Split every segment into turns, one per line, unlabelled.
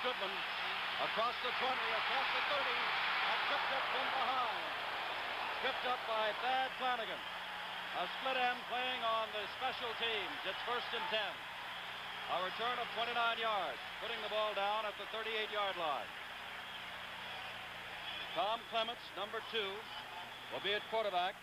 Goodman. Across the 20, across the 30, and tripped up from behind. Tripped up by Thad Flanagan. A split end playing on the special teams. It's 1st and 10. A return of 29 yards, putting the ball down at the 38-yard line. Tom Clements, number 2, will be at quarterback.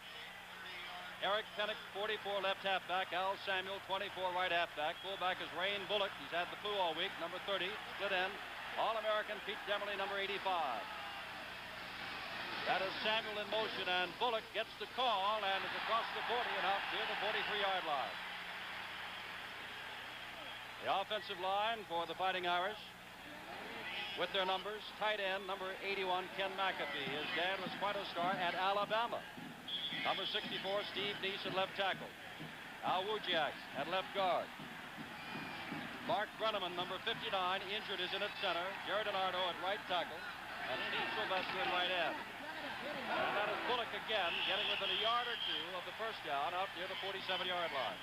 Eric Pennick, 44, left halfback. Al Samuel, 24, right halfback. Fullback is Rain Bullock. He's had the flu all week, number 30, split end. All-American Pete Demerly, number 85. That is Samuel in motion, and Bullock gets the call and is across the 40 and out near the 43-yard line. The offensive line for the Fighting Irish with their numbers. Tight end, number 81, Ken McAfee. His dad was quite a star at Alabama. Number 64, Steve Neese at left tackle. Al Wujciak at left guard. Mark Brenneman, number 59, injured, is in at center. Jared Denardo at right tackle. And Steve Sylvester at right end. And that is Bullock again, getting within a yard or two of the first down out near the 47-yard line.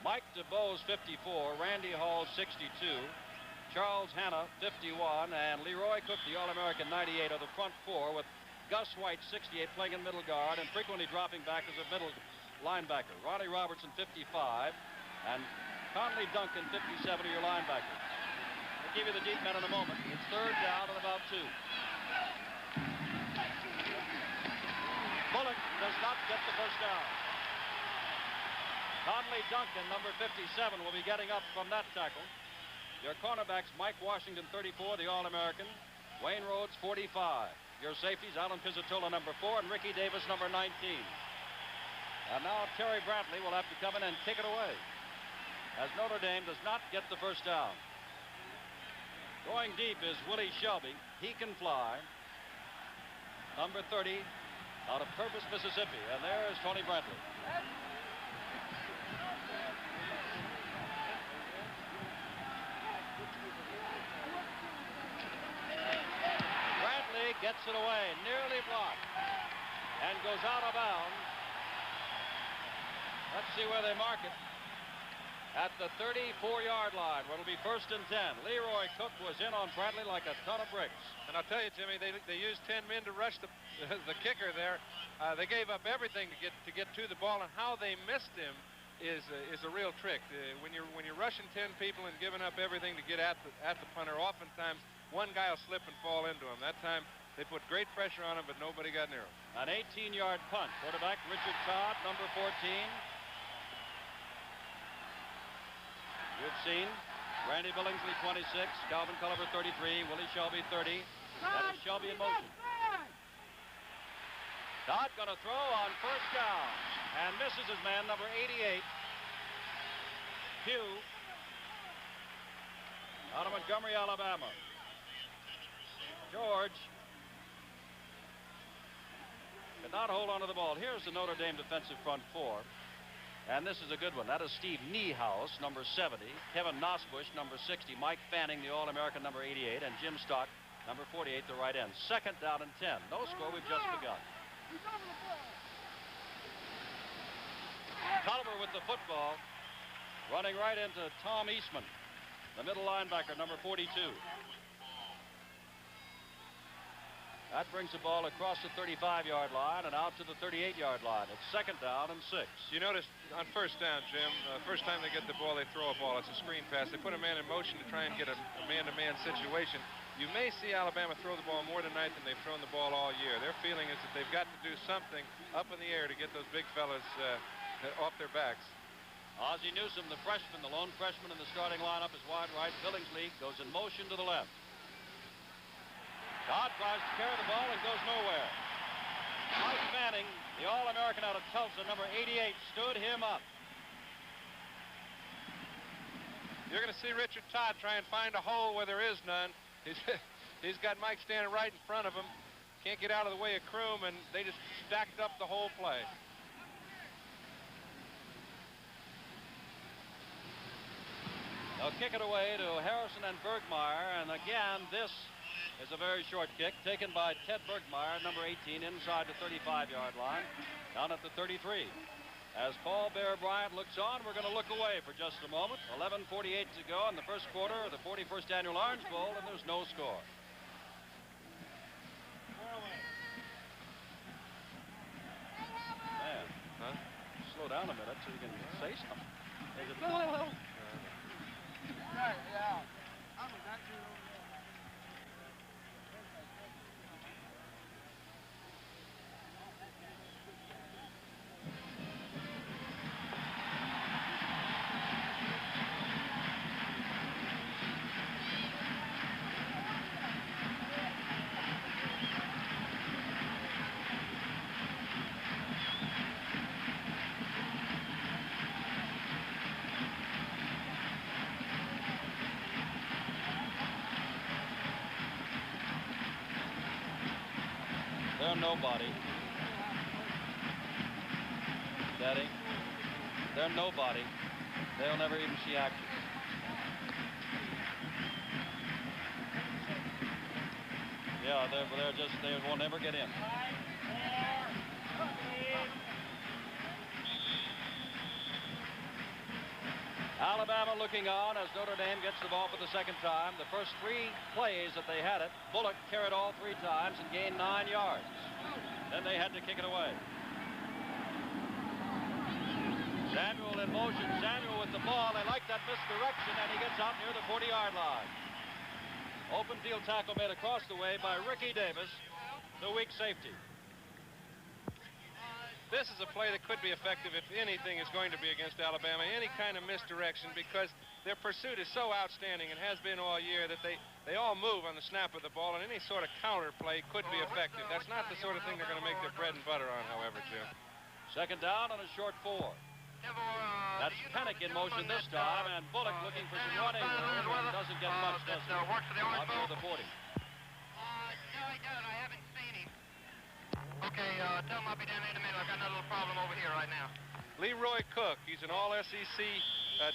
Mike DeBose, 54. Randy Hall, 62. Charles Hanna, 51. And Leroy Cook, the All-American, 98, are the front four, with Gus White, 68, playing in middle guard and frequently dropping back as a middle linebacker. Ronnie Robertson, 55. And Conley Duncan, 57, are your linebackers. I'll give you the deep men in a moment. It's 3rd down and about 2. Bullock does not get the first down. Conley Duncan, number 57, will be getting up from that tackle. Your cornerbacks, Mike Washington, 34, the All-American. Wayne Rhodes, 45. Your safeties, Alan Pizzatola, number 4, and Ricky Davis, number 19. And now Terry Brantley will have to come in and kick it away, as Notre Dame does not get the first down. Going deep is Willie Shelby. He can fly. Number 30, out of Purvis, Mississippi. And there is Tony Brantley. Brantley gets it away, nearly blocked, and goes out of bounds. Let's see where they mark it. At the 34-yard line, where it'll be 1st and 10. Leroy Cook was in on Brantley like a ton of bricks.
And I'll tell you, Jimmy, they used 10 men to rush the kicker there. They gave up everything to get to the ball, and how they missed him is a real trick. When you're rushing 10 people and giving up everything to get at the punter, oftentimes one guy will slip and fall into him. That time they put great pressure on him, but nobody got near him.
An 18-yard punt. Quarterback Richard Todd, number 14. You've seen Randy Billingsley, 26, Calvin Culliver, 33, Willie Shelby, 30. That is Shelby in motion. Todd going to throw on first down and misses his man, number 88, Hugh, out of Montgomery, Alabama. George could not hold on to the ball. Here's the Notre Dame defensive front four. And this is a good one. That is Steve Niehaus, number 70. Kevin Nosbush, number 60. Mike Fanning, the All-American, number 88. And Jim Stock, number 48, the right end. 2nd down and 10. No score, we've just begun. Tolliver with the football, running right into Tom Eastman, the middle linebacker, number 42. That brings the ball across the 35-yard line and out to the 38-yard line. It's 2nd down and 6.
You notice on first down, Jim, first time they get the ball, they throw a ball. It's a screen pass. They put a man in motion to try and get a man-to-man situation. You may see Alabama throw the ball more tonight than they've thrown the ball all year. Their feeling is that they've got to do something up in the air to get those big fellas off their backs.
Ozzie Newsome, the freshman, the lone freshman in the starting lineup, is wide right. Billingsley goes in motion to the left. Todd tries to carry the ball and goes nowhere. Mike Fanning, the All-American out of Tulsa, number 88, stood him up.
You're going to see Richard Todd try and find a hole where there is none. He's got Mike standing right in front of him. Can't get out of the way of Kroom, and they just stacked up the whole play.
They'll kick it away to Harrison and Bergmeyer, and again, this is a very short kick taken by Ted Bergmeyer, number 18, inside the 35-yard line, down at the 33. As Paul Bear Bryant looks on, we're going to look away for just a moment. 11:48 to go in the first quarter of the 41st Annual Orange Bowl, and there's no score. Man,
huh?
Slow down a minute so you can say something. Is it?
Yeah.
They're nobody. Daddy, they're nobody. They'll never even see action. Yeah, they're just, they will never get in. Alabama looking on as Notre Dame gets the ball for the second time. The first 3 plays that they had it, Bullock carried all 3 times and gained 9 yards. Then they had to kick it away. Samuel in motion. Samuel with the ball. They like that misdirection, and he gets out near the 40-yard line. Open field tackle made across the way by Ricky Davis, the weak safety.
This is a play that could be effective if anything is going to be against Alabama, any kind of misdirection, because their pursuit is so outstanding and has been all year that they all move on the snap of the ball, and any sort of counter play could be effective. That's not the sort of thing they're going to make their bread and butter on, however, Jim.
Second down on a short 4. That's Pennick in motion this time, and Bullock looking for some running room and doesn't get much, does he? Out near the 40.
No, he doesn't. I haven't seen him. Okay, tell him I'll be down in a minute. I've got another little problem over here right now.
Leroy Cook, he's an all-SEC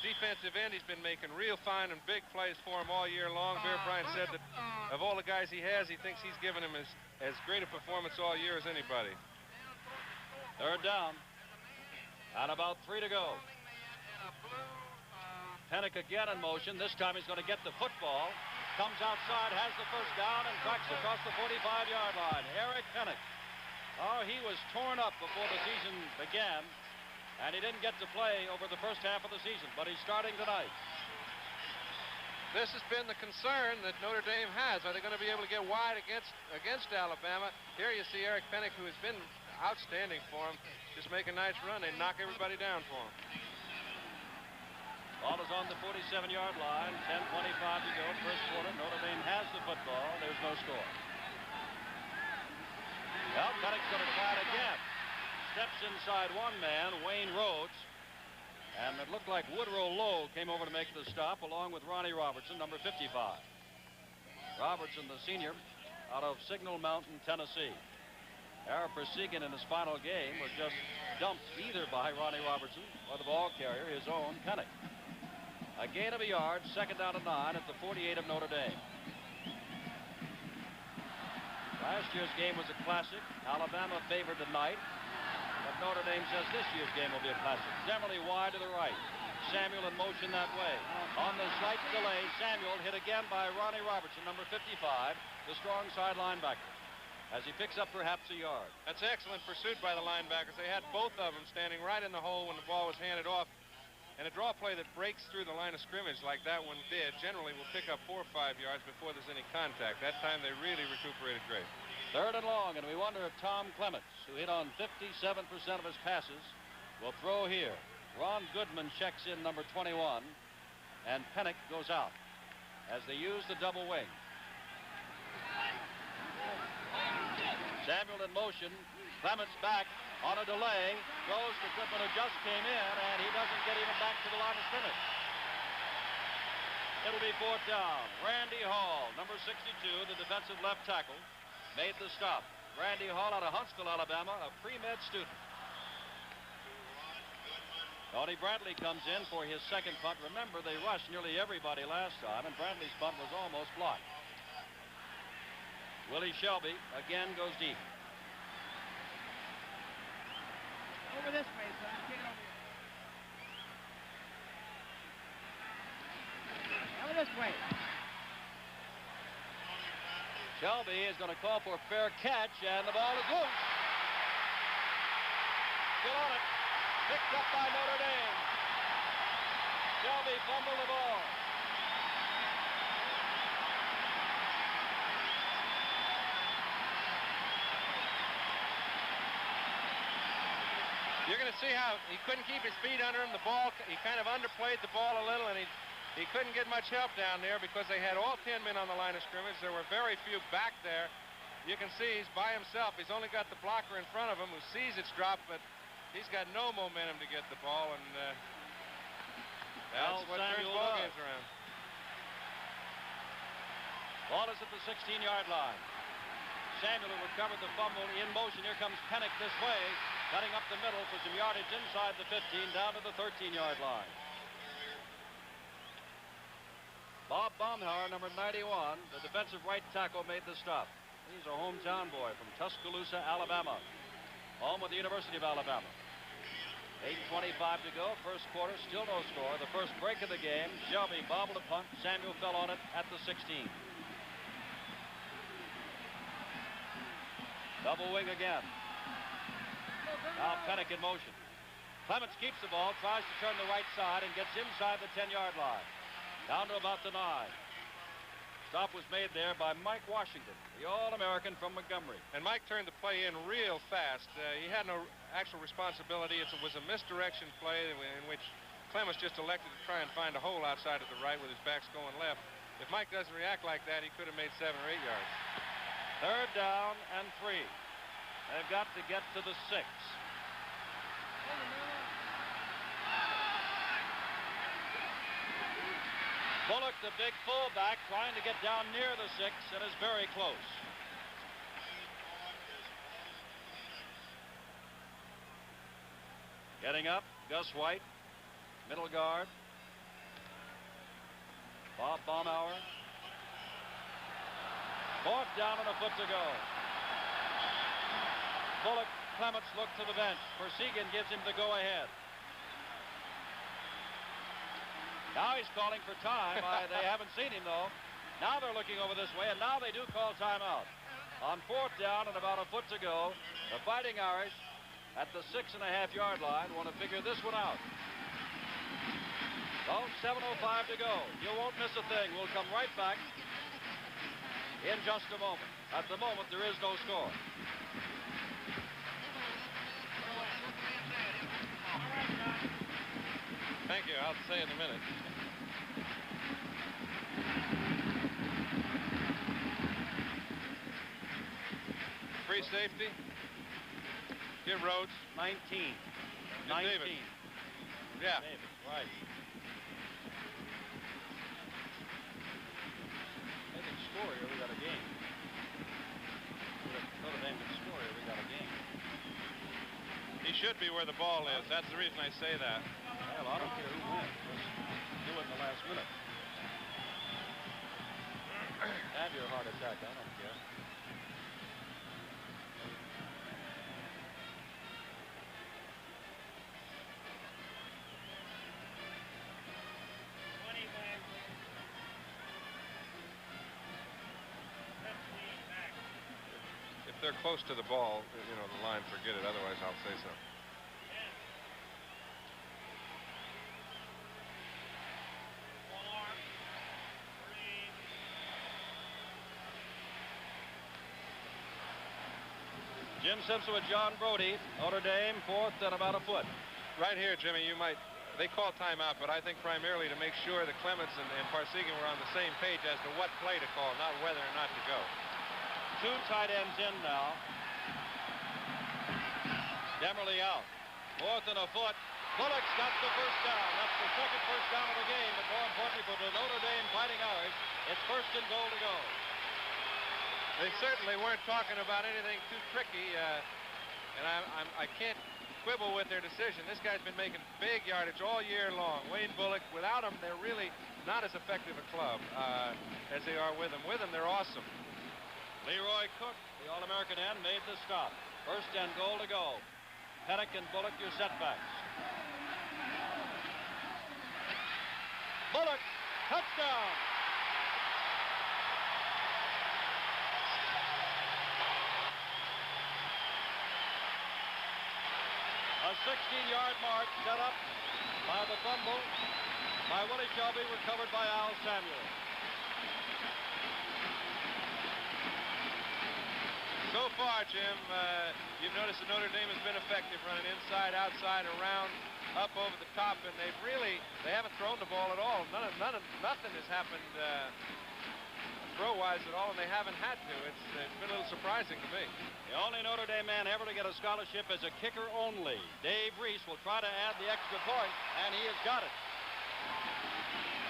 defensive end. He's been making real fine and big plays for him all year long. Bear Bryant said that of all the guys he has, he thinks he's given him as great a performance all year as anybody.
Third down. And about 3 to go. Pennick again in motion. This time he's going to get the football. Comes outside, has the first down, and cracks across the 45-yard line. Eric Pennick. Oh, he was torn up before the season began, and he didn't get to play over the first half of the season, but he's starting tonight.
This has been the concern that Notre Dame has. Are they going to be able to get wide against Alabama? Here you see Eric Pennick, who has been outstanding for him, just make a nice run. They knock everybody down for him.
Ball is on the 47-yard line. 10:25 to go. First quarter. Notre Dame has the football. There's no score. Well, Pennick's going to try it again. Steps inside one man, Wayne Rhodes. And it looked like Woodrow Lowe came over to make the stop along with Ronnie Robertson, number 55. Robertson, the senior, out of Signal Mountain, Tennessee. Ara Persigan in his final game was just dumped either by Ronnie Robertson or the ball carrier, his own Pennick. A gain of a yard, second down and 9 at the 48 of Notre Dame. Last year's game was a classic. Alabama favored tonight. But Notre Dame says this year's game will be a classic. Zemmerly wide to the right. Samuel in motion that way. On the slight delay, Samuel hit again by Ronnie Robertson, number 55, the strong side linebacker, as he picks up perhaps a yard.
That's excellent pursuit by the linebackers. They had both of them standing right in the hole when the ball was handed off. And a draw play that breaks through the line of scrimmage like that one did generally will pick up 4 or 5 yards before there's any contact. That time they really recuperated great.
Third and long, and we wonder if Tom Clements, who hit on 57% of his passes, will throw here. Ron Goodman checks in, number 21, and Pennick goes out as they use the double wing. Samuel in motion. Clements back on a delay. Throws to Goodman, who just came in, and he doesn't get even back to the line of scrimmage. It'll be fourth down. Randy Hall, number 62, the defensive left tackle, made the stop. Randy Hall out of Huntsville, Alabama, a pre-med student. Tony Bradley comes in for his second punt. Remember, they rushed nearly everybody last time, and Bradley's punt was almost blocked. Willie Shelby again goes deep.
Over this way, son. Take it over. way.
Shelby is going to call for a fair catch, and the ball is loose. Still on it. Picked up by Notre Dame. Shelby fumbled the ball.
You're going to see how he couldn't keep his feet under him. The ball, he kind of underplayed the ball a little, and he couldn't get much help down there because they had all 10 men on the line of scrimmage. There were very few back there. You can see he's by himself. He's only got the blocker in front of him who sees it's dropped, but he's got no momentum to get the ball, and that's what turns ball games around.
Ball is at the 16-yard line. Samuel, who recovered the fumble, in motion. Here comes Pennick this way, cutting up the middle for some yardage inside the 15, down to the 13-yard line. Bob Baumhauer, number 91, the defensive right tackle, made the stop. He's a hometown boy from Tuscaloosa, Alabama, home with the University of Alabama. 8:25 to go, first quarter, still no score. The first break of the game, Shelby bobbled a punt. Samuel fell on it at the 16. Double wing again. Now Pennick in motion. Clements keeps the ball, tries to turn the right side, and gets inside the 10-yard line. Down to about the 9. Stop was made there by Mike Washington, the All-American from Montgomery.
And Mike turned the play in real fast. He had no actual responsibility. It was a misdirection play in which Clements just elected to try and find a hole outside of the right with his backs going left. If Mike doesn't react like that, he could have made 7 or 8 yards.
Third down and 3. They've got to get to the 6. Bullock, the big fullback, trying to get down near the 6 and is very close. Getting up, Gus White, middle guard. Bob Baumhauer. 4th down and a foot to go. Bullock, Clements look to the bench. Persigan gives him the go-ahead. Now he's calling for time. They haven't seen him, though. Now they're looking over this way, and now they do call timeout. On 4th down and about a foot to go, the Fighting Irish at the 6.5-yard line want to figure this one out. Well, 7:05 to go. You won't miss a thing. We'll come right back in just a moment. At the moment, there is no score.
Thank you. I'll say in a minute. Free safety. Give Rhodes.
19.
Give
19.
David. Yeah.
David, right. They can score here. We got a game. Notre Dame can score here. We got a game.
He should be where the ball is. That's the reason I say that.
Well, I don't care who wins. Just do it in the last minute. Have your heart attack. I don't care.
If they're close to the ball, you know, the line, forget it. Otherwise, I'll say so.
Jim Simpson with John Brody. Notre Dame 4th and about a foot.
Right here, Jimmy, they call timeout, but I think primarily to make sure that Clements and Parsegian were on the same page as to what play to call, not whether or not to go.
2 tight ends in now. Demerly out. 4th and a foot. Bullock's got the first down. That's the second first down of the game, but more importantly for the Notre Dame Fighting Irish, it's 1st and goal to go.
They certainly weren't talking about anything too tricky, and I can't quibble with their decision. This guy's been making big yardage all year long. Wayne Bullock, without him, they're really not as effective a club as they are with him. With him, they're awesome.
Leroy Cook, the All-American end, made the stop. 1st and goal to go. Pennick and Bullock, your setbacks. Bullock, touchdown. A 16-yard mark set up by the fumble by Willie Shelby, recovered by Al Samuel.
So far, Jim, you've noticed that Notre Dame has been effective running inside, outside, around, up over the top, and they haven't thrown the ball at all. Nothing has happened throw-wise at all, and they haven't had to. It's been a little surprising to me.
The only Notre Dame man ever to get a scholarship as a kicker only. Dave Reese will try to add the extra point, and he has got it.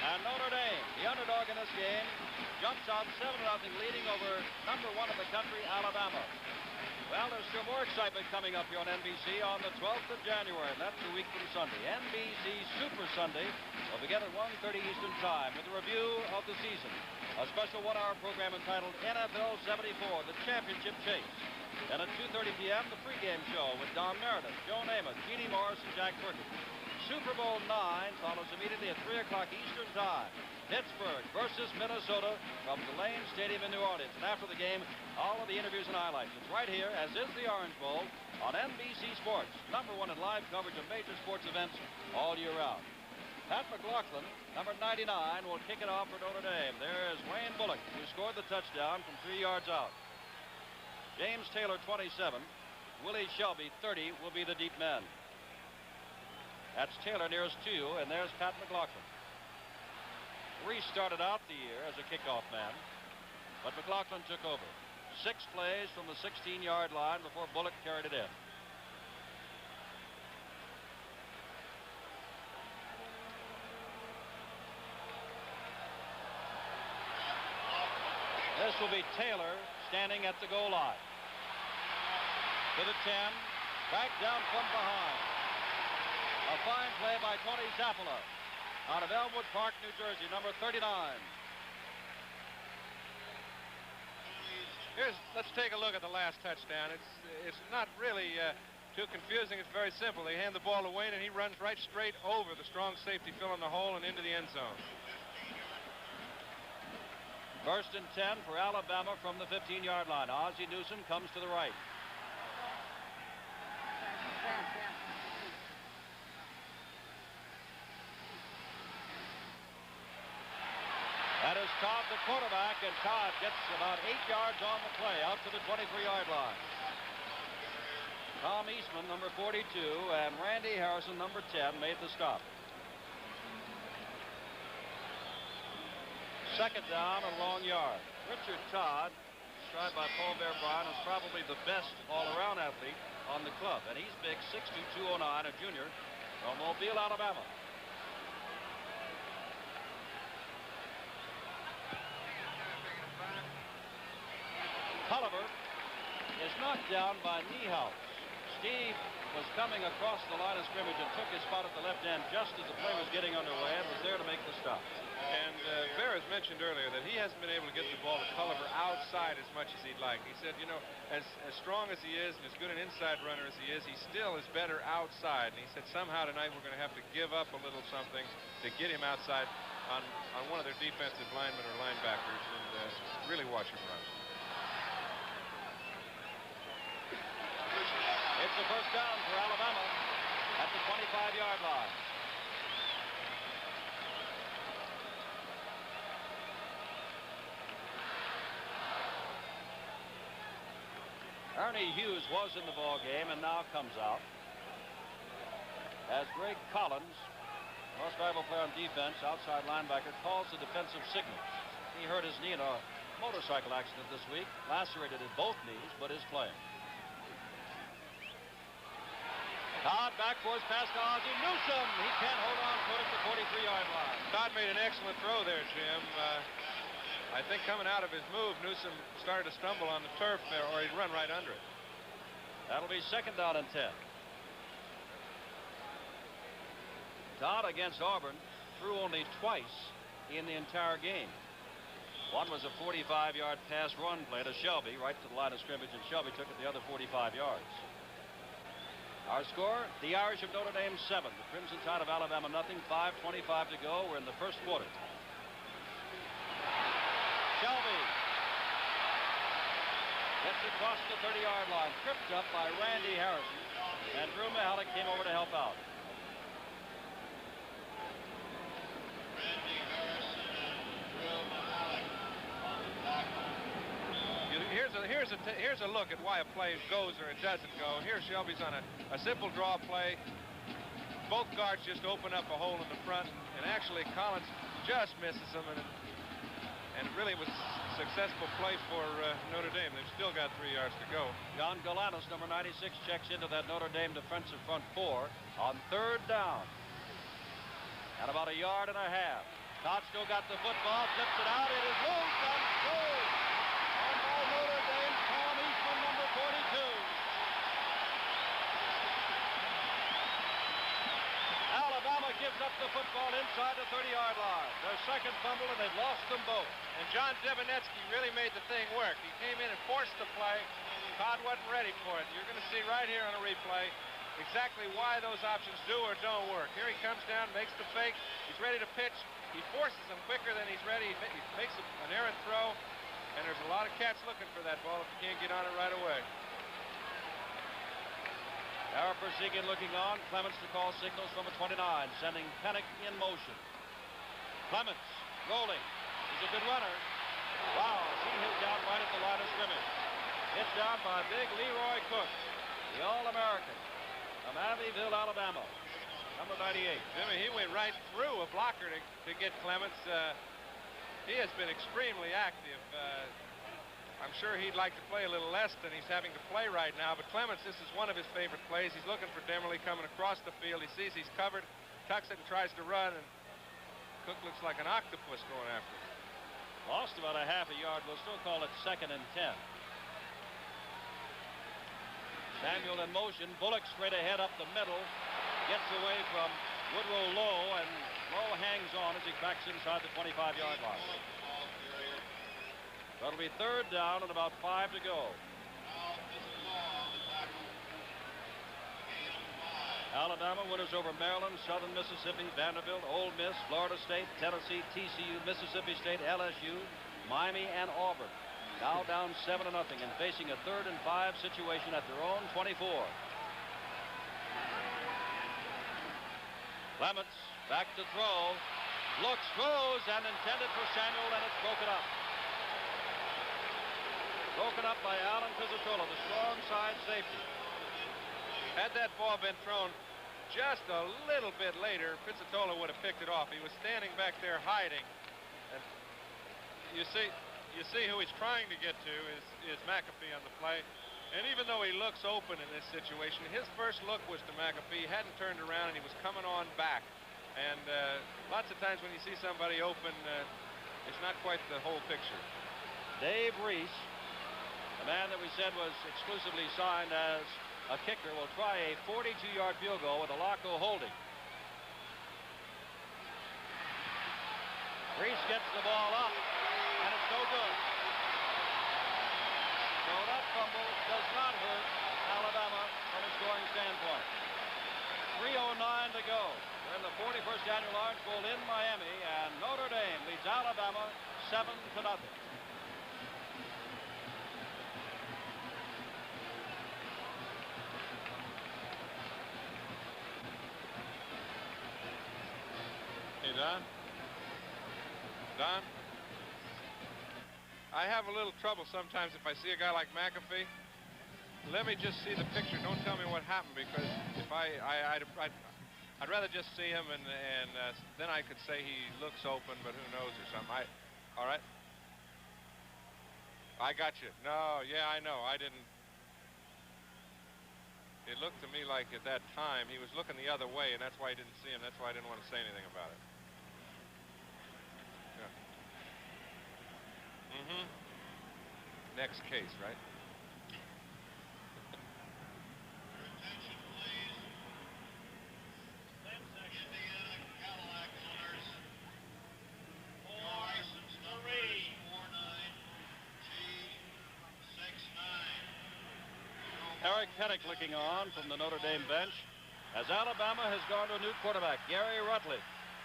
And Notre Dame, the underdog in this game, jumps out 7-0, leading over number 1 in the country, Alabama. Well, there's still more excitement coming up here on NBC on the 12th of January, and that's a week from Sunday. NBC Super Sunday will begin at 1:30 Eastern Time with a review of the season. A special one-hour program entitled NFL 74, the championship chase. And at 2:30 p.m., the pregame show with Don Meredith, Joe Namath, Jeannie Morris, and Jack Perkins. Super Bowl IX follows immediately at 3 o'clock Eastern Time. Pittsburgh versus Minnesota from Tulane Stadium in New Orleans. And after the game, all of the interviews and highlights. It's right here, as is the Orange Bowl, on NBC Sports. #1 in live coverage of major sports events all year round. Pat McLaughlin, number 99, will kick it off for Notre Dame. There is Wayne Bullock, who scored the touchdown from 3 yards out. James Taylor, 27. Willie Shelby, 30, will be the deep men. That's Taylor nearest to you, and there's Pat McLaughlin. Reese started out the year as a kickoff man, but McLaughlin took over. 6 plays from the 16-yard line before Bullock carried it in. This will be Taylor standing at the goal line. To the 10, back down from behind. A fine play by Tony Zappola out of Elmwood Park, New Jersey, number 39.
Let's take a look at the last touchdown. It's not really too confusing. It's very simple. They hand the ball to Wayne, and he runs right straight over the strong safety, filling the hole, and into the end zone.
1st and 10 for Alabama from the 15-yard line. Ozzie Newsome comes to the right. That is Todd, the quarterback, and Todd gets about 8 yards on the play, out to the 23-yard line. Tom Eastman, number 42, and Randy Harrison, number 10, made the stop. 2nd down, a long yard. Richard Todd, described by Paul Bear Bryant, is probably the best all-around athlete on the club, and he's big, 6'2", 209, a junior from Mobile, Alabama. Culliver is knocked down by Niehaus. Steve was coming across the line of scrimmage and took his spot at the left end just as the play was getting underway and was there to make the stop.
And Bear has mentioned earlier that he hasn't been able to get the ball to Culliver outside as much as he'd like. He said, you know, as strong as he is and as good an inside runner as he still is better outside. And he said somehow tonight we're going to have to give up a little something to get him outside on one of their defensive linemen or linebackers and really watch him run.
It's the 1st down for Alabama at the 25-yard line. Ernie Hughes was in the ball game and now comes out as Greg Collins, most valuable player on defense, outside linebacker, calls the defensive signals. He hurt his knee in a motorcycle accident this week, lacerated at both knees, but is playing. Todd back for his pass to Ozzie Newsome. He can't hold on to it at the 43-yard line.
Todd made an excellent throw there, Jim. I think coming out of his move, Newsome started to stumble on the turf there, or he'd run right under it.
That'll be 2nd down and 10. Todd against Auburn threw only twice in the entire game. One was a 45-yard pass run play to Shelby right to the line of scrimmage, and Shelby took it the other 45 yards. Our score, the Irish of Notre Dame 7, the Crimson Tide of Alabama nothing, 5:25 to go. We're in the 1st quarter. Shelby Gets across the 30-yard line. Tripped up by Randy Harrison. And Drew Mihalik came over to help out.
Randy Harrison and Drew Mihalik on the tackle.
Here's a look at why a play goes or it doesn't go. Here Shelby's on a simple draw play. Both guards just open up a hole in the front, and actually Collins just misses him, and it really was a successful play for Notre Dame. They've still got 3 yards to go.
John Galanis, number 96, checks into that Notre Dame defensive front four on 3rd down. At about 1.5 yards. Todd still got the football, flips it out. It is loose and goes. On by Notre Dame, Tom Eastman, number 42. Alabama gives up the football inside the 30-yard line. Their second fumble, and they've lost them both.
And John Devenetsky really made the thing work. He came in and forced the play. Todd wasn't ready for it. You're going to see right here on a replay exactly why those options do or don't work. Here he comes down, makes the fake. He's ready to pitch. He forces him quicker than he's ready. He makes an errant throw, and there's a lot of cats looking for that ball if you can't get on it right away.
Harper Segan looking on. Clements to call signals from a 29, sending Pennick in motion. Clements rolling. He's a good runner. Wow, he hit down right at the line of scrimmage. Hit down by big Leroy Cook, the All-American from Abbeville, Alabama, number 98.
Jimmy, he went right through a blocker to get Clements. He has been extremely active. I'm sure he'd like to play a little less than he's having to play right now, but Clements, this is one of his favorite plays. He's looking for Demerly coming across the field. He sees he's covered, tucks it and tries to run, and Cook looks like an octopus going after him.
Lost about 1/2 yard. We'll still call it 2nd and 10. Samuel in motion. Bullock straight ahead up the middle. Gets away from Woodrow Lowe, and Lowe hangs on as he backs inside the 25-yard line. That'll be 3rd down and about 5 to go. Alabama winners over Maryland, Southern Mississippi, Vanderbilt, Ole Miss, Florida State, Tennessee, TCU, Mississippi State, LSU, Miami, and Auburn. Now down 7-0 and facing a 3rd and 5 situation at their own 24. Clements back to throw. Looks, throws, and intended for Samuel, and it's broken up. Broken up by Alan Pizzatola, the strong side safety.
Had that ball been thrown just a little bit later, Pizzatola would have picked it off. He was standing back there hiding. And you see who he's trying to get to is McAfee on the play. And even though he looks open in this situation, his first look was to McAfee. He hadn't turned around, and he was coming on back. And lots of times when you see somebody open, it's not quite the whole picture.
Dave Reese, the man that we said was exclusively signed as a kicker, will try a 42-yard field goal with Alaco holding. Reese gets the ball up, and it's no good. So that fumble does not hurt Alabama from a scoring standpoint. 3:09 to go. We're in the 41st Annual Orange Bowl in Miami, and Notre Dame leads Alabama 7-0.
Hey, Don? Don? I have a little trouble sometimes if I see a guy like McAfee. Let me just see the picture. Don't tell me what happened, because if I'd rather just see him, and then I could say he looks open, but who knows or something. All right? I got you. No, yeah, I know. I didn't. It looked to me like at that time he was looking the other way, and that's why I didn't see him. That's why I didn't want to say anything about it. Next case, right?
Your attention, please. Indiana Cadillac owners. License number is 49G69.
Eric Pennick looking on from the Notre Dame bench as Alabama has gone to a new quarterback, Gary Rutledge.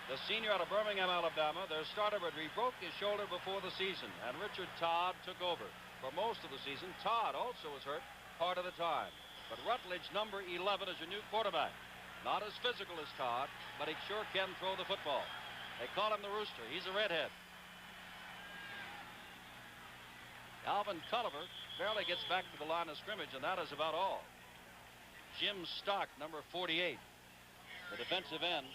The senior out of Birmingham, Alabama. Their starter, but he broke his shoulder before the season, and Richard Todd took over. for most of the season. Todd also was hurt part of the time. But Rutledge, number 11, is your new quarterback. Not as physical as Todd, but he sure can throw the football. They call him the Rooster. He's a redhead. Alvin Culliver barely gets back to the line of scrimmage, and that is about all. Jim Stock, number 48, the defensive end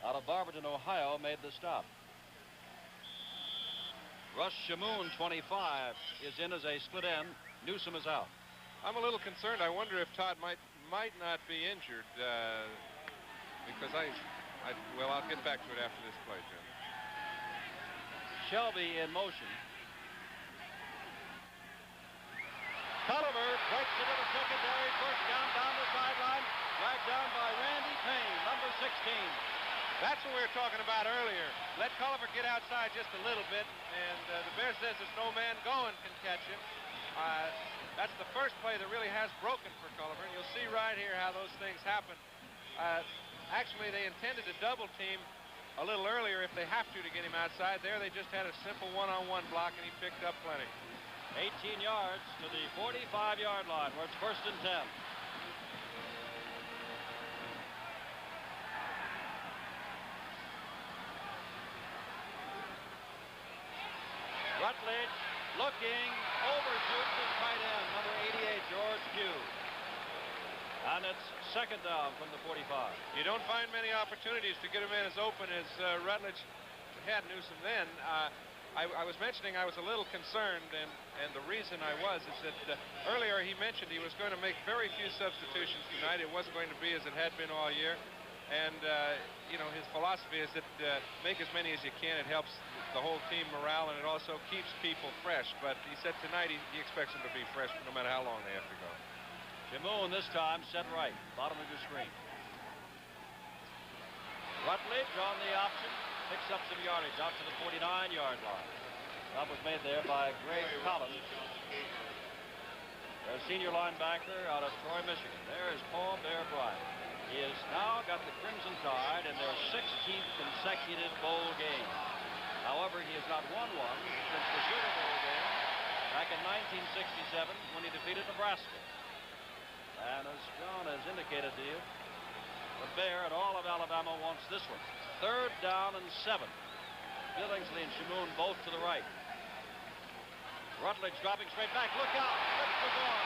out of Barberton, Ohio, made the stop. Russ Shamoon, 25, is in as a split end. Newsom is out.
I'm a little concerned. I wonder if Todd might not be injured because well, I'll get back to it after this play, Jim.
Shelby in motion. Culliver breaks into the secondary, first down the sideline, dragged down by Randy Payne, number 16.
That's what we were talking about earlier. Let Culliver get outside just a little bit, and the Bear says there's no man going can catch him. That's the first play that really has broken for Culliver, and you'll see right here how those things happen. Actually, they intended to double team a little earlier if they have to get him outside. There, they just had a simple one-on-one block, and he picked up plenty.
18 yards to the 45-yard line, where it's 1st and 10. Rutledge looking, overshoots his tight end, number 88, George Pugh. And it's 2nd down from the 45.
You don't find many opportunities to get a man as open as Rutledge had Newsom then. I was mentioning I was a little concerned, and the reason I was is that earlier he mentioned he was going to make very few substitutions tonight. It wasn't going to be as it had been all year. And, you know, his philosophy is that make as many as you can. It helps the whole team morale, and it also keeps people fresh. But he said tonight he expects them to be fresh no matter how long they have to go.
Shamoon this time set right, bottom of your screen. Rutledge on the option, picks up some yardage out to the 49-yard line. That was made there by Greg Collins, their senior linebacker out of Troy, Michigan. There is Paul Bear Bryant. He has now got the Crimson Tide in their 16th consecutive bowl game. However, he has not won one since the Sugar Bowl game back in 1967 when he defeated Nebraska. And as John has indicated to you, the Bear and all of Alabama wants this one. 3rd down and 7. Billingsley and Shamoon both to the right. Rutledge dropping straight back. Look out! Blitz was on.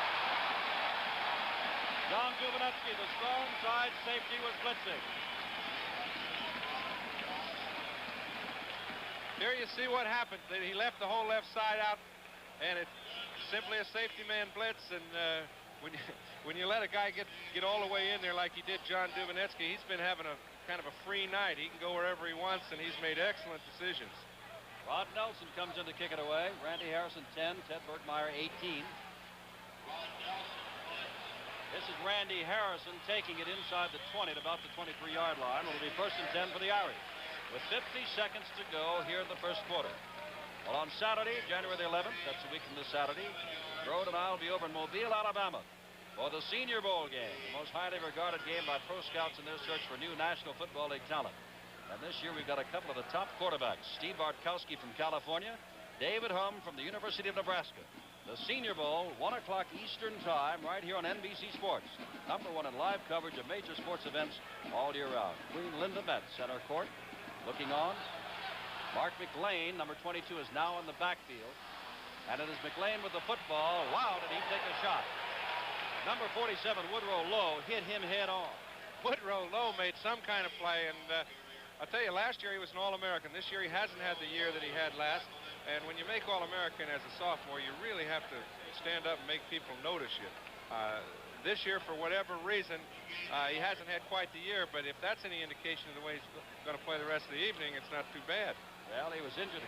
John Duvenetsky, the strong side safety, was blitzing.
Here you see what happened. He left the whole left side out, and it's simply a safety man blitz. And when you let a guy get all the way in there like he did John Duvenetsky, he's been having a kind of a free night. He can go wherever he wants, and he's made excellent decisions.
Rod Nelson comes in to kick it away. Randy Harrison 10, Ted Berkmeyer 18. This is Randy Harrison taking it inside the 20 at about the 23-yard line. It'll be 1st and 10 for the Irish with 50 seconds to go here in the first quarter. Well, on Saturday, January the 11th, that's a week from this Saturday, Broad and I will be over in Mobile, Alabama for the Senior Bowl game, the most highly regarded game by pro scouts in their search for new National Football League talent. And this year we've got a couple of the top quarterbacks, Steve Bartkowski from California, David Hum from the University of Nebraska. The Senior Bowl, 1 o'clock Eastern time, right here on NBC Sports. #1 in live coverage of major sports events all year round. Queen Linda Metz, center court, looking on. Mark McLean, number 22, is now in the backfield. And it is McLean with the football. Wow, did he take a shot. Number 47, Woodrow Lowe, hit him head on.
Woodrow Lowe made some kind of play, and I'll tell you, last year he was an All-American. This year he hasn't had the year that he had last. And when you make All-American as a sophomore, you really have to stand up and make people notice you. This year, for whatever reason, he hasn't had quite the year, but if that's any indication of the way he's going to play the rest of the evening, it's not too bad.
Well, he was injured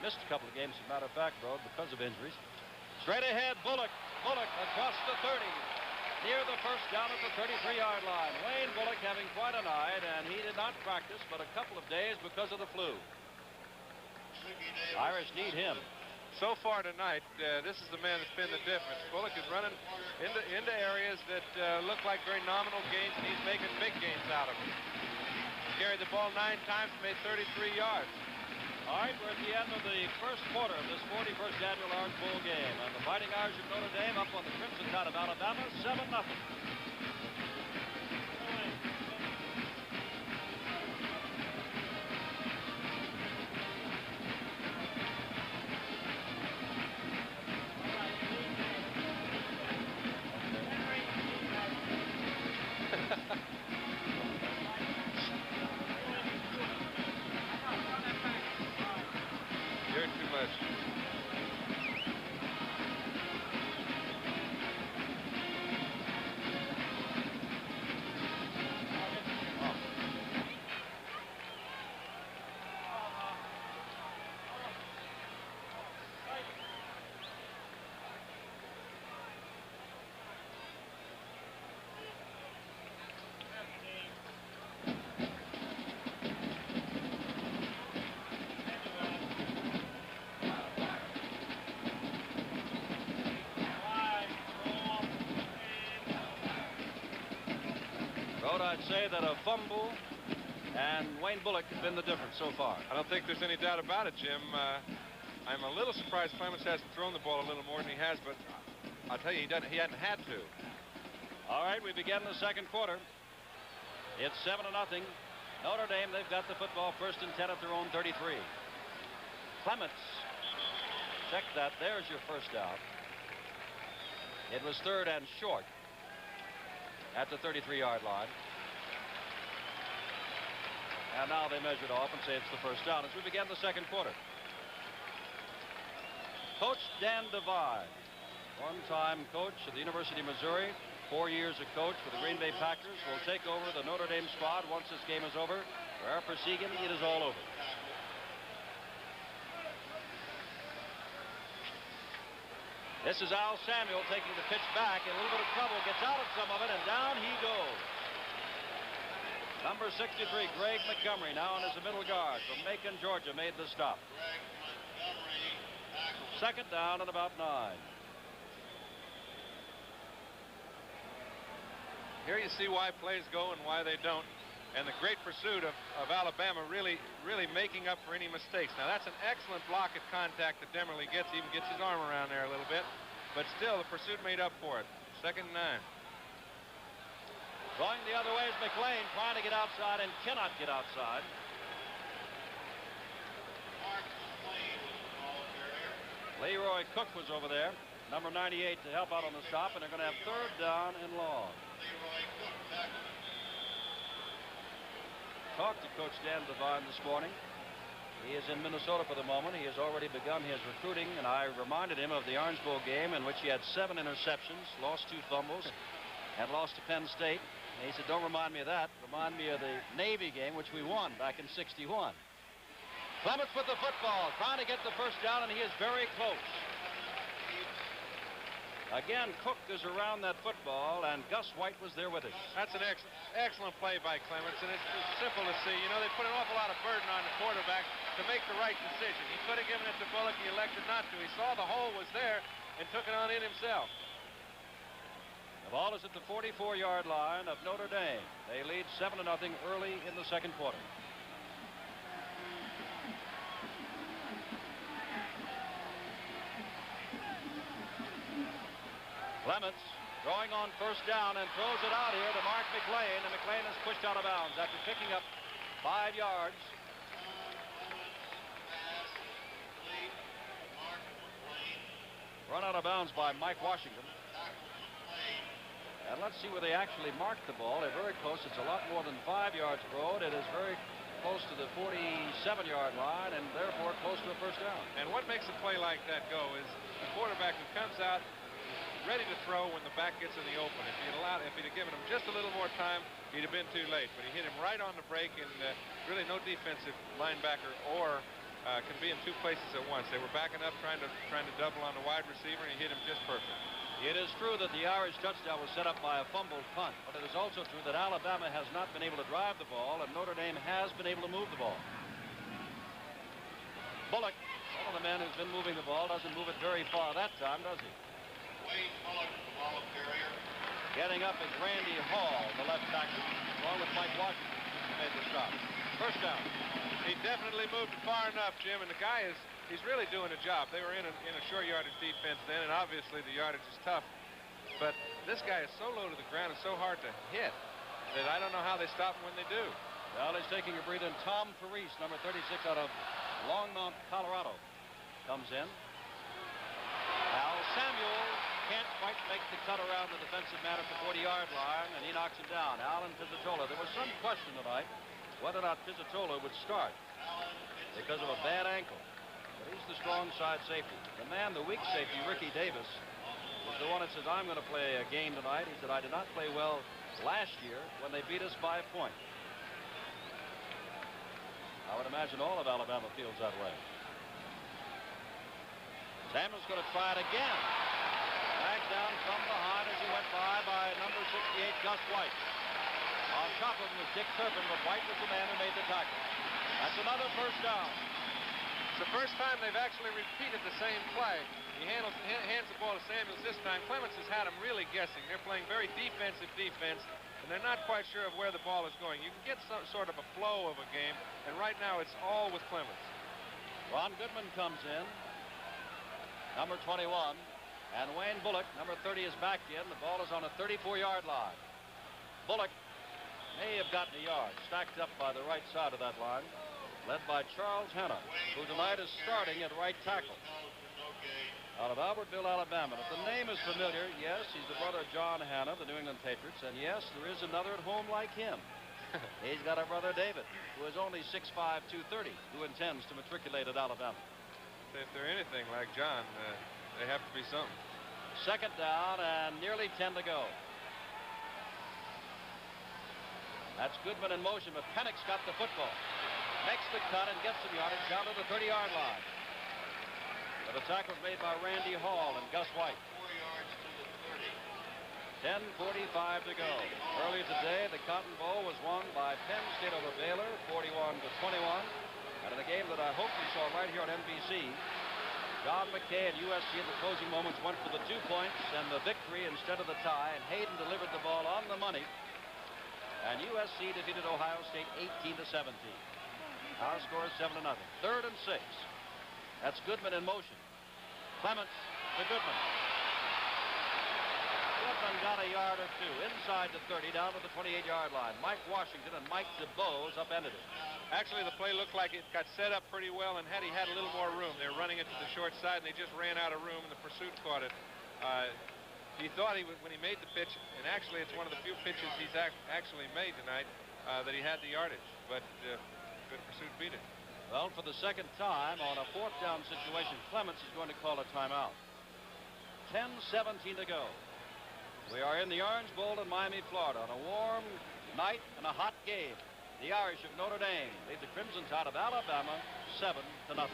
missed a couple of games, as a matter of fact, Bro, because of injuries. Straight ahead, Bullock across the 30, near the first down at the 33-yard line. Wayne Bullock having quite a night, and he did not practice but a couple of days because of the flu. Irish need him.
So far tonight, this is the man that's been the difference. Bullock is running into areas that look like very nominal gains, and he's making big gains out of them. Carried the ball 9 times, made 33 yards.
All right, we're at the end of the first quarter of this 41st annual Orange Bowl game. And the Fighting Irish of Notre Dame up on the Crimson Tide of Alabama, 7-0.
You're too much.
I'd say that a fumble and Wayne Bullock have been the difference so far.
I don't think there's any doubt about it, Jim. I'm a little surprised Clements hasn't thrown the ball a little more than he has, but I'll tell you, he hadn't had to.
All right, we begin the second quarter. It's 7-0. Notre Dame, they've got the football, 1st and 10 at their own 33. Clements, check that. There's your first down. It was 3rd and short at the 33-yard line. And now they measure it off and say it's the first down as we begin the second quarter. Coach Dan Devine, one-time coach at the University of Missouri, 4 years a coach for the Green Bay Packers, will take over the Notre Dame squad once this game is over. For Harper Segan, it is all over. This is Al Samuel taking the pitch back in a little bit of trouble, gets out of some of it, and down he goes. Number 63, Greg Montgomery, now in as a middle guard from Macon, Georgia, made the stop. Second down and about 9.
Here you see why plays go and why they don't. And the great pursuit of Alabama really making up for any mistakes. Now, that's an excellent block at contact that Demerly gets. He even gets his arm around there a little bit. But still, the pursuit made up for it. 2nd and 9.
Going the other way is McLean, trying to get outside and cannot get outside. Leroy Cook was over there, number 98, to help out on the stop, and they're going to have 3rd down and long. Talked to Coach Dan Devine this morning. He is in Minnesota for the moment. He has already begun his recruiting, and I reminded him of the Orange Bowl game in which he had 7 interceptions, lost 2 fumbles, and lost to Penn State. And he said, don't remind me of that. Remind me of the Navy game, which we won back in '61. Clements with the football, trying to get the first down, and he is very close. Again, Cook is around that football, and Gus White was there with him.
That's an excellent play by Clements, and it's simple to see. You know, they put an awful lot of burden on the quarterback to make the right decision. He could have given it to Bullock. He elected not to. He saw the hole was there and took it on in himself.
The ball is at the 44-yard line of Notre Dame. They lead 7-0 early in the second quarter. Clements throwing on first down and throws it out here to Mark McLean, and McLean is pushed out of bounds after picking up 5 yards. Run out of bounds by Mike Washington. And let's see where they actually marked the ball. They're very close. It's a lot more than 5 yards road. It is very close to the 47-yard line and therefore close to a first down.
And what makes a play like that go is the quarterback who comes out ready to throw when the back gets in the open. If he'd have given him just a little more time, he'd have been too late. But he hit him right on the break, and really no defensive linebacker or can be in 2 places at once. They were backing up, trying to double on the wide receiver, and he hit him just perfect.
It is true that the Irish touchdown was set up by a fumbled punt, but it is also true that Alabama has not been able to drive the ball, and Notre Dame has been able to move the ball. Bullock, one of the men who's been moving the ball, doesn't move it very far that time, does he?
Wayne Bullock, the ball carrier.
Getting up is Randy Hall, the left tackle, along with Mike Washington.
made the stop.
First down.
He definitely moved it far enough, Jim, and the guy he's really doing a job. They were in a short yardage defense then, and obviously the yardage is tough. But this guy is so low to the ground and so hard to hit that I don't know how they stop him when they do.
Well, he's taking a breather. Tom Parise, number 36 out of Longmont, Colorado, comes in. Al Samuel can't quite make the cut around the defensive man at the 40-yard line, and he knocks him down. Alan Pizzatola. There was some question tonight whether or not Pizzatola would start because of a bad ankle. But he's the strong side safety. The man, the weak safety, Ricky Davis, is the one that says, I'm going to play a game tonight. He said, I did not play well last year when they beat us by a point. I would imagine all of Alabama feels that way. Samuel's going to try it again. Back down from behind as he went by number 68, Gus White. On top of him was Dick Turpin, but White was the man who made the tackle. That's another first down.
It's the first time they've actually repeated the same play. He hands the ball to Samuels this time. Clements has had him really guessing. They're playing very defensive defense, and they're not quite sure of where the ball is going. You can get some sort of a flow of a game, and right now it's all with Clements.
Ron Goodman comes in, number 21, and Wayne Bullock, number 30, is back in. The ball is on a 34-yard line. Bullock may have gotten a yard, stacked up by the right side of that line, led by Charles Hanna, who tonight is starting at right tackle. Out of Albertville, Alabama. If the name is familiar, yes, he's the brother of John Hanna, the New England Patriots, and yes, there is another at home like him. He's got a brother, David, who is only 6'5", 230, who intends to matriculate at Alabama.
If they're anything like John, they have to be something.
Second down and nearly 10 to go. That's Goodman in motion, but Pennick's got the football. Makes the cut and gets some yardage down to the 30-yard line. But the tackle was made by Randy Hall and Gus White.
4 yards to the 30.
10:45 to go. Earlier today, the Cotton Bowl was won by Penn State over Baylor, 41-21. And in a game that I hope you saw right here on NBC, John McKay and USC at the closing moments went for the 2 points and the victory instead of the tie, and Hayden delivered the ball on the money. And USC defeated Ohio State 18-17. Our score is 7-0. 3rd and 6. That's Goodman in motion. Clements to Goodman. Goodman got a yard or two inside the 30 down to the 28-yard line. Mike Washington and Mike DeBose upended it.
Actually, the play looked like it got set up pretty well, and had he had a little more room, they were running it to the short side, and they just ran out of room, and the pursuit caught it. He thought when he made the pitch, and actually it's one of the few pitches he's actually made tonight, that he had the yardage, but good pursuit beat it.
Well, for the second time on a 4th down situation, Clements is going to call a timeout. 10:17 to go. We are in the Orange Bowl in Miami, Florida, on a warm night and a hot game. The Irish of Notre Dame lead the Crimson Tide of Alabama 7-0.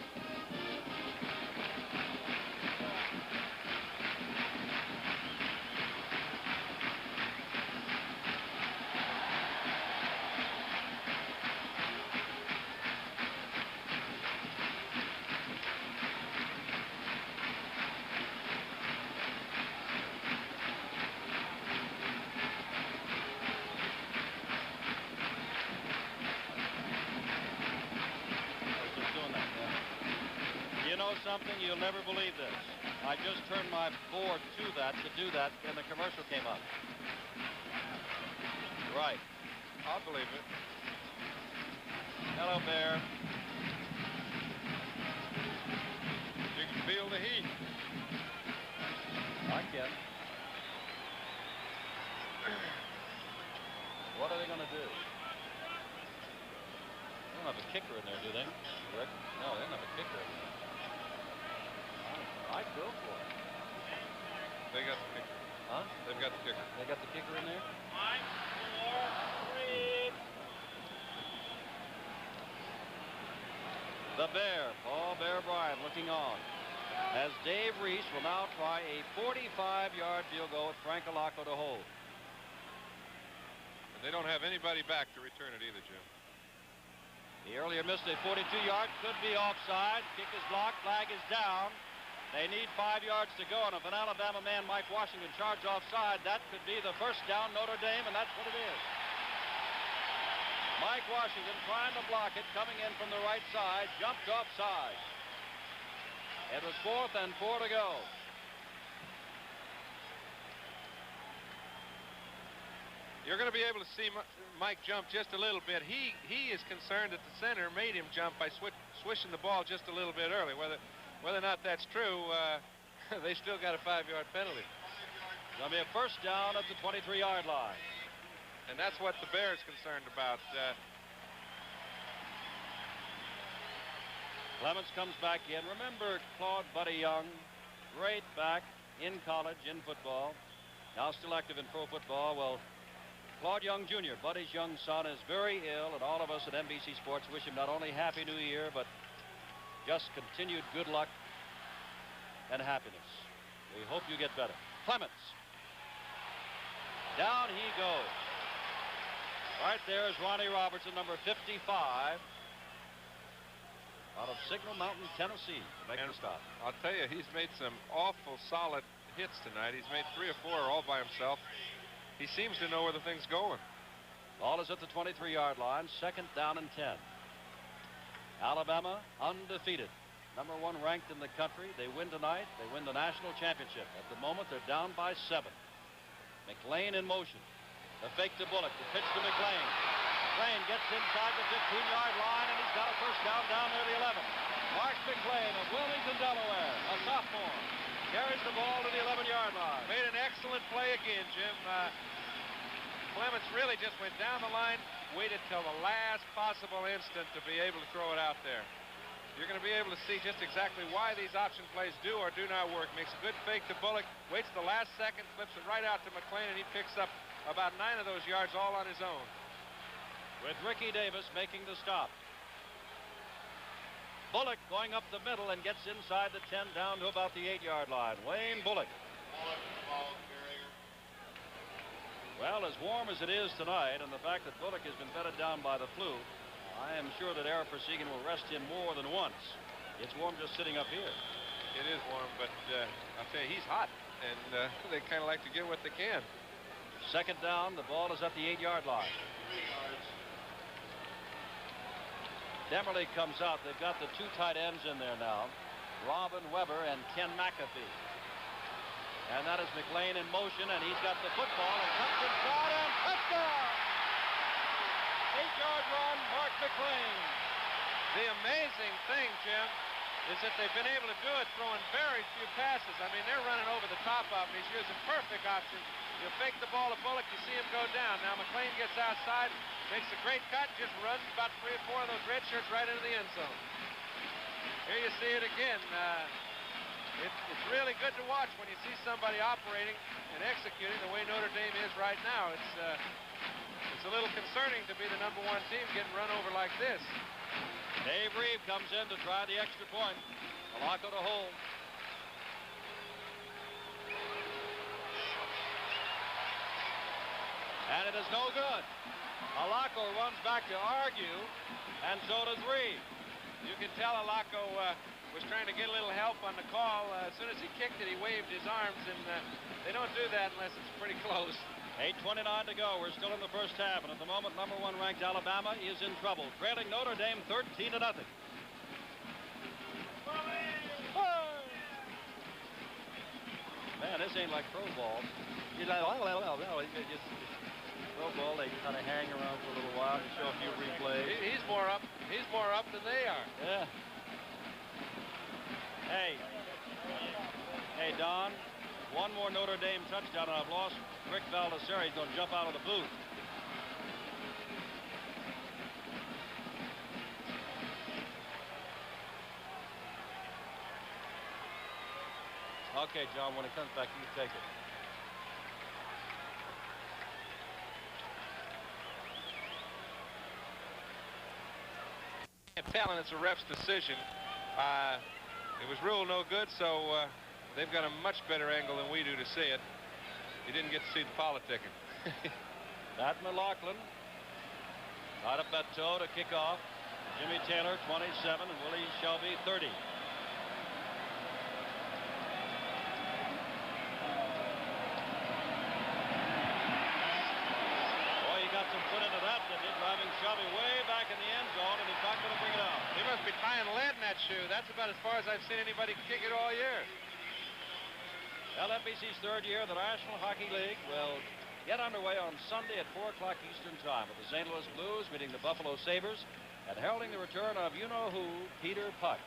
Something you'll never believe this. I just turned my board to that to do that, and the commercial came up. Right.
I'll believe it.
Hello, Bear.
You can feel the heat.
I can. What are they going to do? They don't have a kicker in there, do they? Rick? No, they don't have a kicker in there. I'd go for it.
They got the kicker.
Huh?
They've got the kicker.
They got the kicker in there? 5, 4, 3. The Bear, Paul Bear Bryant looking on. As Dave Reese will now try a 45-yard field goal with Frank Alacco to hold.
And they don't have anybody back to return it either, Jim.
He earlier missed a 42-yard, could be offside. Kick is blocked, flag is down. They need 5 yards to go, and if an Alabama man, Mike Washington, charged offside, that could be the first down Notre Dame, and that's what it is. Mike Washington trying to block it, coming in from the right side, jumped offside. It was 4th and 4 to go.
You're going to be able to see Mike jump just a little bit. He is concerned that the center made him jump by swishing the ball just a little bit early. Whether or not that's true, they still got a 5-yard penalty.
It's going to be a first down at the 23-yard line.
And that's what the Bears concerned about.
Clements comes back in. Remember Claude Buddy Young, great back in college, in football, now still active in pro football. Well, Claude Young Jr., Buddy's young son, is very ill, and all of us at NBC Sports wish him not only Happy New Year, but just continued good luck and happiness. We hope you get better. Clements. Down he goes. Right there is Ronnie Robertson, number 55, out of Signal Mountain, Tennessee, to make the stop.
I'll tell you, he's made some awful solid hits tonight. He's made 3 or 4 all by himself. He seems to know where the thing's going.
Ball is at the 23-yard line, 2nd down and 10. Alabama undefeated, number 1 ranked in the country. They win tonight. They win the national championship. At the moment, they're down by 7. McLean in motion. The fake to Bullock. The pitch to McLean. McLean gets inside the 15-yard line, and he's got a first down near the 11. Mark McLean of Wilmington, Delaware, a sophomore, carries the ball to the 11-yard line.
Made an excellent play again, Jim. Clements really just went down the line, waited till the last possible instant to be able to throw it out there. You're going to be able to see just exactly why these option plays do or do not work. Makes a good fake to Bullock, waits the last second, flips it right out to McLean, and he picks up about 9 of those yards all on his own.
With Ricky Davis making the stop. Bullock going up the middle and gets inside the 10 down to about the 8-yard line. Wayne Bullock. Well, as warm as it is tonight, and the fact that Bullock has been bedded down by the flu, I am sure that Ara Persigan will rest him more than once. It's warm just sitting up here.
It is warm, but I'll tell you, he's hot, and they kind of like to get what they can.
2nd down, the ball is at the 8-yard line. Demerly comes out. They've got the 2 tight ends in there now, Robin Weber and Ken McAfee. And that is McLean in motion, and he's got the football and cuts inside and touchdown! 8-yard run, Mark McLean.
The amazing thing, Jim, is that they've been able to do it throwing very few passes. I mean, they're running over the top of him. He's using perfect options. You fake the ball to Bullock, you see him go down. Now McLean gets outside, makes a great cut, just runs about 3 or 4 of those red shirts right into the end zone. Here you see it again. It's really good to watch when you see somebody operating and executing the way Notre Dame is right now. It's a little concerning to be the #1 team getting run over like this.
Dave Reeve comes in to try the extra point. Malaco to hold. And it is no good. Malaco runs back to argue, and so does Reeve.
You can tell Alaco was trying to get a little help on the call. As soon as he kicked it, he waved his arms, and they don't do that unless it's pretty close.
8:29 to go. We're still in the first half, and at the moment, #1 ranked Alabama is in trouble, trailing Notre Dame 13-0. Man, this ain't like pro ball. He's like, just pro ball. They kind of hang around for a little while and show a few replays.
He's more up. He's more up than they are.
Yeah. Hey, Don. One more Notre Dame touchdown, and I've lost Rick Baldessari. He's going to jump out of the booth. Okay, John, when it comes back, you take it.
Can't tell, and it's a ref's decision. It was ruled no good, so they've got a much better angle than we do to see it. You didn't get to see the politicking.
Pat McLaughlin. Right up that toe to kick off. Jimmy Taylor, 27, and Willie Shelby, 30. Boy, he got some foot into that, didn't he? Driving Shelby
that's about as far as I've seen anybody kick it all year.
Well, NBC's third year of the National Hockey League will get underway on Sunday at 4 o'clock Eastern Time with the St. Louis Blues meeting the Buffalo Sabres and heralding the return of you-know-who, Peter Puck,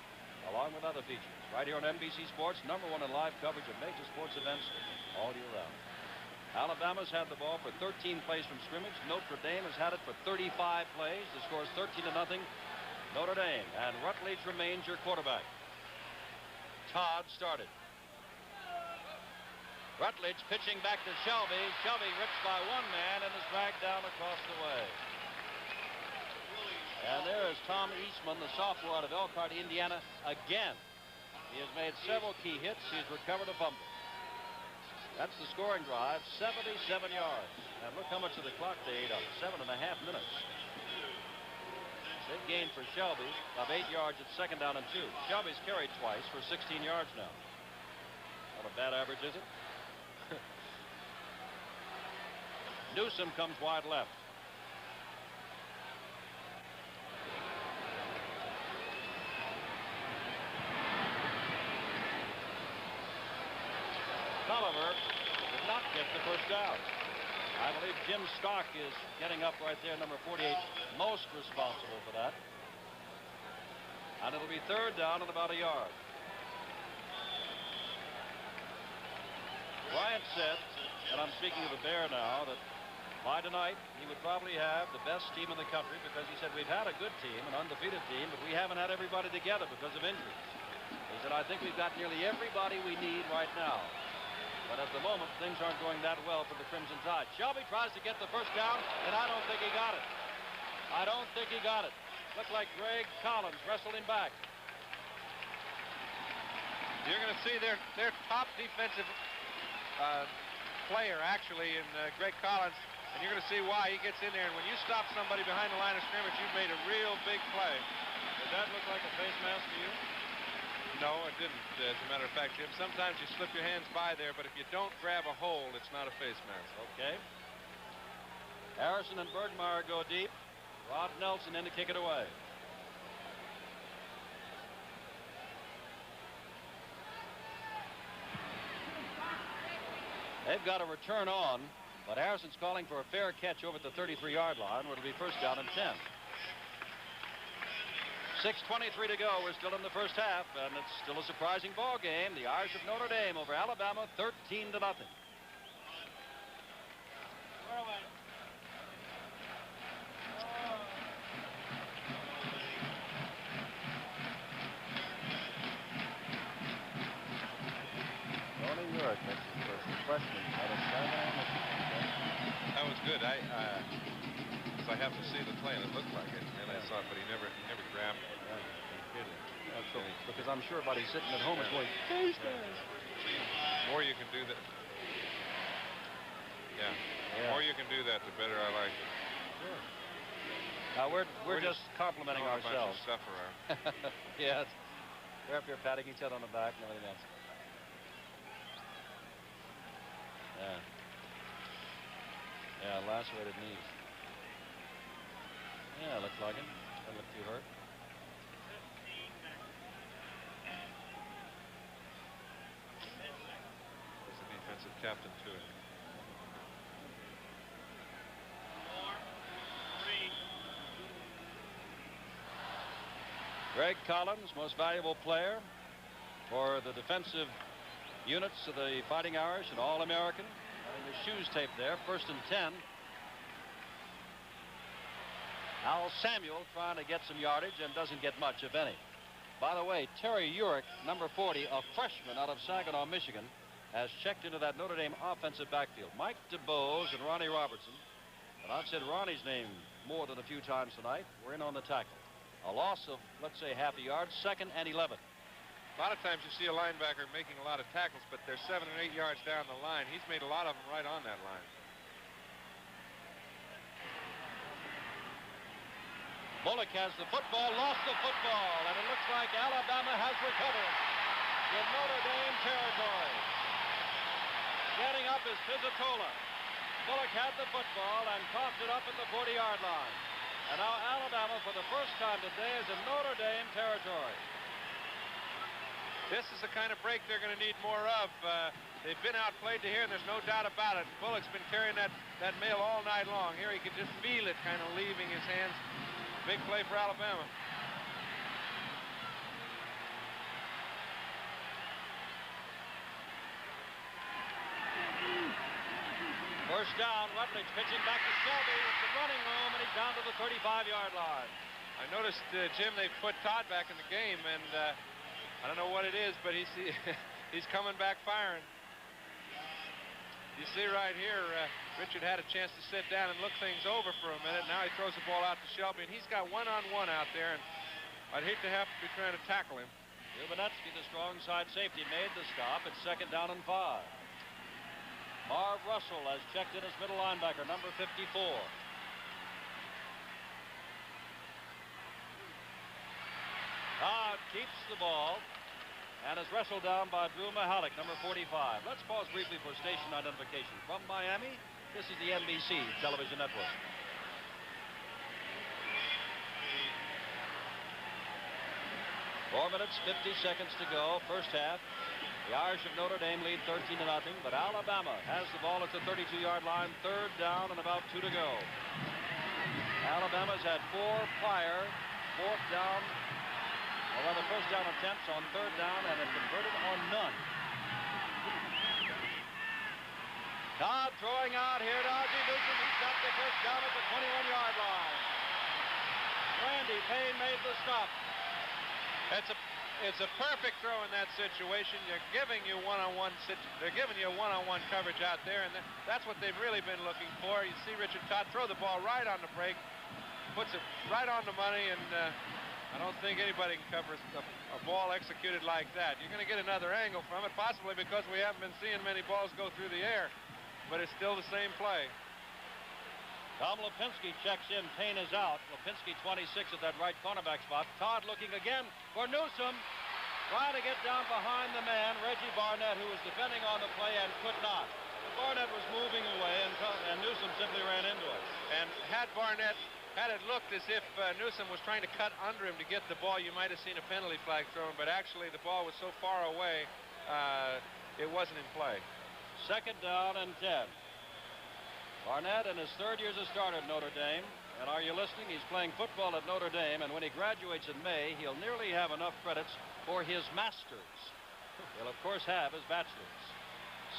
along with other features, right here on NBC Sports, #1 in live coverage of major sports events all year round. Alabama's had the ball for 13 plays from scrimmage. Notre Dame has had it for 35 plays. The score is 13-0. Notre Dame, and Rutledge remains your quarterback. Todd started. Rutledge pitching back to Shelby. Shelby rips by one man and is dragged down across the way. And there is Tom Eastman, the sophomore out of Elkhart, Indiana, again. He has made several key hits. He's recovered a fumble. That's the scoring drive, 77 yards. And look how much of the clock they ate up, 7.5 minutes. Big gain for Shelby of 8 yards at 2nd down and 2. Shelby's carried twice for 16 yards now. Not a bad average, is it? Newsom comes wide left. Oliver did not get the first down. I believe Jim Stock is getting up right there, number 48, most responsible for that. And it'll be 3rd down and about a yard. Bryant said, and I'm speaking of the Bear now, that by tonight he would probably have the best team in the country because he said we've had a good team, an undefeated team, but we haven't had everybody together because of injuries. He said, I think we've got nearly everybody we need right now. But at the moment, things aren't going that well for the Crimson Tide. Shelby tries to get the first down, and I don't think he got it. I don't think he got it. Looked like Greg Collins wrestled him back.
You're going to see their top defensive player, actually, in Greg Collins, and you're going to see why he gets in there. And when you stop somebody behind the line of scrimmage, you've made a real big play.
Did that look like a face mask to you?
No, it didn't. As a matter of fact, Jim, sometimes you slip your hands by there, but if you don't grab a hold, it's not a face mask.
Okay. Harrison and Bergmeyer go deep. Rod Nelson in to kick it away. They've got a return on, but Harrison's calling for a fair catch over at the 33-yard line, where it'll be 1st down and 10. 6:23 to go. We're still in the first half, and it's still a surprising ball game. The Irish of Notre Dame over Alabama, 13-0. Tony Urick makes his first freshman out of
That was good. I have to see the play, and it looked like it. And I saw it, but he never grabbed it.
Because I'm sure buddy sitting at home is going, face mask.
More you can do that. Yeah. The more you can do that, the better I like it.
Sure. Now we're just complimenting ourselves.
Stuff around.
Yes. We're up here patting each other on the back and everything else. Yeah. Yeah, lacerated knees. Yeah, looks like it. Doesn't look too hurt.
There's the defensive captain to it.
Greg Collins, most valuable player for the defensive units of the Fighting Irish, an All-American. Having his shoes taped there, 1st and 10. Al Samuel trying to get some yardage and doesn't get much, if any. By the way, Terry Urick, number 40, a freshman out of Saginaw, Michigan, has checked into that Notre Dame offensive backfield. Mike DeBose and Ronnie Robertson. And I've said Ronnie's name more than a few times tonight. We're in on the tackle. A loss of, let's say, half a yard, 2nd and 11.
A lot of times you see a linebacker making a lot of tackles, but they're 7 and 8 yards down the line. He's made a lot of them right on that line.
Bullock has the football, lost the football, and it looks like Alabama has recovered in Notre Dame territory. Getting up is Pizzatola. Bullock had the football and coughed it up at the 40-yard line. And now Alabama, for the first time today, is in Notre Dame territory.
This is the kind of break they're going to need more of. They've been outplayed to here, and there's no doubt about it. Bullock's been carrying that mail all night long. Here he can just feel it kind of leaving his hands. Big play for Alabama.
First down, Rutledge pitching back to Shelby with the running room, and he's down to the 35-yard line.
I noticed, Jim, they put Todd back in the game, and I don't know what it is, but he's coming back firing. You see right here, Richard had a chance to sit down and look things over for a minute. Now he throws the ball out to Shelby, and he's got one-on-one out there, and I'd hate to have to be trying to tackle him.
Ubanetsky, the strong side safety, made the stop. It's 2nd down and 5. Marv Russell has checked in as middle linebacker, number 54. Todd keeps the ball and is wrestled down by Drew Mahalik, number 45. Let's pause briefly for station identification. From Miami, this is the NBC television network. Four minutes, 50 seconds to go, first half. The Irish of Notre Dame lead 13-0, but Alabama has the ball at the 32-yard line, 3rd down and about 2 to go. Alabama's had 4 prior 4th down, or rather first down attempts on 3rd down and have converted on none. Todd throwing out here to Ozzie Newsome. He's got the first down at the 21-yard line. Randy Payne made the stop.
It's a perfect throw in that situation. They're giving you one-on-one coverage out there, and that's what they've really been looking for. You see Richard Todd throw the ball right on the break, puts it right on the money, and I don't think anybody can cover a ball executed like that. You're going to get another angle from it, possibly because we haven't been seeing many balls go through the air, but it's still the same play.
Tom Lipinski checks in. Payne is out. Lipinski 26 at that right cornerback spot. Todd looking again for Newsome. Trying to get down behind the man, Reggie Barnett, who was defending on the play and could not. Barnett was moving away, and Newsome simply ran into it.
And had it looked as if Newsome was trying to cut under him to get the ball, you might have seen a penalty flag thrown, but actually the ball was so far away, it wasn't in play.
2nd down and 10. Barnett in his 3rd year as a starter at Notre Dame. And are you listening? He's playing football at Notre Dame, and when he graduates in May, he'll nearly have enough credits for his master's. He'll, of course, have his bachelor's.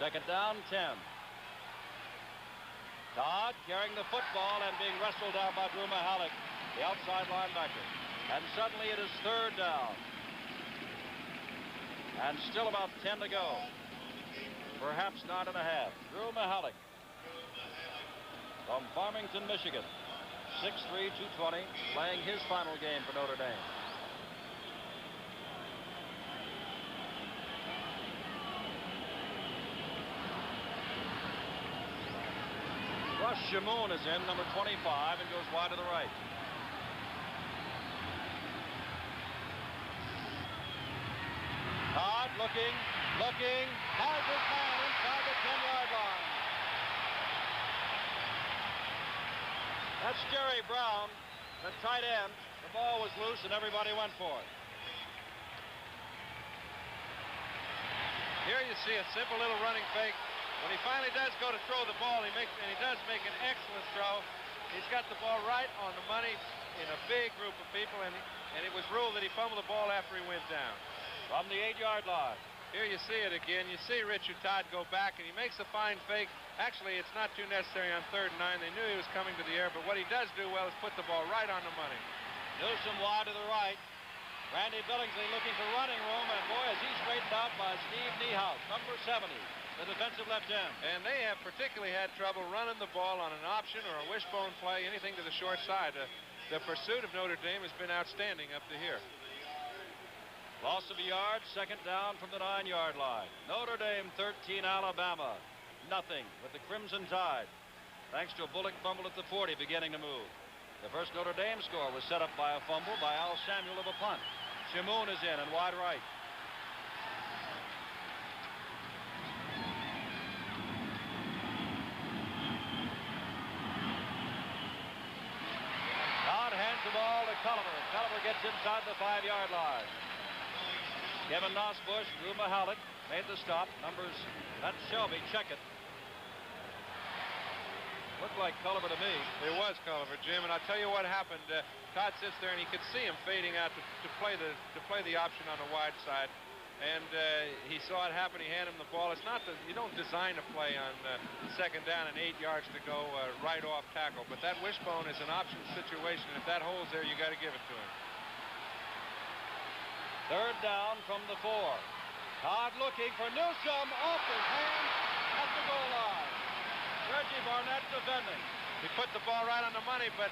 2nd down, 10. Todd carrying the football and being wrestled down by Drew Mahalik, the outside linebacker. And suddenly it is 3rd down. And still about 10 to go. Perhaps 9.5. Drew Mahalik from Farmington, Michigan. 6'3", 220, playing his final game for Notre Dame. Russ Shamoon is in, number 25, and goes wide to the right. Todd looking, has his man inside the 10-yard line. That's Jerry Brown, the tight end. The ball was loose and everybody went for it.
Here you see a simple little running fake. When he finally does go to throw the ball, he does make an excellent throw. He's got the ball right on the money in a big group of people, and it was ruled that he fumbled the ball after he went down.
From the 8-yard line.
Here you see it again. You see Richard Todd go back, and he makes a fine fake. Actually, it's not too necessary on 3rd and 9. They knew he was coming to the air, but what he does do well is put the ball right on the money.
Newsome wide to the right. Randy Billingsley looking for running room, and boy, is he straightened out by Steve Niehaus, number 70, the defensive left end.
And they have particularly had trouble running the ball on an option or a wishbone play, anything to the short side. The pursuit of Notre Dame has been outstanding up to here.
Loss of a yard, 2nd down from the 9-yard line. Notre Dame 13, Alabama nothing with the Crimson Tide. Thanks to a Bullock fumble at the 40 beginning to move. The first Notre Dame score was set up by a fumble by Al Samuel of a punt. Shamoon is in and wide right. Todd hands the ball to Culliver. Culliver gets inside the 5-yard line. Kevin Nosbush, Drew Mahalik made the stop. Numbers, that's Shelby. Check it. Looked like Culliver to me.
It was Culliver, Jim, and I'll tell you what happened. Todd sits there, and he could see him fading out to play the option on the wide side, and he saw it happen. He handed him the ball. It's not you don't design a play on second down and 8 yards to go right off tackle, but that wishbone is an option situation, and if that hole's there, you got to give it to him.
Third down from the 4. Todd looking for Newsome off his hand at the goal line. Reggie Barnett defending.
He put the ball right on the money, but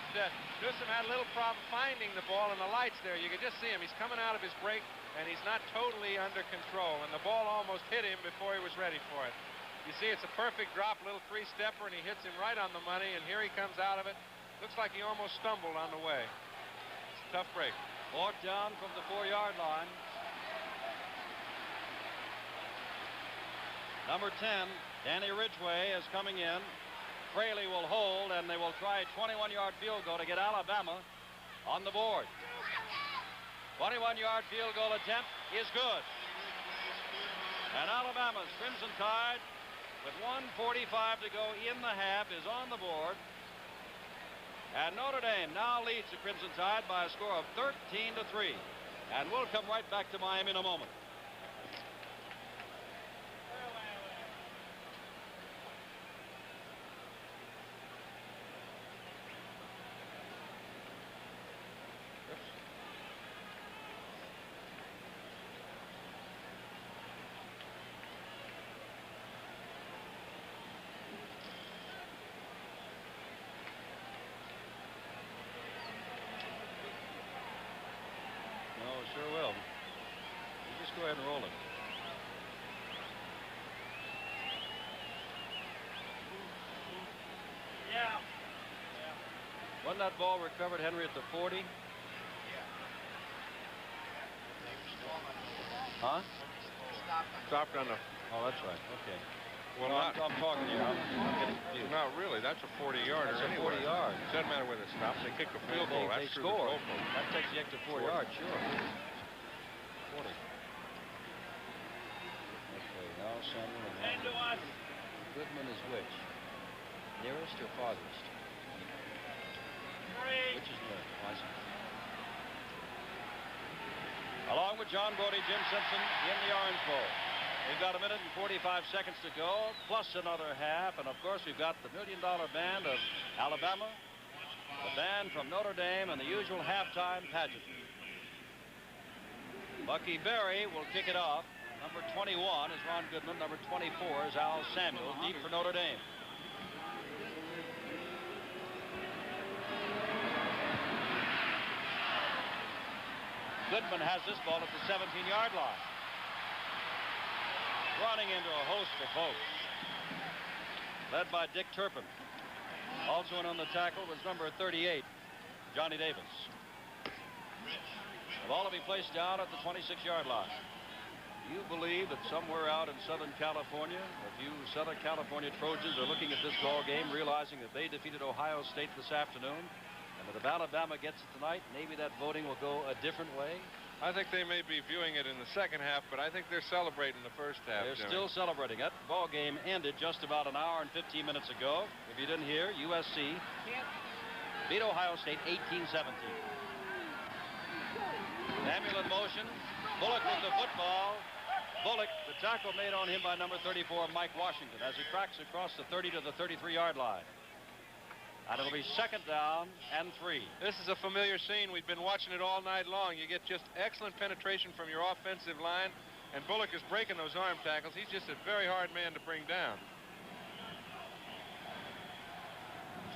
Newsome had a little problem finding the ball in the lights there. You could just see him. He's coming out of his break, and he's not totally under control, and the ball almost hit him before he was ready for it. You see, it's a perfect drop, little three-stepper, and he hits him right on the money, and here he comes out of it. Looks like he almost stumbled on the way. It's a tough break.
4th down from the 4-yard line. Number 10, Danny Ridgway is coming in. Fraley will hold, and they will try a 21-yard field goal to get Alabama on the board. 21-yard field goal attempt is good. And Alabama's Crimson Tide, with 1:45 to go in the half, is on the board. And Notre Dame now leads the Crimson Tide by a score of 13-3. And we'll come right back to Miami in a moment. Sure will. You just go ahead and roll it. Yeah. Wasn't that ball recovered, Henry, at the 40? Yeah. Huh?
Stopped on the...
Oh, that's right. Okay.
Well,
no, I'm talking here. I'm getting confused.
No, really, that's a 40-yarder.
That's a 40-yard.
Doesn't matter where they stop. They kick a field goal.
They score. That takes the extra 4 yards, sure. 40. Okay, now Samuel and Goodman is which? Nearest or farthest? Which is nearest? Along with John Brody, Jim Simpson in the Orange Bowl. We've got 1 minute and 45 seconds to go, plus another half, and of course we've got the $1 Million Band of Alabama, the band from Notre Dame, and the usual halftime pageant. Bucky Berry will kick it off. Number 21 is Ron Goodman. Number 24 is Al Samuel, deep for Notre Dame. Goodman has this ball at the 17-yard line. Running into a host of folks. Led by Dick Turpin. Also in on the tackle was number 38, Johnny Davis. The ball will be placed down at the 26-yard line. You believe that somewhere out in Southern California, a few Southern California Trojans are looking at this ball game, realizing that they defeated Ohio State this afternoon, and that if Alabama gets it tonight, maybe that voting will go a different way?
I think they may be viewing it in the second half, but I think they're celebrating the first half.
They're still celebrating it. The ball game ended just about an hour and 15 minutes ago. If you didn't hear, USC beat Ohio State 18-17. Samuel in motion. Bullock with the football. Bullock, the tackle made on him by number 34, Mike Washington, as he cracks across the 30 to the 33-yard line. And it'll be 2nd down and 3.
This is a familiar scene. We've been watching it all night long. You get just excellent penetration from your offensive line, and Bullock is breaking those arm tackles. He's just a very hard man to bring down.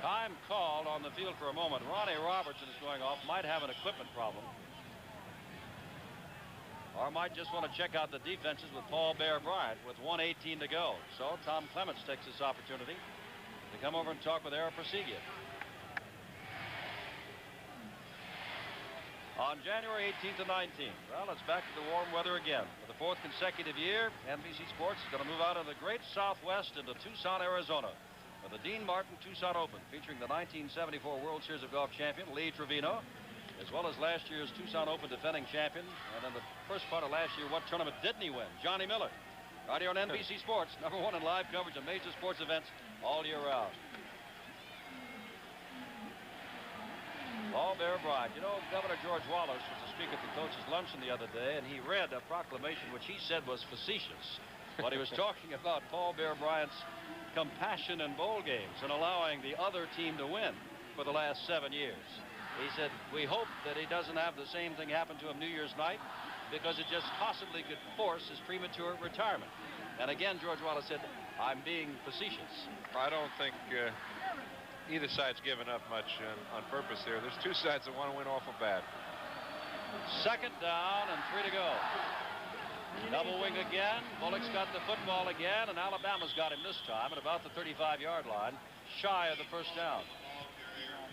Time called on the field for a moment. Ronnie Robertson is going off. Might have an equipment problem. Or might just want to check out the defenses with Paul Bear Bryant with 1:18 to go. So Tom Clements takes this opportunity to come over and talk with Ara Presigia. On January 18th and 19th, well, it's back to the warm weather again. For the 4th consecutive year, NBC Sports is going to move out of the great Southwest into Tucson, Arizona, for the Dean Martin Tucson Open, featuring the 1974 World Series of Golf champion Lee Trevino, as well as last year's Tucson Open defending champion. And in the first part of last year, what tournament didn't he win? Johnny Miller. Right here on NBC Sports, #1 in live coverage of major sports events all year round. Paul Bear Bryant. You know, Governor George Wallace was to speak at the coaches' luncheon the other day, and he read a proclamation which he said was facetious. But he was talking about Paul Bear Bryant's compassion in bowl games and allowing the other team to win for the last 7 years. He said, we hope that he doesn't have the same thing happen to him New Year's night, because it just possibly could force his premature retirement. And again, George Wallace said, I'm being facetious.
I don't think either side's given up much on purpose here. There's two sides that want to win awful bad.
Second down and 3 to go. Double wing again. Bullock's got the football again, and Alabama's got him this time at about the 35-yard line, shy of the first down.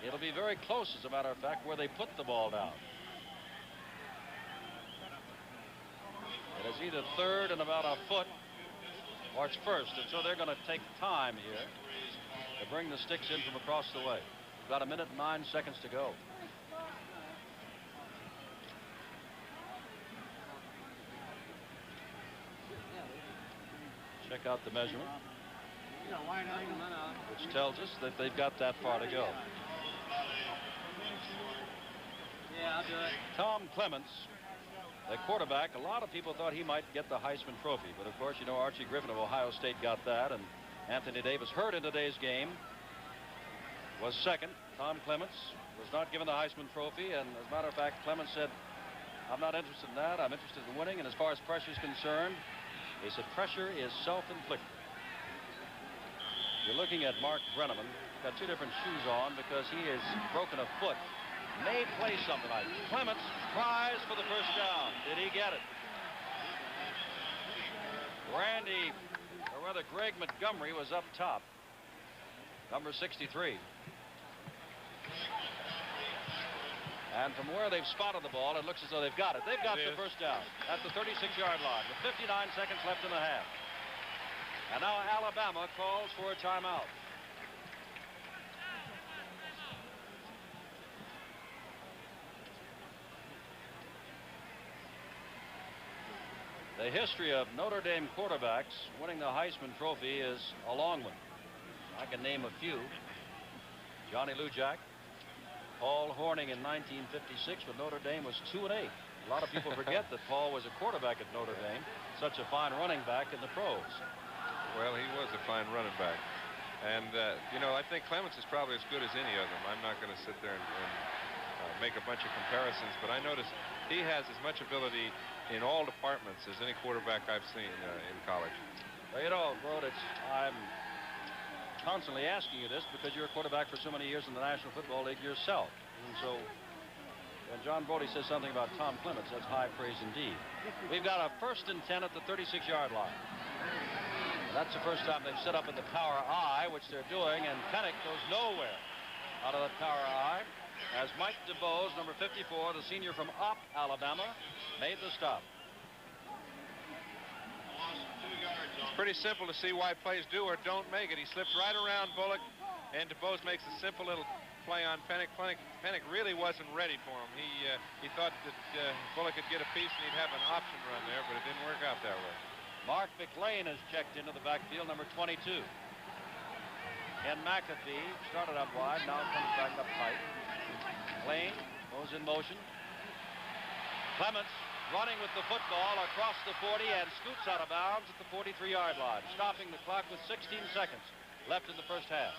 It'll be very close, as a matter of fact, where they put the ball down. It is either third and about a foot, or it's first, and so they're going to take time here to bring the sticks in from across the way. About 1 minute and 9 seconds to go. Check out the measurement, which tells us that they've got that far to go.
Yeah, I'll do it.
Tom Clements, the quarterback, a lot of people thought he might get the Heisman Trophy, but of course, you know, Archie Griffin of Ohio State got that, and Anthony Davis, hurt in today's game, was second. Tom Clements was not given the Heisman Trophy, and as a matter of fact, Clements said, I'm not interested in that. I'm interested in winning, and as far as pressure is concerned, he said pressure is self-inflicted. You're looking at Mark Brenneman, got two different shoes on because he has broken a foot. May play something like Clements tries for the first down. Did he get it? Randy, or rather Greg Montgomery, was up top. Number 63. And from where they've spotted the ball, it looks as though they've got it. They've got the first down at the 36-yard line with 59 seconds left in the half. And now Alabama calls for a timeout. The history of Notre Dame quarterbacks winning the Heisman Trophy is a long one. I can name a few. Johnny Lujack, Paul Hornung in 1956 when Notre Dame was 2-8. A lot of people forget that Paul was a quarterback at Notre Dame, such a fine running back in the pros.
Well, he was a fine running back. And, you know, I think Clements is probably as good as any of them. I'm not going to sit there and make a bunch of comparisons, but I notice he has as much ability in all departments as any quarterback I've seen in college.
Well, you know, Rod, I'm constantly asking you this because you're a quarterback for so many years in the National Football League yourself. And so when John Brody says something about Tom Clements, that's high praise indeed. We've got a 1st and 10 at the 36-yard line. And that's the first time they've set up in the power I, which they're doing, and Pennick goes nowhere out of the power I, as Mike DeBose, number 54, the senior from Opp, Alabama, made the stop.
It's pretty simple to see why plays do or don't make it. He slips right around Bullock, and DeBose makes a simple little play on Pennick. Pennick really wasn't ready for him. He thought that Bullock could get a piece and he'd have an option run there, but it didn't work out that way.
Mark McLean has checked into the backfield, number 22. Ken McAfee started up wide, now comes back up tight. McLean goes in motion. Clements running with the football across the 40 and scoots out of bounds at the 43-yard line, stopping the clock with 16 seconds left in the first half.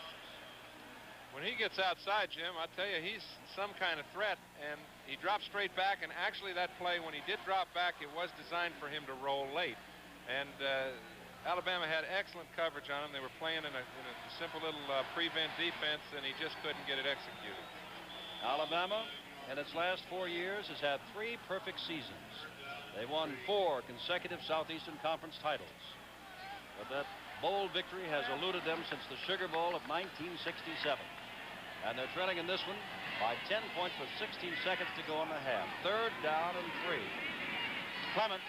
When he gets outside, Jim, I tell you, he's some kind of threat, and he drops straight back, and actually that play, when he did drop back, it was designed for him to roll late. And Alabama had excellent coverage on him. They were playing in a simple little prevent defense, and he just couldn't get it executed.
Alabama, in its last 4 years, has had 3 perfect seasons. They won 4 consecutive Southeastern Conference titles. But that bowl victory has eluded them since the Sugar Bowl of 1967. And they're trailing in this one by 10 points with 16 seconds to go in the half. 3rd down and 3. Clements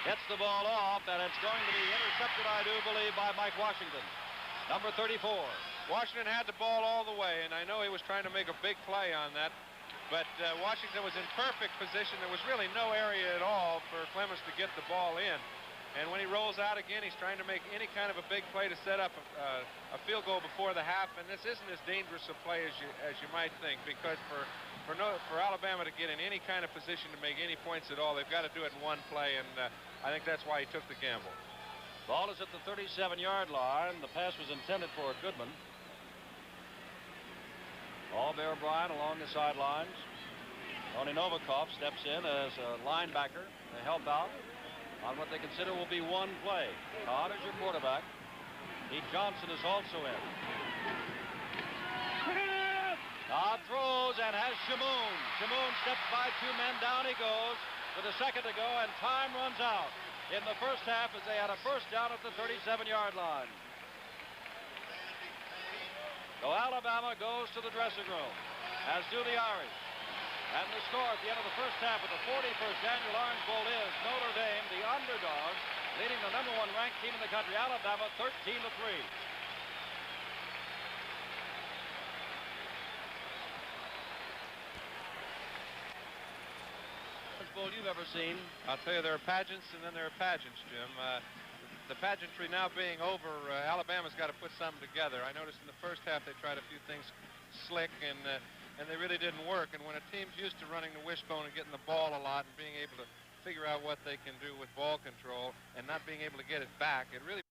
gets the ball off, and it's going to be intercepted, I do believe, by Mike Washington. Number 34,
Washington had the ball all the way, and I know he was trying to make a big play on that, but Washington was in perfect position. There was really no area at all for Clemens to get the ball in. And when he rolls out again, he's trying to make any kind of a big play to set up a field goal before the half. And this isn't as dangerous a play as you might think, because for Alabama to get in any kind of position to make any points at all, they've got to do it in one play, and I think that's why he took the gamble.
Ball is at the 37-yard line. The pass was intended for Goodman. Bear Bryant along the sidelines. Tony Novikov steps in as a linebacker to help out on what they consider will be one play. Todd is your quarterback. Pete Johnson is also in. Todd throws and has Shamoon. Shamoon steps by two men. Down he goes with a second to go, and time runs out in the first half as they had a first down at the 37-yard line. So Alabama goes to the dressing room, as do the Irish. And the score at the end of the first half of the 41st Annual Orange Bowl is Notre Dame, the underdog, leading the #1 ranked team in the country, Alabama, 13-3. Orange Bowl you've ever seen?
I'll tell you, there are pageants and then there are pageants, Jim. The pageantry now being over, Alabama's got to put something together. I noticed in the first half they tried a few things slick, and they really didn't work. And when a team's used to running the wishbone and getting the ball a lot and being able to figure out what they can do with ball control and not being able to get it back, it really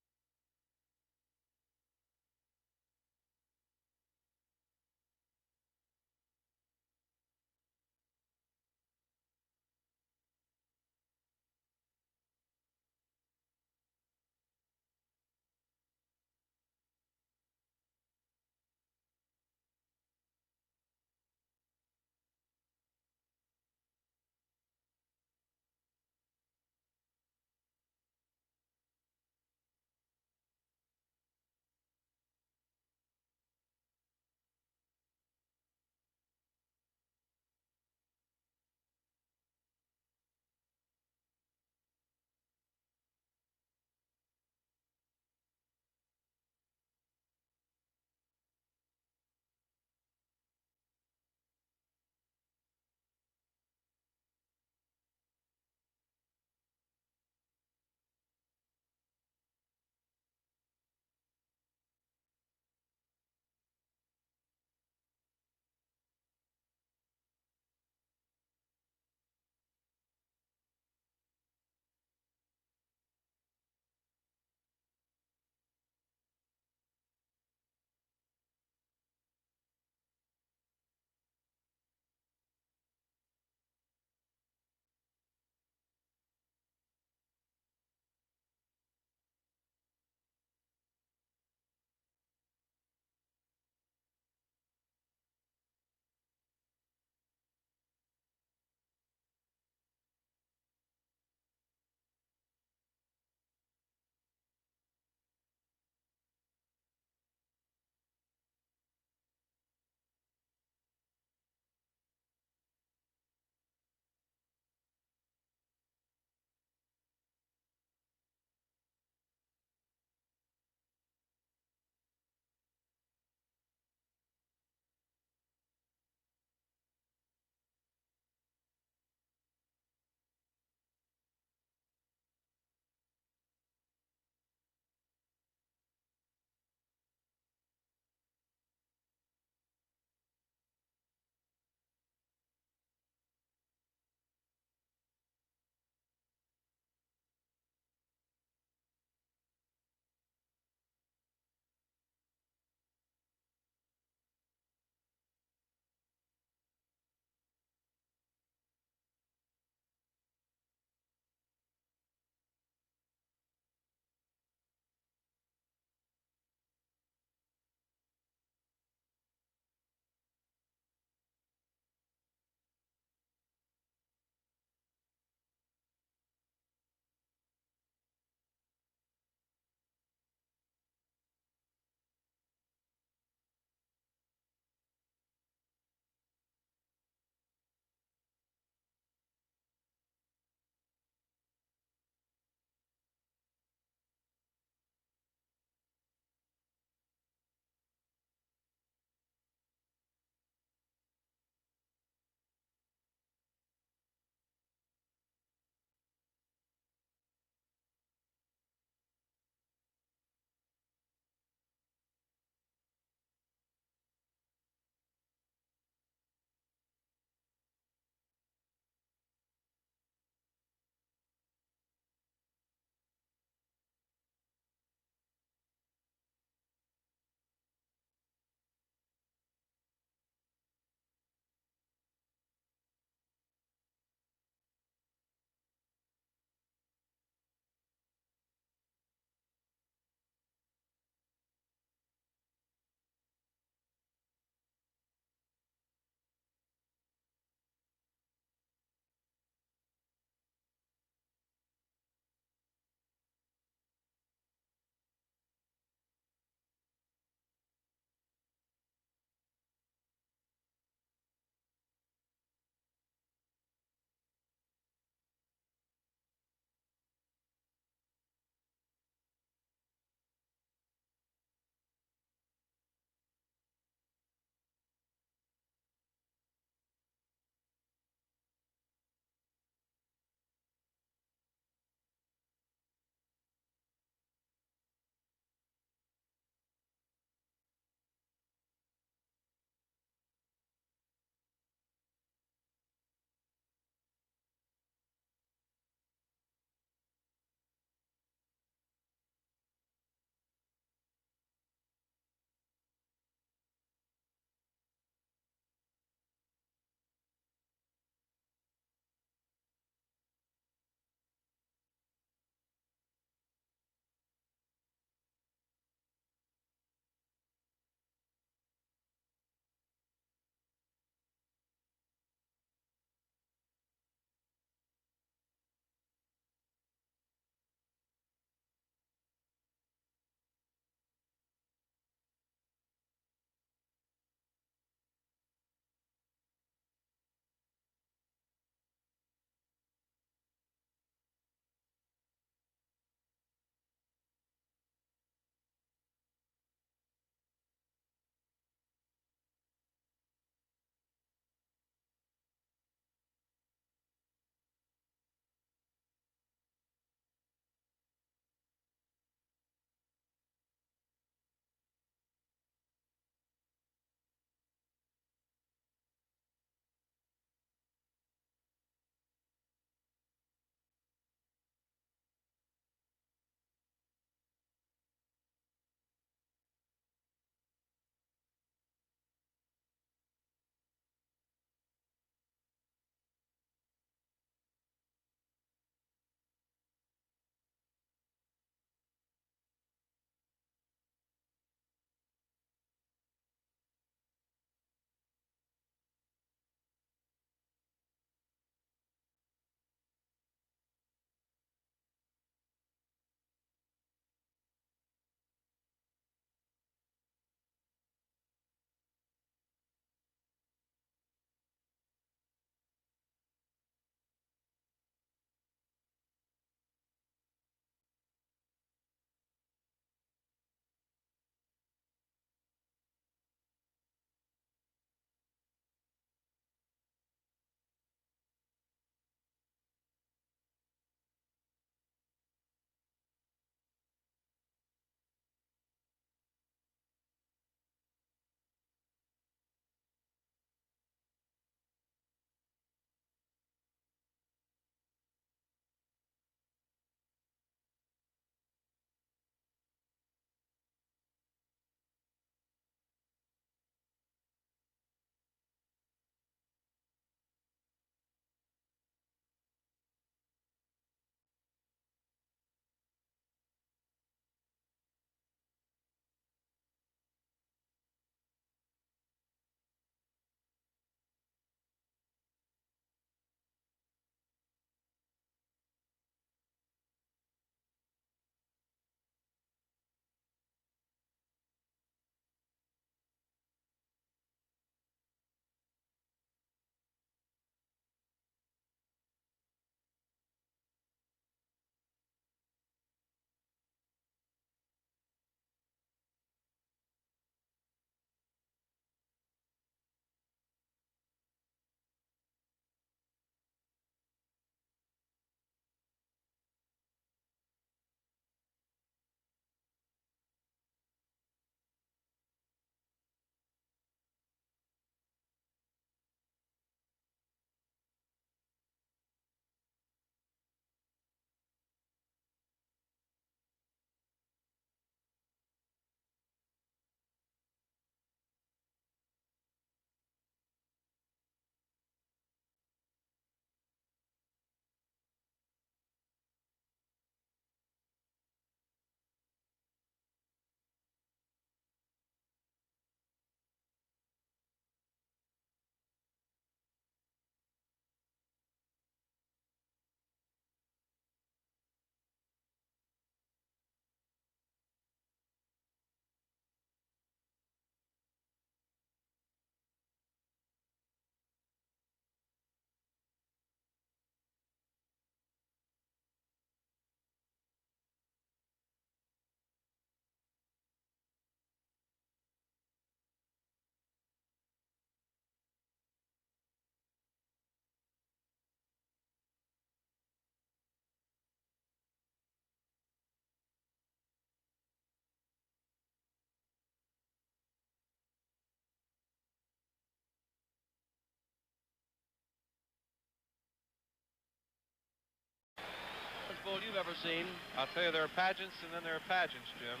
Bowl you've ever seen?
I'll tell you, there are pageants and then there are pageants, Jim.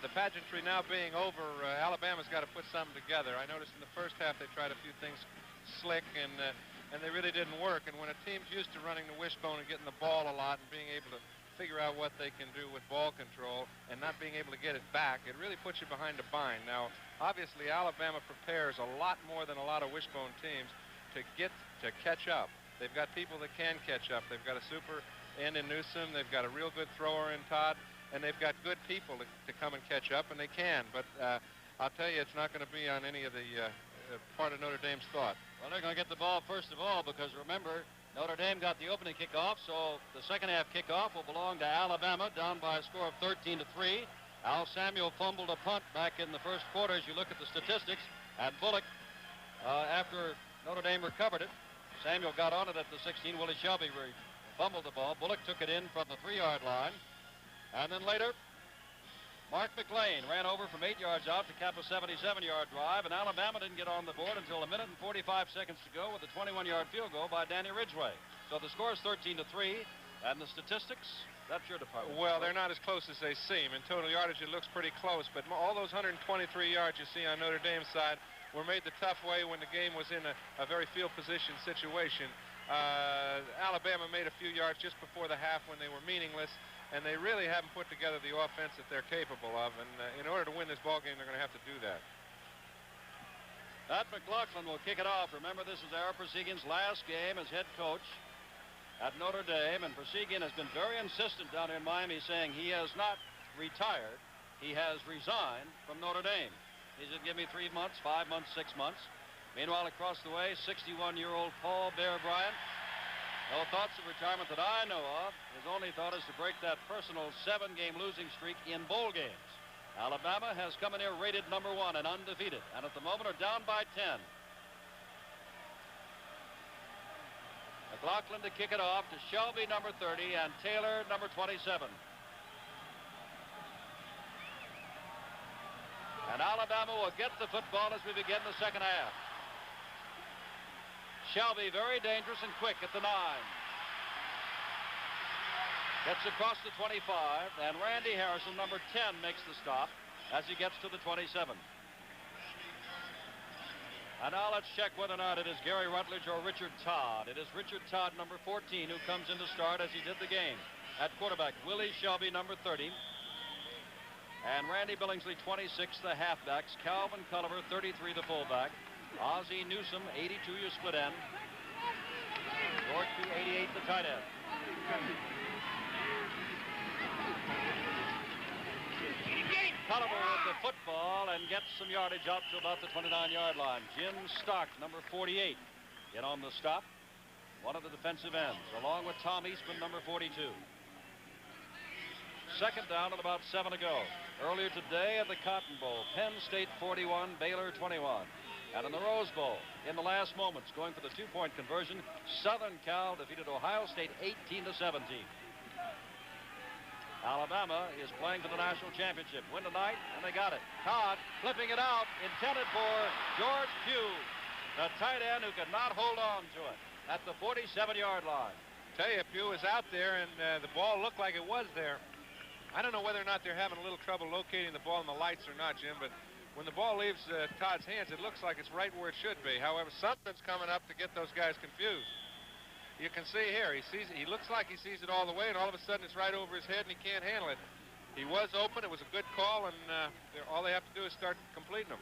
The pageantry now being over, Alabama's got to put something together. I noticed in the first half they tried a few things slick, and they really didn't work. And when a team's used to running the wishbone and getting the ball a lot and being able to figure out what they can do with ball control and not being able to get it back, it really puts you behind a bind. Now, obviously, Alabama prepares a lot more than a lot of wishbone teams to catch up. They've got people that can catch up. They've got a super end in Newsom. They've got a real good thrower in Todd. And they've got good people to come and catch up, and they can. But I'll tell you, it's not going to be on any of the part of Notre Dame's thought.
Well, they're going to get the ball first of all because, remember, Notre Dame got the opening kickoff, so the second half kickoff will belong to Alabama, down by a score of 13-3. Al Samuel fumbled a punt back in the first quarter as you look at the statistics. And Bullock, after Notre Dame recovered it, Samuel got on it at the 16. Willie Shelby fumbled the ball. Bullock took it in from the 3-yard line. And then later, Mark McLean ran over from 8 yards out to cap a 77-yard drive, and Alabama didn't get on the board until a minute and 45 seconds to go with a 21-yard field goal by Danny Ridgway. So the score is 13-3, and the statistics, that's your department.
Well, they're not as close as they seem. In total yardage, it looks pretty close, but all those 123 yards you see on Notre Dame's side were made the tough way when the game was in a very field position situation. Alabama made a few yards just before the half when they were meaningless, and they really haven't put together the offense that they're capable of. And in order to win this ball game, they're going to have to do that.
Pat McLaughlin will kick it off. Remember, this is Ara Persigian's last game as head coach at Notre Dame, and Persigian has been very insistent down in Miami, saying he has not retired. He has resigned from Notre Dame. He said, give me 3 months, 5 months, 6 months. Meanwhile, across the way, 61-year-old Paul Bear Bryant. No thoughts of retirement that I know of. His only thought is to break that personal 7-game losing streak in bowl games. Alabama has come in here rated number 1 and undefeated, and at the moment are down by 10. McLaughlin to kick it off to Shelby, number 30, and Taylor, number 27. And Alabama will get the football as we begin the second half. Shelby very dangerous and quick at the 9. Gets across the 25, and Randy Harrison, number 10, makes the stop as he gets to the 27. And now let's check whether or not it is Gary Rutledge or Richard Todd. It is Richard Todd, number 14, who comes in to start as he did the game. At quarterback, Willie Shelby, number 30. And Randy Billingsley, 26, the halfbacks. Calvin Culliver, 33, the fullback. Ozzie Newsom, 82, your split end. Gorky, 88, the tight end. Culliver with the football and gets some yardage out to about the 29-yard line. Jim Stark, number 48, in on the stop. One of the defensive ends, along with Tom Eastman, number 42. Second down and about 7 to go. Earlier today at the Cotton Bowl, Penn State 41, Baylor 21. And in the Rose Bowl, in the last moments, going for the 2-point conversion, Southern Cal defeated Ohio State 18-17. Alabama is playing for the national championship. Win tonight, and they got it. Todd flipping it out, intended for George Pugh, the tight end who could not hold on to it at the 47-yard line.
Tell you, Pugh was out there, and the ball looked like it was there. I don't know whether or not they're having a little trouble locating the ball in the lights or not, Jim, but when the ball leaves Todd's hands, it looks like it's right where it should be. However, something's coming up to get those guys confused. You can see here, he looks like he sees it all the way, and all of a sudden it's right over his head, and he can't handle it. He was open. It was a good call, and all they have to do is start completing them.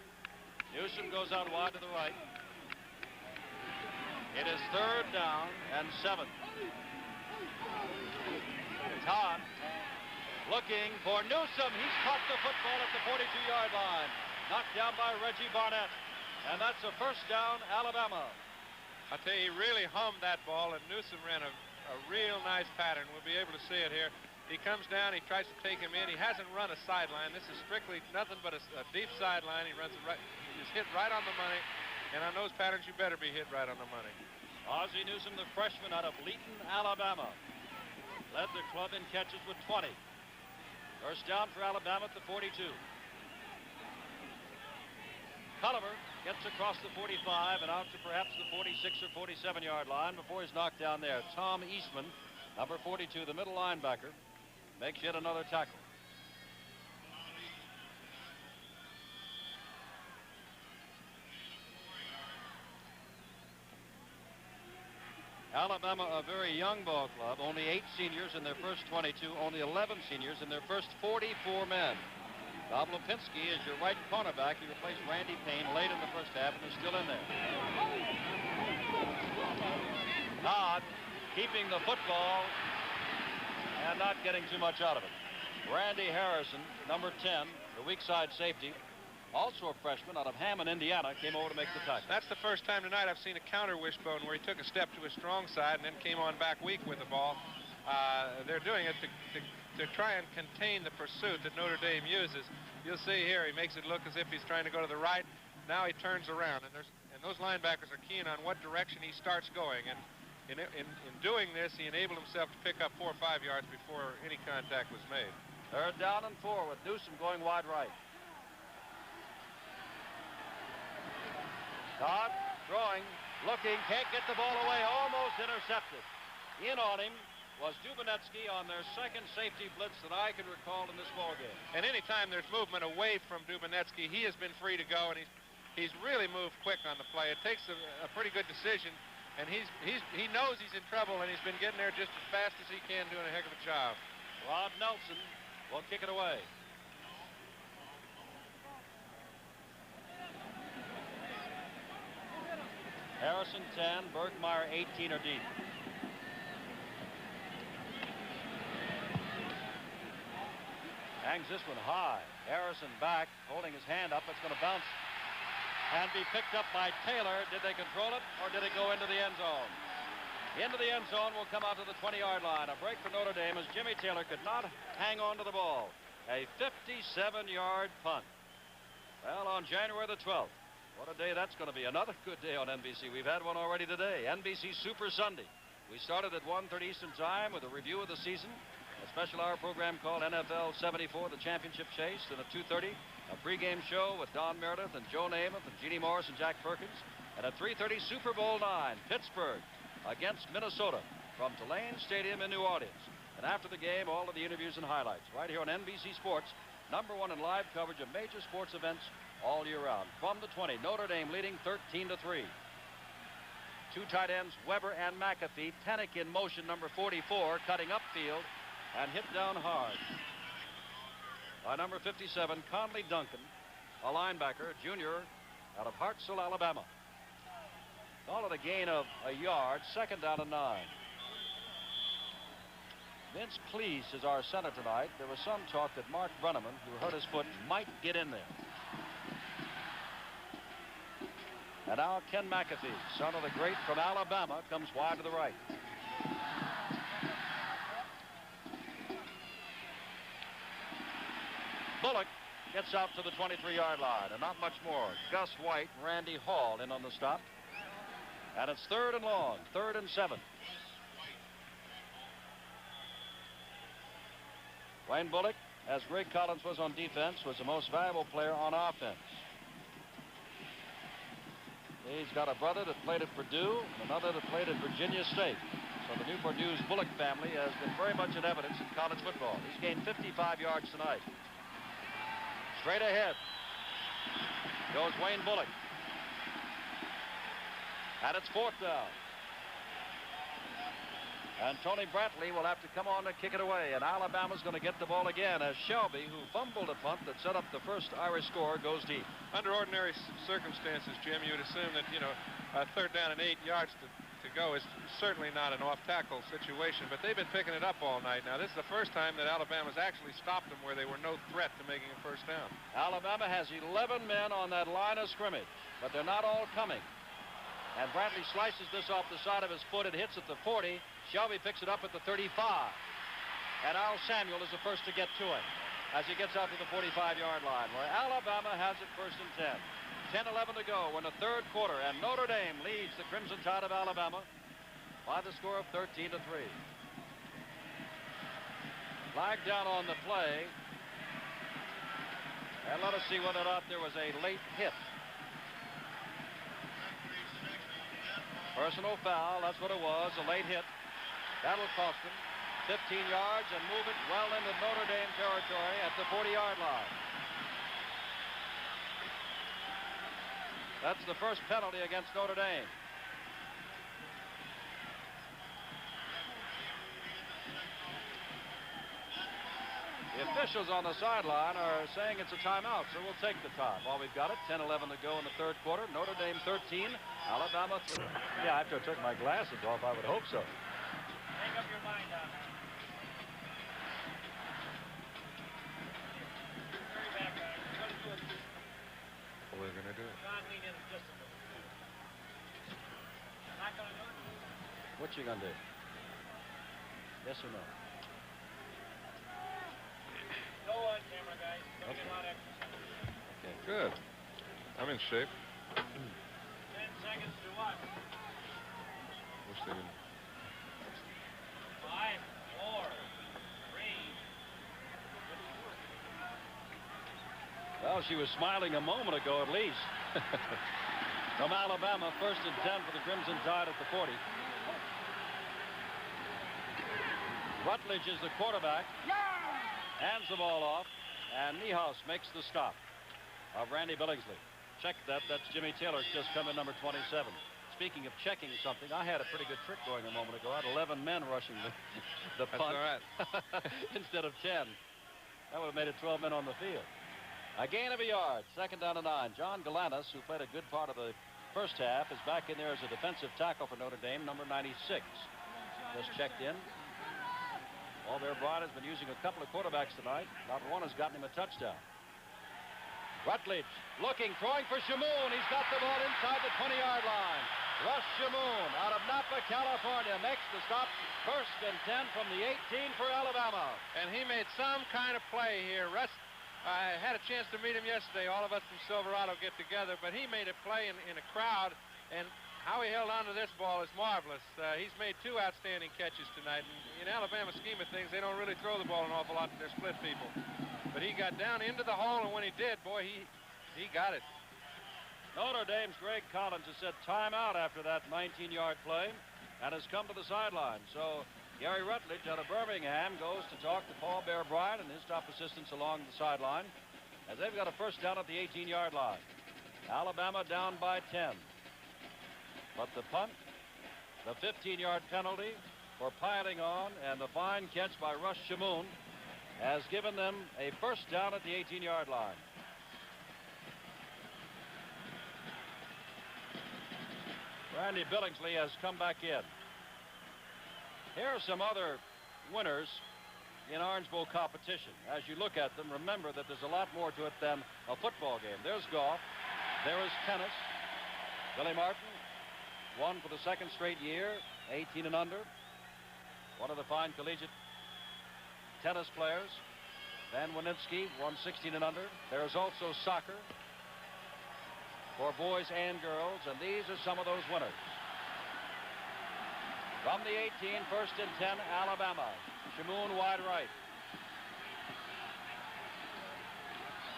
Newsom goes out wide to the right. It is third down and 7. Todd looking for Newsom. He's caught the football at the 42-yard line. Knocked down by Reggie Barnett. And that's a first down, Alabama.
I tell you, he really hummed that ball, and Newsom ran a real nice pattern. We'll be able to see it here. He comes down, he tries to take him in. He hasn't run a sideline. This is strictly nothing but a deep sideline. He runs it right. He's hit right on the money. And on those patterns, you better be hit right on the money.
Ozzie Newsom, the freshman out of Leeton, Alabama, led the club in catches with 20. First down for Alabama at the 42. Culliver gets across the 45 and out to perhaps the 46 or 47-yard line before he's knocked down there. Tom Eastman Number 42, the middle linebacker, makes yet another tackle. Alabama, a very young ball club, only 8 seniors in their first 22, only 11 seniors in their first 44 men. Bob Lipinski is your right cornerback. He replaced Randy Payne late in the first half and is still in there. Todd keeping the football and not getting too much out of it. Randy Harrison, number 10, the weak side safety, also a freshman out of Hammond, Indiana, came over to make the tackle.
That's the first time tonight I've seen a counter wishbone where he took a step to his strong side and then came on back weak with the ball. They're doing it to try and contain the pursuit that Notre Dame uses. You'll see here he makes it look as if he's trying to go to the right. Now he turns around, and those linebackers are keen on what direction he starts going. And in doing this, he enabled himself to pick up 4 or 5 yards before any contact was made.
3rd down and 4 with Newsom going wide right. Todd throwing, looking, can't get the ball away, almost intercepted. In on him was Dubonetsky on their second safety blitz that I can recall in this ballgame. And
anytime there's movement away from Dubonetsky, he has been free to go, and he's really moved quick on the play. It takes a pretty good decision, and he knows he's in trouble, and he's been getting there just as fast as he can, doing a heck of a job.
Rod Nelson will kick it away. Harrison 10, Berkmeyer 18 are deep. Hangs this one high. Harrison back, holding his hand up. It's going to bounce and be picked up by Taylor. Did they control it, or did it go into the end zone? Into the end zone will come out to the 20-yard line. A break for Notre Dame as Jimmy Taylor could not hang on to the ball. A 57-yard punt. Well, on January the 12th. What a day that's going to be. Another good day on NBC. We've had one already today. NBC Super Sunday. We started at 1:30 Eastern Time with a review of the season. A special hour program called NFL 74, the championship chase. And at 2:30, a pregame show with Don Meredith and Joe Namath and Jeannie Morris and Jack Perkins. And at 3:30, Super Bowl IX, Pittsburgh against Minnesota from Tulane Stadium in New Orleans. And after the game, all of the interviews and highlights right here on NBC Sports, #1 in live coverage of major sports events all year round. From the 20, Notre Dame leading 13-3. 2 tight ends, Weber and McAfee. Panic in motion, number 44, cutting upfield and hit down hard by number 57, Conley Duncan, a linebacker, junior out of Hartselle, Alabama. Call it a gain of a yard, 2nd down and 9. Vince Cleese is our center tonight. There was some talk that Mark Brenneman, who hurt his foot, might get in there. And now Ken McAfee, son of the great from Alabama, comes wide to the right. Bullock gets out to the 23-yard line, and not much more. Gus White and Randy Hall in on the stop. And it's 3rd and long, 3rd and 7. Wayne Bullock, as Greg Collins was on defense, was the most valuable player on offense. He's got a brother that played at Purdue and another that played at Virginia State. So the Newport News Bullock family has been very much in evidence in college football. He's gained 55 yards tonight. Straight ahead goes Wayne Bullock. And it's 4th down. And Tony Brantley will have to come on and kick it away. And Alabama's going to get the ball again as Shelby, who fumbled a punt that set up the first Irish score, goes deep.
Under ordinary circumstances, Jim, you would assume that, a 3rd down and 8 yards to go is certainly not an off-tackle situation. But they've been picking it up all night. Now, this is the first time that Alabama's actually stopped them where they were no threat to making a 1st down.
Alabama has 11 men on that line of scrimmage, but they're not all coming. And Brantley slices this off the side of his foot. It hits at the 40. Shelby picks it up at the 35. And Al Samuel is the first to get to it as he gets out to the 45-yard line, where Alabama has it 1st and 10. 10-11 to go in the 3rd quarter, and Notre Dame leads the Crimson Tide of Alabama by the score of 13-3. Flag down on the play. And let us see whether or not there was a late hit. Personal foul, that's what it was, a late hit. That'll cost him. 15 yards and move it well into Notre Dame territory at the 40-yard line. That's the first penalty against Notre Dame. The officials on the sideline are saying it's a timeout, so we'll take the time. While we've got it, 10-11 to go in the third quarter. Notre Dame 13, Alabama 3. Yeah, after I took my glasses off, I would hope so.
Make up your mind on that. Hurry back, guys. We're going to do it.
What are we going to do?
John, lean in just a little. Not going to do it?
What you gonna do? Yes or no?
No on camera, guys. Gonna get a lot of exercise.
Okay.
Good. I'm in shape.
10 seconds to what?
Wish they didn't.
5, 4, 3.
Well, she was smiling a moment ago at least. From Alabama, 1st and 10 for the Crimson Tide at the 40. Rutledge is the quarterback. Hands the ball off, and Niehaus makes the stop of Randy Billingsley. Check that. That's Jimmy Taylor just come in, number 27. Speaking of checking something, I had a pretty good trick going a moment ago. I had 11 men rushing the
That's
punt
all right.
instead of 10. That would have made it 12 men on the field. A gain of a yard, 2nd down and 9. John Galanis, who played a good part of the first half, is back in there as a defensive tackle for Notre Dame, number 96. Just checked in. Paul Bear-Bryant has been using a couple of quarterbacks tonight. Not one has gotten him a touchdown. Rutledge looking, throwing for Shamoon. He's got the ball inside the 20-yard line. Russ Shamoon out of Napa, California makes the stop. 1st and 10 from the 18 for Alabama.
And he made some kind of play here. Russ, I had a chance to meet him yesterday. All of us from Silverado get together, but he made a play in a crowd, and how he held on to this ball is marvelous. He's made 2 outstanding catches tonight. And in Alabama's scheme of things, they don't really throw the ball an awful lot to their split people. But he got down into the hole, and when he did, boy, he got it.
Notre Dame's Greg Collins has said timeout after that 19-yard play and has come to the sideline. So Gary Rutledge out of Birmingham goes to talk to Paul Bear-Bryant and his top assistants along the sideline as they've got a 1st down at the 18-yard line. Alabama down by 10. But the punt, the 15-yard penalty for piling on, and the fine catch by Russ Shamoon has given them a 1st down at the 18-yard line. Randy Billingsley has come back in. Here are some other winners in Orange Bowl competition. As you look at them, remember that there's a lot more to it than a football game. There's golf. There is tennis. Billy Martin won for the 2nd straight year, 18 and under. One of the fine collegiate tennis players. Van Winitsky won 16 and under. There's also soccer for boys and girls, and these are some of those winners. From the 18, 1st and 10, Alabama. Shamoon wide right.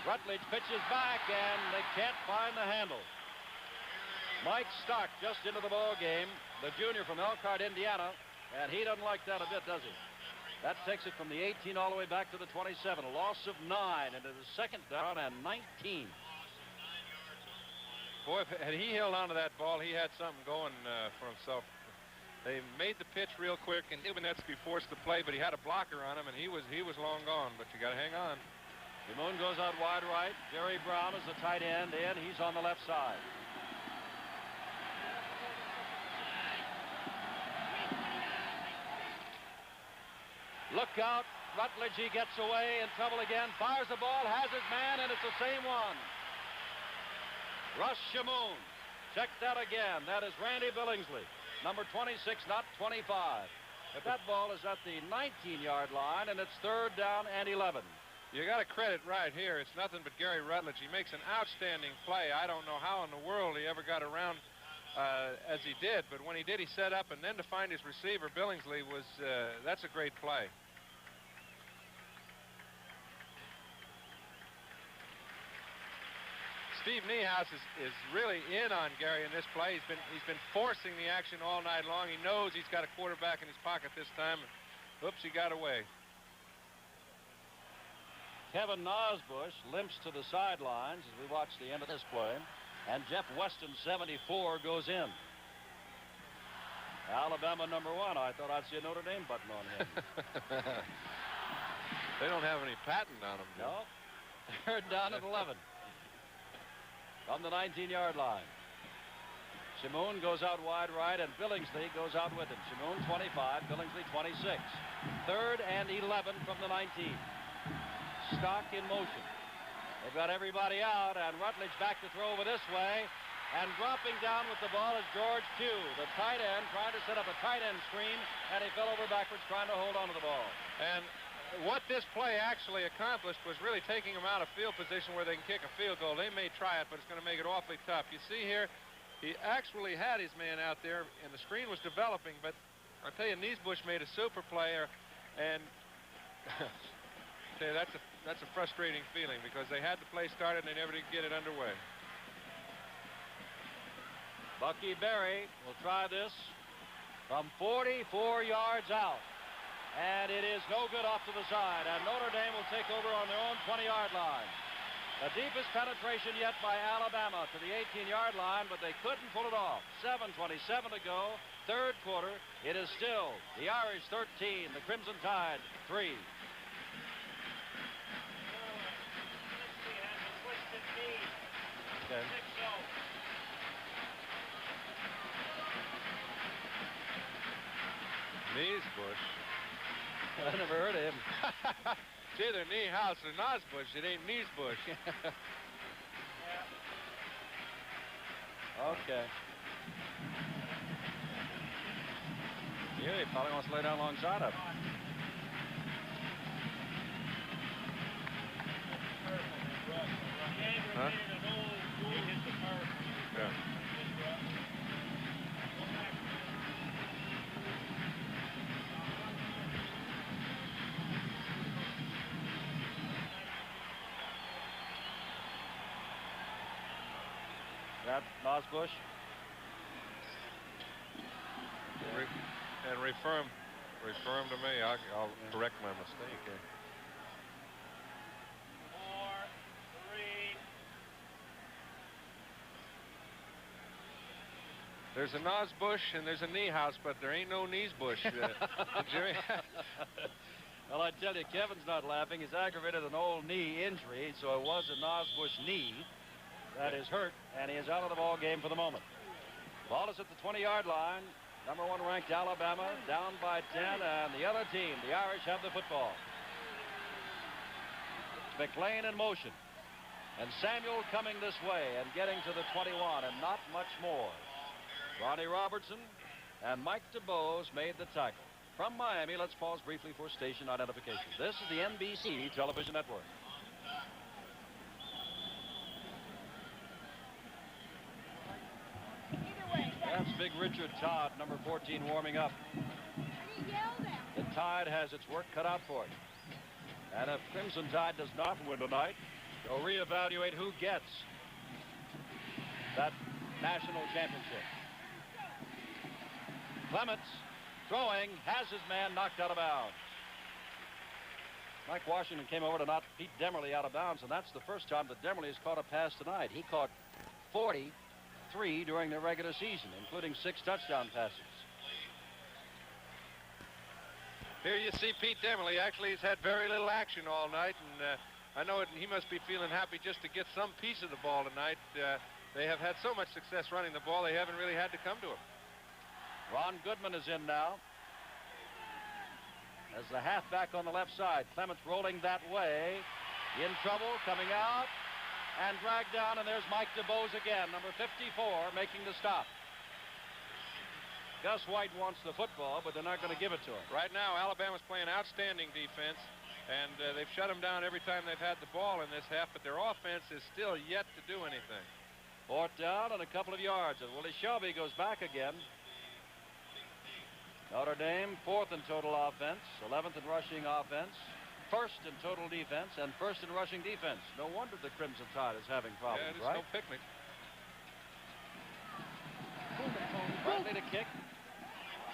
Rutledge pitches back, and they can't find the handle. Mike Stock just into the ball game, the junior from Elkhart, Indiana, and he doesn't like that a bit, does he? That takes it from the 18 all the way back to the 27. A loss of 9 into the 2nd down and 19.
Boy, had he held on to that ball, he had something going for himself. They made the pitch real quick, and Ivanetsky forced the play, but he had a blocker on him, and he was long gone. But you got to hang on.
Shamoon goes out wide right. Jerry Brown is the tight end, and he's on the left side. Look out. Rutledge, he gets away, in trouble again. Fires the ball, has his man, and it's the same one. Russ Shamoon. Check that again. That is Randy Billingsley. Number 26, not 25. But that ball is at the 19-yard line, and it's 3rd down and 11.
You got to credit right here. It's nothing but Gary Rutledge. He makes an outstanding play. I don't know how in the world he ever got around as he did, but when he did, he set up, and then to find his receiver, Billingsley, was that's a great play. Steve Niehaus is really in on Gary in this play. He's been forcing the action all night long. He knows he's got a quarterback in his pocket this time. Oops, he got away.
Kevin Nosbush limps to the sidelines as we watch the end of this play. And Jeff Weston, 74, goes in. Alabama #1. I thought I'd see a Notre Dame button on him.
They don't have any patent on them.
No. Third down at 11. From the 19-yard line. Shimoon goes out wide right, and Billingsley goes out with him. Shimoon 25, Billingsley 26. Third and 11 from the 19. Stock in motion. They've got everybody out, and Rutledge back to throw over this way. And dropping down with the ball is George Pugh, the tight end, trying to set up a tight end screen, and he fell over backwards trying to hold on to the ball.
And what this play actually accomplished was really taking them out of field position where they can kick a field goal. They may try it, but it's going to make it awfully tough. You see here, he actually had his man out there, and the screen was developing, but I'll tell you, Niesbusch made a super player, and that's a frustrating feeling because they had the play started and they never did get it underway.
Bucky Berry will try this from 44 yards out. And it is no good off to the side. And Notre Dame will take over on their own 20-yard line. The deepest penetration yet by Alabama to the 18-yard line, but they couldn't pull it off. 7:27 to go, third quarter. It is still the Irish 13, the Crimson Tide 3. Okay.
Niesbusch.
I never heard of him.
It's either Niehaus or Nosbush. It ain't Niesbusch.
Okay. Yeah, he probably wants to lay down alongside of him.
Huh? Yeah.
That Nosbush.
And refer him to me. I'll correct my mistake here.
4, 3.
There's a Nosbush and there's a Niehaus, but there ain't no Niesbusch. Jerry.
Well, I tell you, Kevin's not laughing. He's aggravated an old knee injury, so it was a Nosbush knee that is hurt, and he is out of the ball game for the moment. Ball is at the 20-yard line. #1 ranked Alabama down by 10, and the other team, the Irish, have the football. McLean in motion, and Samuel coming this way and getting to the 21, and not much more. Ronnie Robertson and Mike DeBose made the tackle. From Miami, let's pause briefly for station identification. This is the NBC television network. That's Big Richard Todd, #14, warming up. The Tide has its work cut out for it. And if Crimson Tide does not win tonight, they'll reevaluate who gets that national championship. Clements, throwing, has his man knocked out of bounds. Mike Washington came over to knock Pete Demerly out of bounds, and that's the first time that Demerly has caught a pass tonight. He caught 43 during the regular season, including 6 touchdown passes.
Here you see Pete Demerly. Actually, he's had very little action all night, and I know he must be feeling happy just to get some piece of the ball tonight. They have had so much success running the ball, they haven't really had to come to him.
Ron Goodman is in now as the halfback on the left side. Clements rolling that way. In trouble, coming out, and dragged down, and there's Mike DeBose again, #54, making the stop. Gus White wants the football, but they're not going to give it to him.
Right now, Alabama's playing outstanding defense, and they've shut them down every time they've had the ball in this half, but their offense is still yet to do anything.
4th down and a couple of yards, and Willie Shelby goes back again. Notre Dame 4th in total offense, 11th in rushing offense, 1st in total defense, and 1st in rushing defense. No wonder the Crimson Tide is having problems,
yeah, it's
right?
no picnic.
Bradley to kick.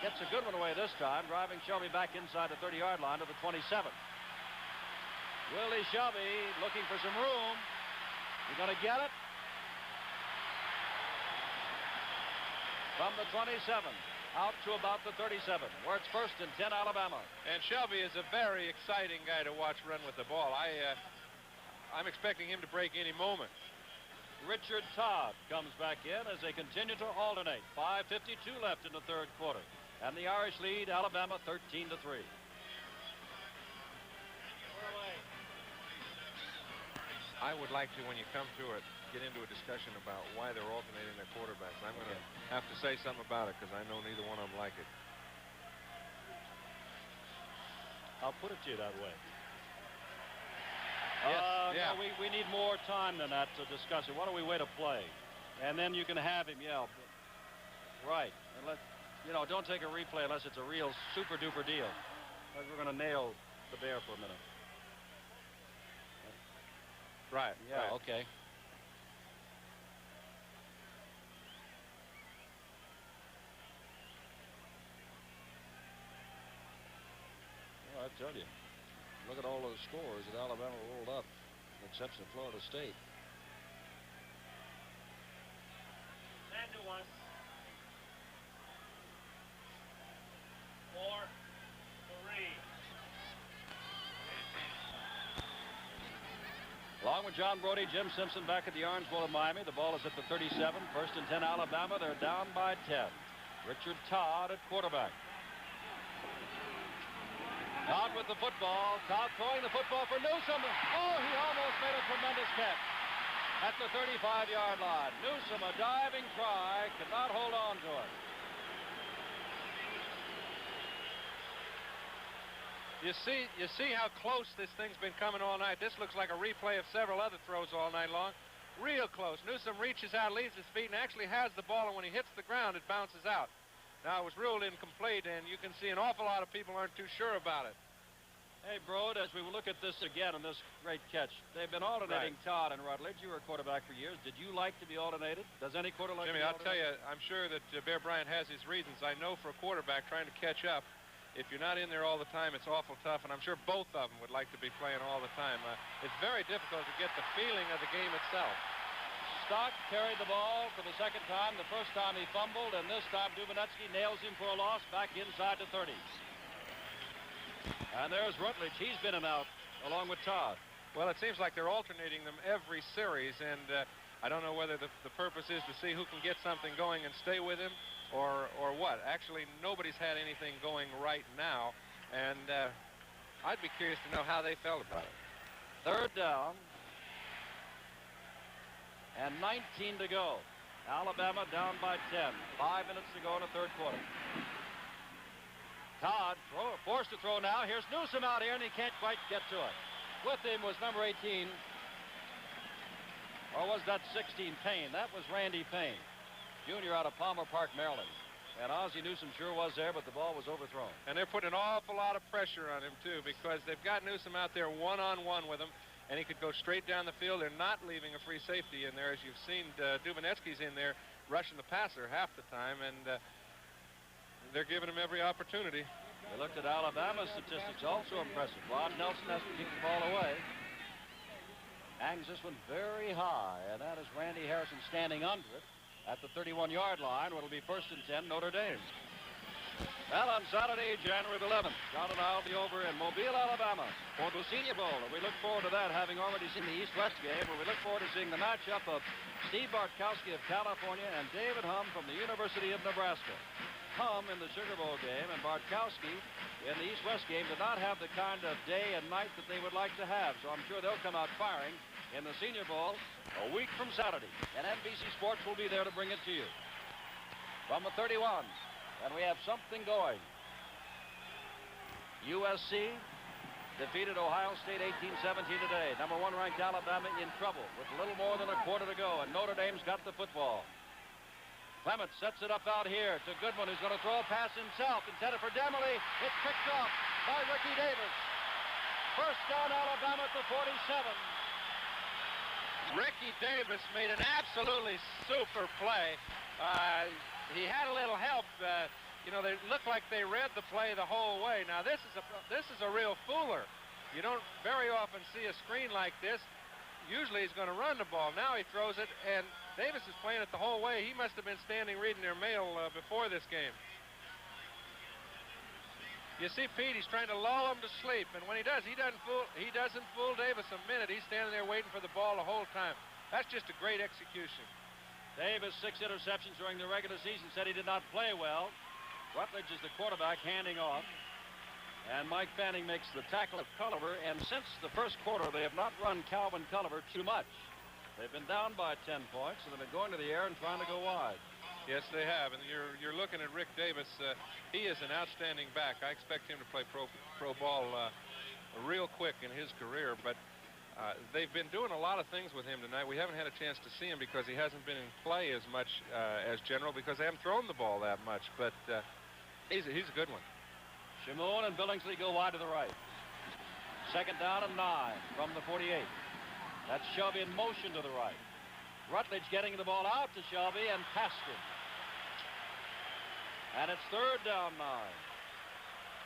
Gets a good one away this time, driving Shelby back inside the 30-yard line to the 27. Willie Shelby looking for some room. He's going to get it. From the 27, out to about the 37, where it's 1st and 10 Alabama.
And Shelby is a very exciting guy to watch run with the ball. I'm expecting him to break any moment.
Richard Todd comes back in as they continue to alternate. 5:52 left in the third quarter. And the Irish lead Alabama 13-3.
I would like to, when you come to it, get into a discussion about why they're alternating their quarterbacks. I'm going to have to say something about it because I know neither one of them like it.
I'll put it to you that way.
Yeah.
No, we need more time than that to discuss it. Why don't we wait a play? And then you can have him yell. Right. And don't take a replay unless it's a real super duper deal. We're going to nail the bear for a minute.
Right.
Yeah,
right.
okay. Well, I tell you, look at all those scores that Alabama rolled up, with the exception of Florida State.
Man to us. 4, 3.
Along with John Brody, Jim Simpson back at the Orange Bowl of Miami. The ball is at the 37. 1st and 10 Alabama. They're down by 10. Richard Todd at quarterback. Todd with the football. Todd throwing the football for Newsome. Oh, he almost made a tremendous catch at the 35-yard line. Newsome, a diving try, could not hold on to it.
You see how close this thing's been coming all night. This looks like a replay of several other throws all night long. Real close. Newsome reaches out, leaves his feet, and actually has the ball, and when he hits the ground, it bounces out. Now, it was ruled incomplete, and you can see an awful lot of people aren't too sure about it.
Hey, Brode, as we look at this again on this great catch, they've been alternating Todd and Rutledge. You were a quarterback for years. Did you like to be alternated? Does any quarterback
Jimmy, I'll tell you, I'm sure that Bear Bryant has his reasons. I know for a quarterback trying to catch up, if you're not in there all the time, it's awful tough, and I'm sure both of them would like to be playing all the time. It's very difficult to get the feeling of the game itself.
Stock carried the ball for the second time. The first time he fumbled, and this time Dubenetsky nails him for a loss back inside the 30. And there's Rutledge. He's been and out along with Todd.
Well, it seems like they're alternating them every series, and I don't know whether the purpose is to see who can get something going and stay with him, or what. Actually, nobody's had anything going right now, and I'd be curious to know how they felt about it.
3rd down and 19 to go. Alabama down by 10. 5 minutes to go in the third quarter. Todd forced to throw now. Here's Newsome out here, and he can't quite get to it. With him was number 18. Or was that 16 Payne? That was Randy Payne, Jr. out of Palmer Park, Maryland. And Ozzie Newsome sure was there, but the ball was overthrown.
And they're putting an awful lot of pressure on him, too, because they've got Newsome out there one-on-one with him, and he could go straight down the field. They're not leaving a free safety in there. As you've seen, Dubenetsky's in there rushing the passer half the time, and they're giving him every opportunity.
We looked at Alabama's statistics, also impressive. Rod Nelson has to keep the ball away. Hangs this one very high, and that is Randy Harrison standing under it at the 31-yard line. It'll be 1st and 10, Notre Dame. Well, on Saturday, January 11th, John and I will be over in Mobile, Alabama for the Senior Bowl. And we look forward to that, having already seen the East-West game, where we look forward to seeing the matchup of Steve Bartkowski of California and David Hum from the University of Nebraska. Hum in the Sugar Bowl game, and Bartkowski in the East-West game did not have the kind of day and night that they would like to have. So I'm sure they'll come out firing in the Senior Bowl a week from Saturday. And NBC Sports will be there to bring it to you. From the 31, and we have something going. USC defeated Ohio State 18-17 today. Number 1 ranked Alabama in trouble with a little more than a quarter to go, and Notre Dame's got the football. Clement sets it up out here to Goodwin, who's going to throw a pass himself, intended for Demerly. It's picked off by Ricky Davis. 1st down, Alabama at the 47.
Ricky Davis made an absolutely super play. He had a little help you know, they look like they read the play the whole way. Now this is a real fooler. You don't very often see a screen like this. Usually he's going to run the ball. Now he throws it, and Davis is playing it the whole way. He must have been standing reading their mail before this game. You see Pete, he's trying to lull him to sleep, and when he does, he doesn't fool Davis a minute. He's standing there waiting for the ball the whole time. That's just a great execution.
Davis, 6 interceptions during the regular season, said he did not play well. Rutledge is the quarterback, handing off. And Mike Fanning makes the tackle of Culliver, and since the first quarter, they have not run Calvin Culliver too much. They've been down by 10 points, and they've been going to the air and trying to go wide.
Yes, they have, and you're looking at Rick Davis. He is an outstanding back. I expect him to play pro ball real quick in his career, but they've been doing a lot of things with him tonight. We haven't had a chance to see him because he hasn't been in play as much as General, because they haven't thrown the ball that much, but he's a good one.
Shimoon and Billingsley go wide to the right. 2nd down and 9 from the 48. That's Shelby in motion to the right. Rutledge getting the ball out to Shelby and past him. And it's 3rd down 9.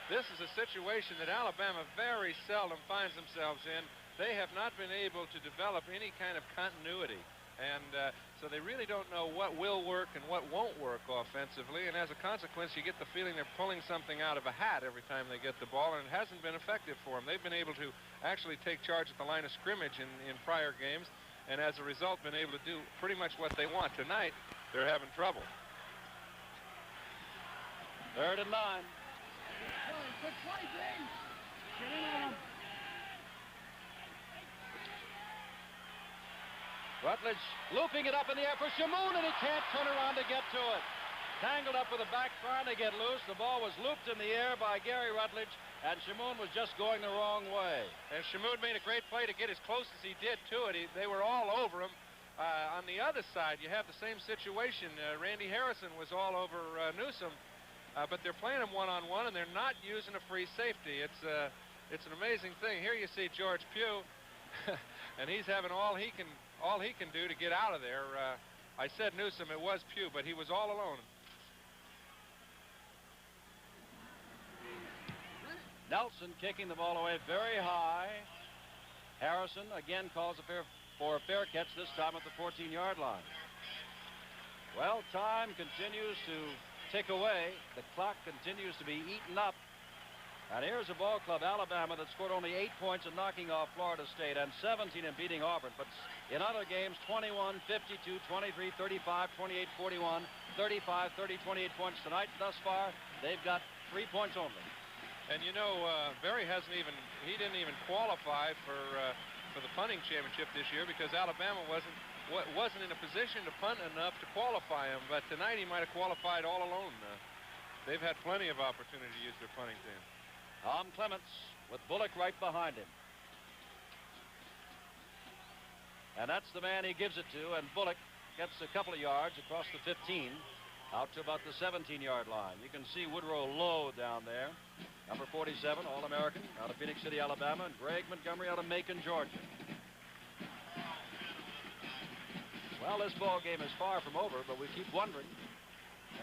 This is a situation that Alabama very seldom finds themselves in. They have not been able to develop any kind of continuity. And so they really don't know what will work and what won't work offensively. And as a consequence, you get the feeling they're pulling something out of a hat every time they get the ball, and it hasn't been effective for them. They've been able to actually take charge at the line of scrimmage in prior games, and as a result, been able to do pretty much what they want. Tonight, they're having trouble.
3rd and 9.
Good play, James. Get in on him.
Rutledge looping it up in the air for Shimoon, and he can't turn around to get to it. Tangled up with the back, trying to get loose. The ball was looped in the air by Gary Rutledge, and Shimoon was just going the wrong way.
And Shimoon made a great play to get as close as he did to it. They were all over him. On the other side, you have the same situation. Randy Harrison was all over Newsom, but they're playing him one-on-one, and they're not using a free safety. It's an amazing thing. Here you see George Pugh, and he's having all he can do to get out of there. I said Newsom, it was Pugh, but he was all alone.
Nelson kicking the ball away very high. Harrison again calls for a fair catch, this time at the 14-yard line. Well, time continues to tick away. The clock continues to be eaten up. And here's a ball club, Alabama, that scored only 8 points in knocking off Florida State and 17 in beating Auburn. But in other games, 21, 52, 23, 35, 28, 41, 35, 30, 28 points tonight. Thus far, they've got 3 points only.
And you know, Berry didn't even qualify for the punting championship this year because Alabama wasn't in a position to punt enough to qualify him. But tonight he might have qualified all alone. They've had plenty of opportunity to use their punting team.
Tom Clements with Bullock right behind him. And that's the man he gives it to, and Bullock gets a couple of yards across the 15 out to about the 17-yard line. You can see Woodrow Lowe down there, number 47, All-American out of Phoenix City, Alabama, and Greg Montgomery out of Macon, Georgia. Well, this ball game is far from over, but we keep wondering,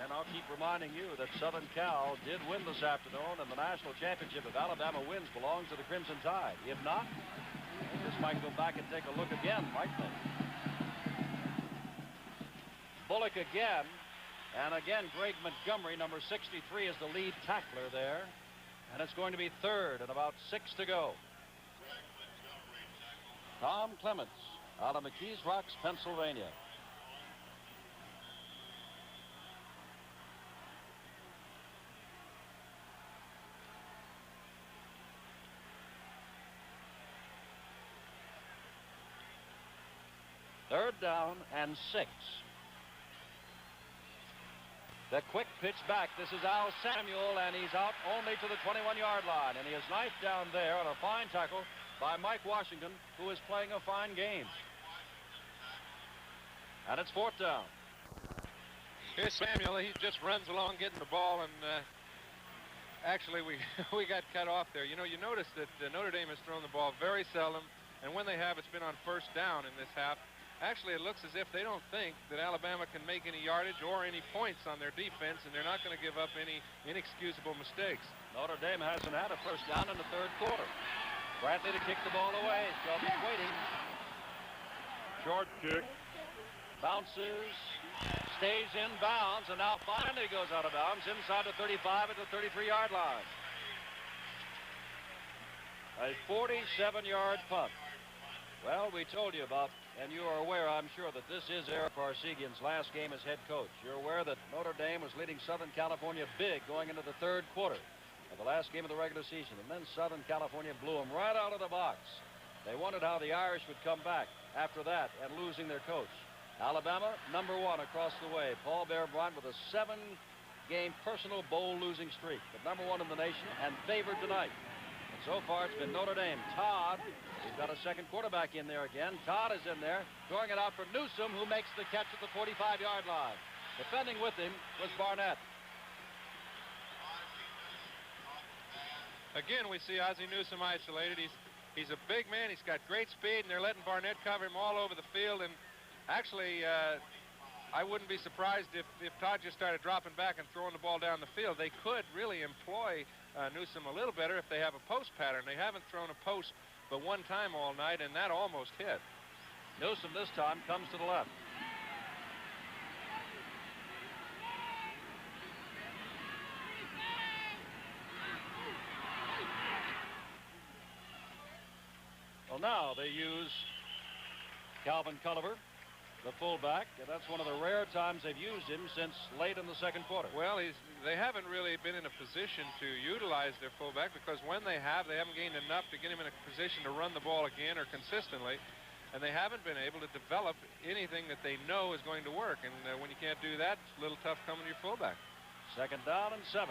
and I'll keep reminding you that Southern Cal did win this afternoon, and the national championship, if Alabama wins, belongs to the Crimson Tide. If not, this might go back and take a look again, might they? Bullock again, and again, Greg Montgomery, number 63, is the lead tackler there, and it's going to be 3rd and about 6 to go. Tom Clements out of McKees Rocks, Pennsylvania. Third down and 6. The quick pitch back. This is Al Samuel, and he's out only to the 21-yard line. And he is knifed down there on a fine tackle by Mike Washington, who is playing a fine game. And it's 4th down.
Here's Samuel. He just runs along getting the ball, and actually we got cut off there. You know, you notice that Notre Dame has thrown the ball very seldom, and when they have, it's been on 1st down in this half. Actually, it looks as if they don't think that Alabama can make any yardage or any points on their defense, and they're not going to give up any inexcusable mistakes.
Notre Dame hasn't had a first down in the third quarter. Bradley to kick the ball away. Shelby's waiting. Short kick. Bounces. Stays in bounds, and now finally goes out of bounds inside the 35 at the 33-yard line. A 47-yard punt. Well, we told you about, and you are aware, I'm sure, that this is Eric Parsegian's last game as head coach. You're aware that Notre Dame was leading Southern California big going into the third quarter of the last game of the regular season, and then Southern California blew them right out of the box. They wondered how the Irish would come back after that and losing their coach. Alabama, number one across the way. Paul Bear-Bryant with a 7-game personal bowl losing streak, but number one in the nation and favored tonight. And so far, it's been Notre Dame. Todd, we've got a second quarterback in there again. Todd is in there, throwing it out for Newsom, who makes the catch at the 45-yard line. Defending with him was Barnett.
Again, we see Ozzie Newsom isolated. He's a big man. He's got great speed, and they're letting Barnett cover him all over the field. And actually, I wouldn't be surprised if Todd just started dropping back and throwing the ball down the field. They could really employ Newsom a little better if they have a post pattern. They haven't thrown a post but one time all night, and that almost hit.
Newsom this time comes to the left. Well, now they use Calvin Culliver, the fullback, and that's one of the rare times they've used him since late in the second quarter.
Well, they haven't really been in a position to utilize their fullback, because when they haven't gained enough to get him in a position to run the ball again or consistently, and they haven't been able to develop anything that they know is going to work. And when you can't do that, it's a little tough coming to your fullback.
Second down and 7.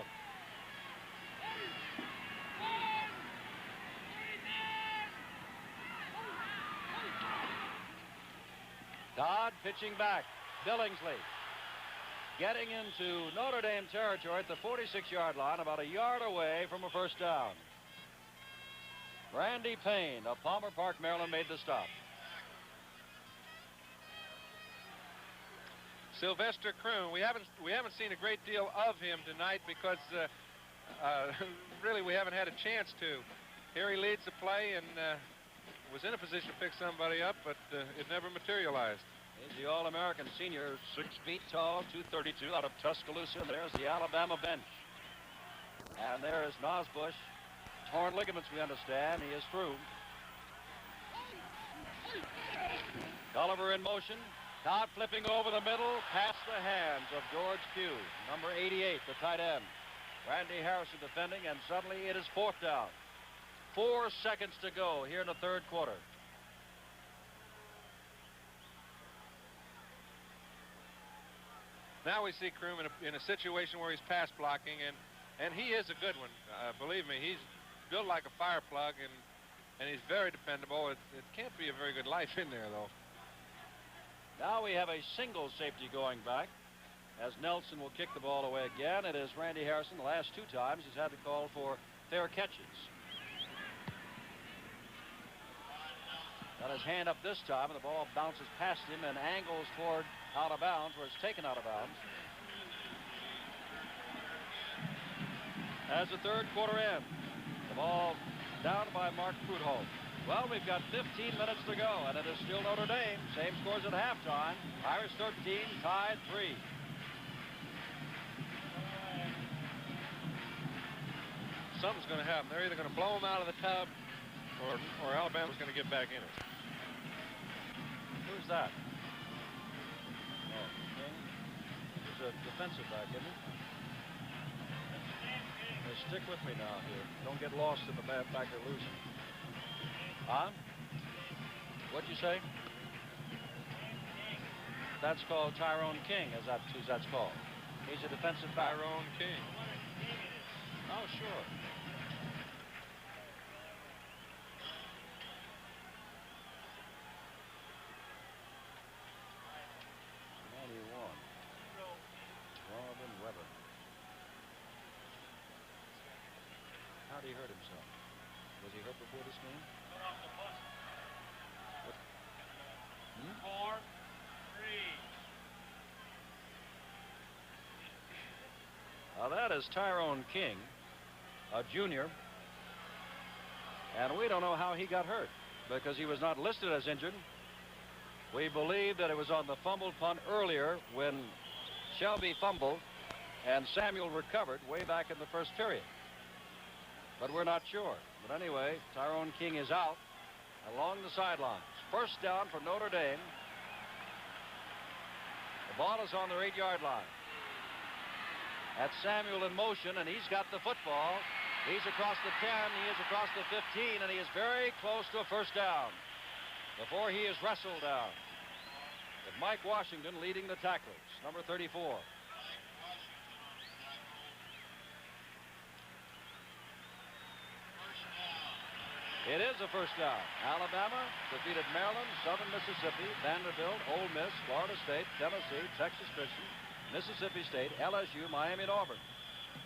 Todd pitching back. Billingsley getting into Notre Dame territory at the 46-yard line, about a yard away from a first down. Randy Payne of Palmer Park, Maryland, made the stop.
Sylvester Croom, we haven't seen a great deal of him tonight because really we haven't had a chance to. Here he leads the play and was in a position to pick somebody up, but it never materialized.
He's the All-American senior, 6 feet tall, 232, out of Tuscaloosa. There's the Alabama bench. And there is Nosbush. Torn ligaments, we understand. He is through. Gulliver in motion. Todd flipping over the middle, past the hands of George Pugh, number 88, the tight end. Randy Harrison defending, and suddenly it is fourth down. 4 seconds to go here in the third quarter.
Now we see Croom in a situation where he's pass blocking, and he is a good one. Believe me, he's built like a fire plug, and he's very dependable. It can't be a very good life in there, though.
Now we have a single safety going back, as Nelson will kick the ball away again. It is Randy Harrison. The last 2 times he's had to call for fair catches. Got his hand up this time, and the ball bounces past him and angles toward out of bounds, where it's taken out of bounds. As the third quarter ends, the ball down by Mark Prudhomme. Well, we've got 15 minutes to go, and it is still Notre Dame. Same scores at halftime. Irish 13, Tide 3.
Something's going to happen. They're either going to blow them out of the tub, or Alabama's going to get back in it.
Who's that? Oh, King. He's a defensive back, isn't he? Now, stick with me now here. Don't get lost in the bad back they're losing. Huh? What'd you say? That's called Tyrone King, as that's called. He's a defensive back.
Tyrone King.
Oh, sure. Robin Weber. How did he hurt himself? Was he hurt before this game?
4, 3.
Now that is Tyrone King, a junior. And we don't know how he got hurt because he was not listed as injured. We believe that it was on the fumbled punt earlier when Shelby fumbled and Samuel recovered way back in the first period. But we're not sure. But anyway, Tyrone King is out along the sidelines. First down for Notre Dame. The ball is on their 8-yard line. That's Samuel in motion, and he's got the football. He's across the 10, he is across the 15, and he is very close to a first down before he is wrestled down. With Mike Washington leading the tacklers, number 34. It is a first down. Alabama defeated Maryland, Southern Mississippi, Vanderbilt, Ole Miss, Florida State, Tennessee, Texas Christian, Mississippi State, LSU, Miami, and Auburn.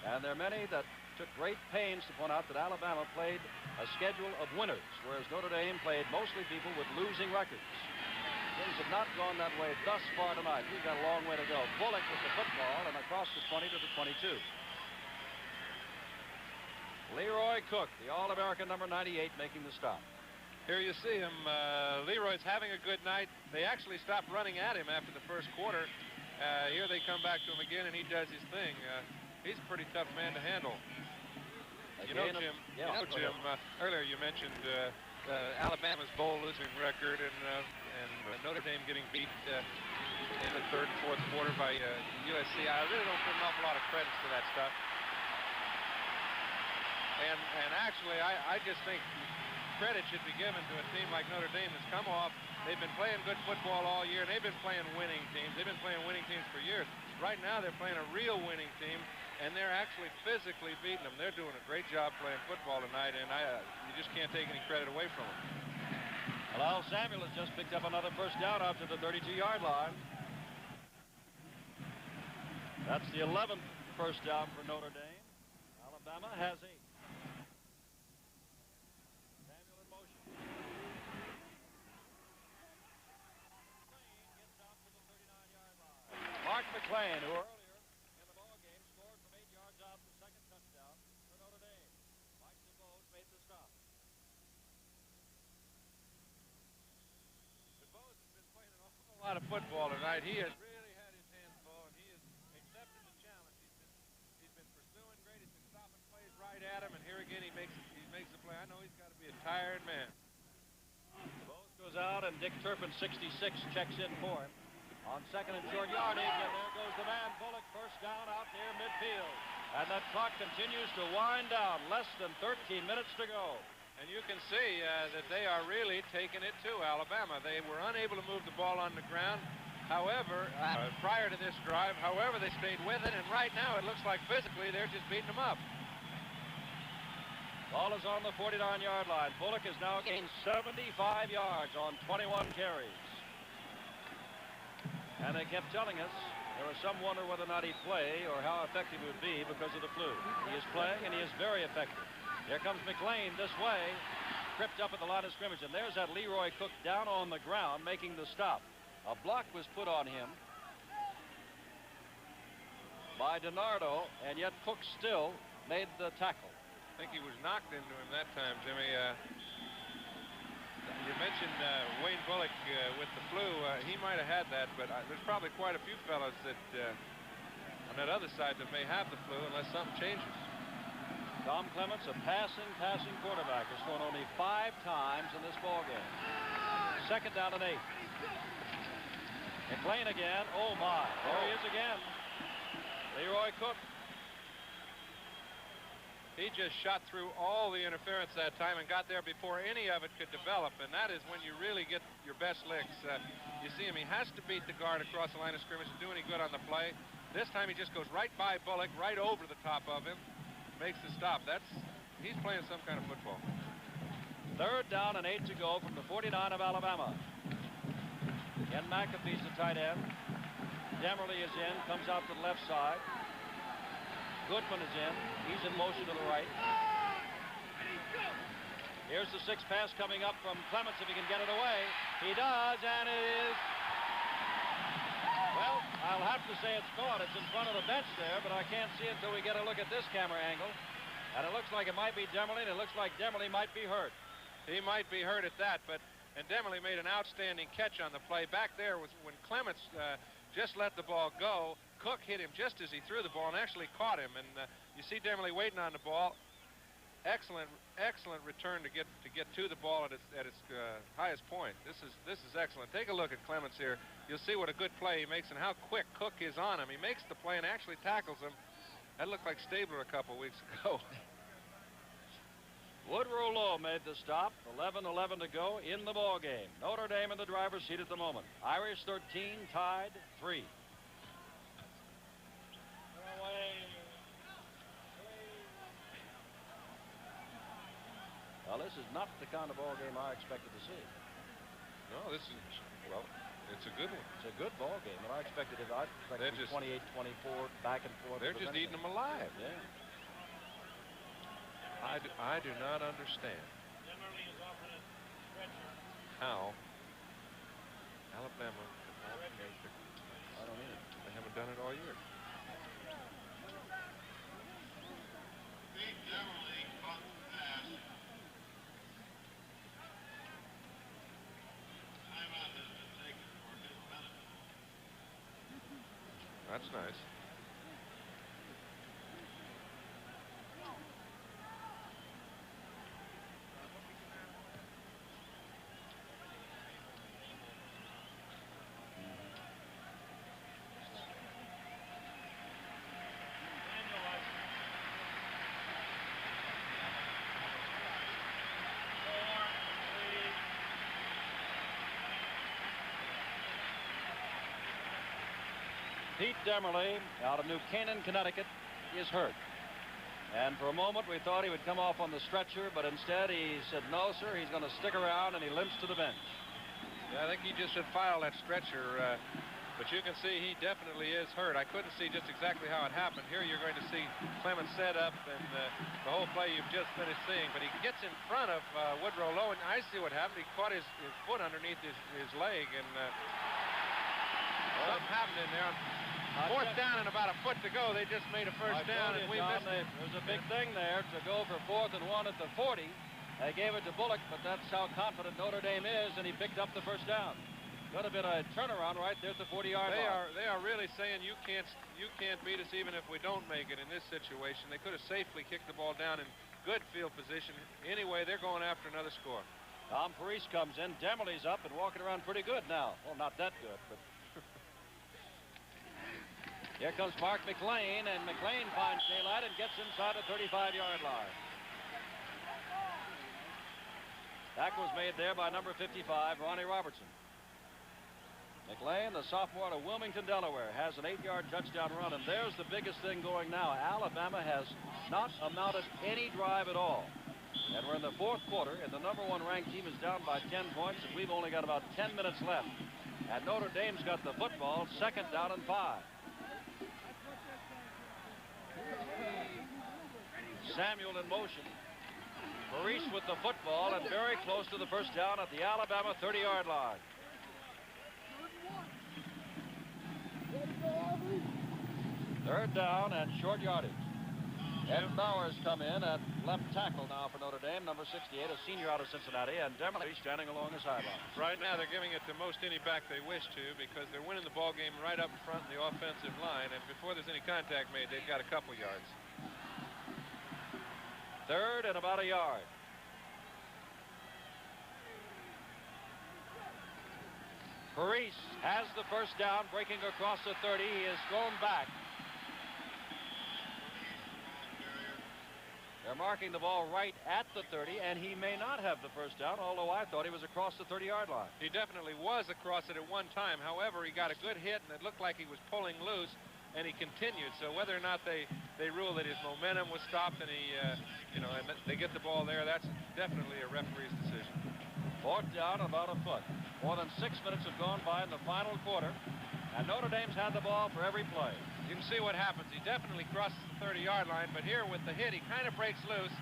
And there are many that took great pains to point out that Alabama played a schedule of winners, whereas Notre Dame played mostly people with losing records. Things have not gone that way thus far tonight. We've got a long way to go. Bullock with the football and across the 20 to the 22. Leroy Cook, the All-American number 98, making the stop.
Here you see him. Leroy's having a good night. They actually stopped running at him after the first quarter. Here they come back to him again, and he does his thing. He's a pretty tough man to handle. You know, Jim, earlier you mentioned Alabama's bowl losing record and Notre Dame getting beat in the third and fourth quarter by USC. I really don't put an awful lot of credits to that stuff. And actually, I just think credit should be given to a team like Notre Dame that's come off. They've been playing good football all year, and they've been playing winning teams. They've been playing winning teams for years. Right now, they're playing a real winning team, and they're actually physically beating them. They're doing a great job playing football tonight, and you just can't take any credit away from them.
Well, Samuel has just picked up another first down out to the 32-yard line. That's the 11th first down for Notre Dame. Alabama has 8. Samuel in motion. McClain gets out to the 39-yard line. Mark McClain, who earlier in the ballgame scored from 8 yards out the second touchdown for Notre Dame. Mike DeVos made the stop.
DeVos has been playing an awful lot of football tonight. He has really had his hands full, and he has accepted the challenge. He's been pursuing great. He's been stopping plays right at him, and here again he makes the play. I know he's got to be a tired man.
DeVos goes out, and Dick Turpin, 66, checks in for him. On second and short yardage, and there goes the man. Bullock, first down out near midfield. And that clock continues to wind down. Less than 13 minutes to go.
And you can see that they are really taking it to Alabama. They were unable to move the ball on the ground. However, prior to this drive, however, they stayed with it. And right now, it looks like physically they're just beating them up.
Ball is on the 49-yard line. Bullock has now gained 75 yards on 21 carries. And they kept telling us there was some wonder whether or not he'd play or how effective he would be because of the flu. He is playing, and he is very effective. Here comes McClain this way, tripped up at the line of scrimmage, and there's that Leroy Cook down on the ground making the stop. A block was put on him by DiNardo, and yet Cook still made the tackle.
I think he was knocked into him that time, Jimmy. You mentioned Wayne Bullock with the flu. He might have had that, but there's probably quite a few fellows that on that other side that may have the flu unless something changes.
Tom Clements, a passing quarterback, has thrown only 5 times in this ballgame. Second down and 8. McClain again. Oh, my. There he is again. Leroy Cook.
He just shot through all the interference that time and got there before any of it could develop, and that is when you really get your best licks. You see him, he has to beat the guard across the line of scrimmage to do any good on the play. This time he just goes right by Bullock, right over the top of him, makes the stop. He's playing some kind of football.
Third down and 8 to go from the 49 of Alabama. Ken McAfee's the tight end. Demerly is in, comes out to the left side. Goodman is in. He's in motion to the right. Here's the 6 pass coming up from Clements if he can get it away. He does, and it is. Well, I'll have to say it's caught. It's in front of the bench there, but I can't see until we get a look at this camera angle. And it looks like it might be Demerly, and it looks like Demerly might be hurt.
He might be hurt at that, and Demerly made an outstanding catch on the play. Back there was when Clements just let the ball go. Cook hit him just as he threw the ball and actually caught him. And you see Demerly waiting on the ball. Excellent return to get to the ball at its highest point. This is excellent. Take a look at Clements here. You'll see what a good play he makes and how quick Cook is on him. He makes the play and actually tackles him. That looked like Stabler a couple weeks ago.
Woodrow Lowe made the stop. 11-11 to go in the ball game. Notre Dame in the driver's seat at the moment. Irish 13, tied 3. Well, this is not the kind of ball game I expected to see.
No, this is, well, it's a good one.
It's a good ball game, and I expected it. I expected 28-24, back and forth.
They're just eating them alive.
Yeah.
I do not understand how Alabama can alternate the,
I don't either.
They haven't done it all year. That's nice.
Pete Demerly out of New Canaan, Connecticut, is hurt. And for a moment we thought he would come off on the stretcher, but instead he said no, sir, he's going to stick around, and he limps to the bench.
Yeah, I think he just should file that stretcher, but you can see he definitely is hurt. I couldn't see just exactly how it happened. Here you're going to see Clements set up and the whole play you've just finished seeing, but he gets in front of Woodrow Lowe, and I see what happened. He caught his foot underneath his leg, and something happened in there. Fourth down and about a foot to go. They just made a first down, and we missed it.
There's a big thing there to go for 4th and 1 at the 40. They gave it to Bullock, but that's how confident Notre Dame is, and he picked up the first down. Could have been a turnaround right there at the 40-yard line.
They are really saying you can't beat us even if we don't make it in this situation. They could have safely kicked the ball down in good field position. Anyway, they're going after another score.
Tom Parise comes in. Demerly's up and walking around pretty good now. Well, not that good, but here comes Mark McLean, and McLean finds daylight and gets inside the 35-yard line. Tackle was made there by number 55, Ronnie Robertson. McLean, the sophomore out of Wilmington, Delaware, has an 8-yard touchdown run, and there's the biggest thing going now. Alabama has not amounted any drive at all. And we're in the 4th quarter, and the number 1 ranked team is down by 10 points, and we've only got about 10 minutes left. And Notre Dame's got the football, 2nd down and 5. Samuel in motion. Parise with the football and very close to the first down at the Alabama 30-yard line. Third down and short yardage. Ed Bowers come in at left tackle now for Notre Dame, number 68, a senior out of Cincinnati, and Demerly standing along the sideline.
Right now they're giving it to most any back they wish to because they're winning the ball game right up in front of the offensive line, and before there's any contact made, they've got a couple yards.
3rd and about a yard. Parise has the first down, breaking across the 30. He is thrown back. They're marking the ball right at the 30, and he may not have the first down, although I thought he was across the 30-yard line.
He definitely was across it at one time. However, he got a good hit, and it looked like he was pulling loose, and he continued. So whether or not they rule that his momentum was stopped and he, and they get the ball there, that's definitely a referee's decision.
4th down, about a foot. More than 6 minutes have gone by in the final quarter, and Notre Dame's had the ball for every play.
You can see what happens. He definitely crosses the 30-yard line, but here with the hit, he kind of breaks loose,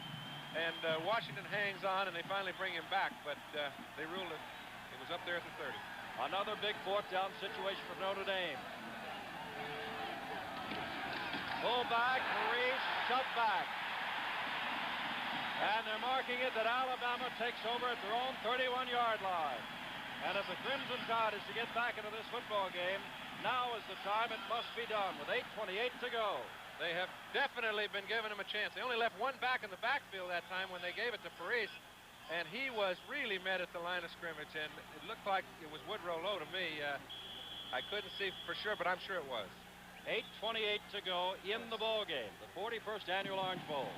and Washington hangs on, and they finally bring him back, but they ruled it. It was up there at the 30.
Another big fourth down situation for Notre Dame. Pull back, Maurice, shove back. And they're marking it that Alabama takes over at their own 31-yard line. And if the Crimson Tide is to get back into this football game, now is the time it must be done with 8:28 to go.
They have definitely been giving him a chance. They only left one back in the backfield that time when they gave it to Parise, and he was really met at the line of scrimmage, and it looked like it was Woodrow Lowe to me. I couldn't see for sure, but I'm sure it was.
8:28 to go in the ball game, the 41st Annual Orange Bowl.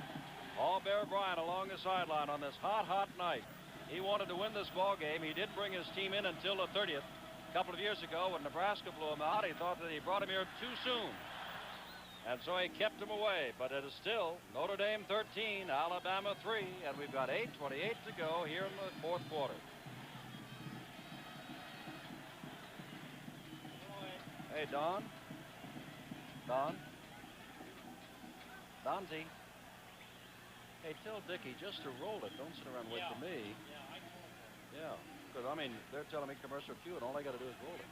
All Bear Bryant along the sideline on this hot, hot night. He wanted to win this ball game. He did bring his team in until the 30th. A couple of years ago when Nebraska blew him out, he thought that he brought him here too soon. And so he kept him away. But it is still Notre Dame 13, Alabama 3, and we've got 8:28 to go here in the fourth quarter. Hey, Don. Donzie. Hey, tell Dickie just to roll it. Don't sit around and wait for me. Yeah, because, I mean, they're telling me commercial cue, and all I got to do is roll it.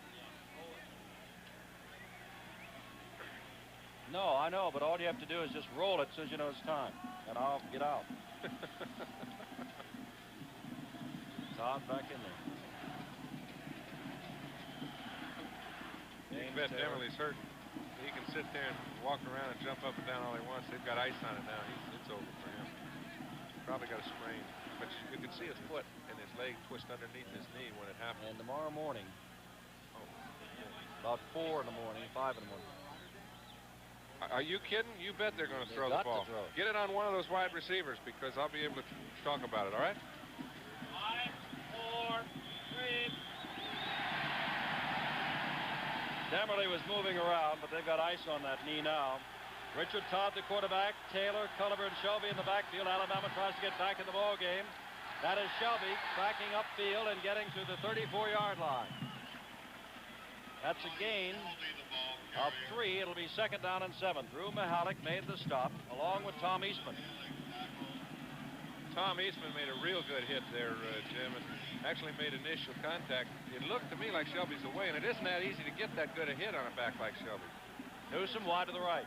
No, I know, but all you have to do is just roll it as soon as you know it's time, and I'll get out. Todd back in there.
You bet Demerly's hurt. He can sit there and walk around and jump up and down all he wants. They've got ice on it now. It's over for him. Probably got a sprain. But you could see his foot and his leg twist underneath his knee when it happened.
And tomorrow morning, about 4 in the morning, 5 in the morning.
Are you kidding? You bet they're going to throw the ball. Get it on one of those wide receivers because I'll be able to talk about it, all right?
5, 4, 3.
Demerly was moving around, but they've got ice on that knee now. Richard Todd, the quarterback. Taylor, Culliver, and Shelby in the backfield. Alabama tries to get back in the ball game. That is Shelby backing upfield and getting to the 34-yard line. That's a gain of 3. It'll be second down and 7. Drew Mihalik made the stop along with Tom Eastman.
Tom Eastman made a real good hit there, Jim, and actually made initial contact. It looked to me like Shelby's away, and it isn't that easy to get that good a hit on a back like Shelby.
Newsom wide to the right.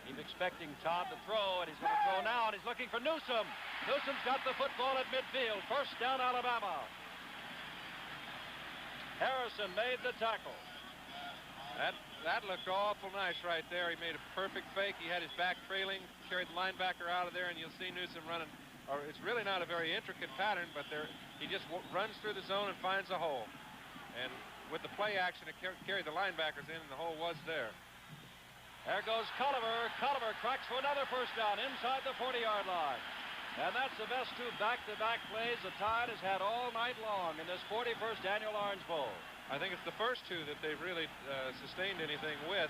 He's expecting Todd to throw, and he's going to throw now, and he's looking for Newsom. Newsom's got the football at midfield. First down, Alabama. Harrison made the tackle.
That looked awful nice right there. He made a perfect fake. He had his back trailing, carried the linebacker out of there, and you'll see Newsom running. Or it's really not a very intricate pattern, but he just runs through the zone and finds a hole. And with the play action, it carried the linebackers in, and the hole was there.
There goes Culliver. Culliver cracks for another first down inside the 40-yard line. And that's the best 2 back-to-back plays the Tide has had all night long in this 41st Annual Orange Bowl.
I think it's the first 2 that they've really sustained anything with,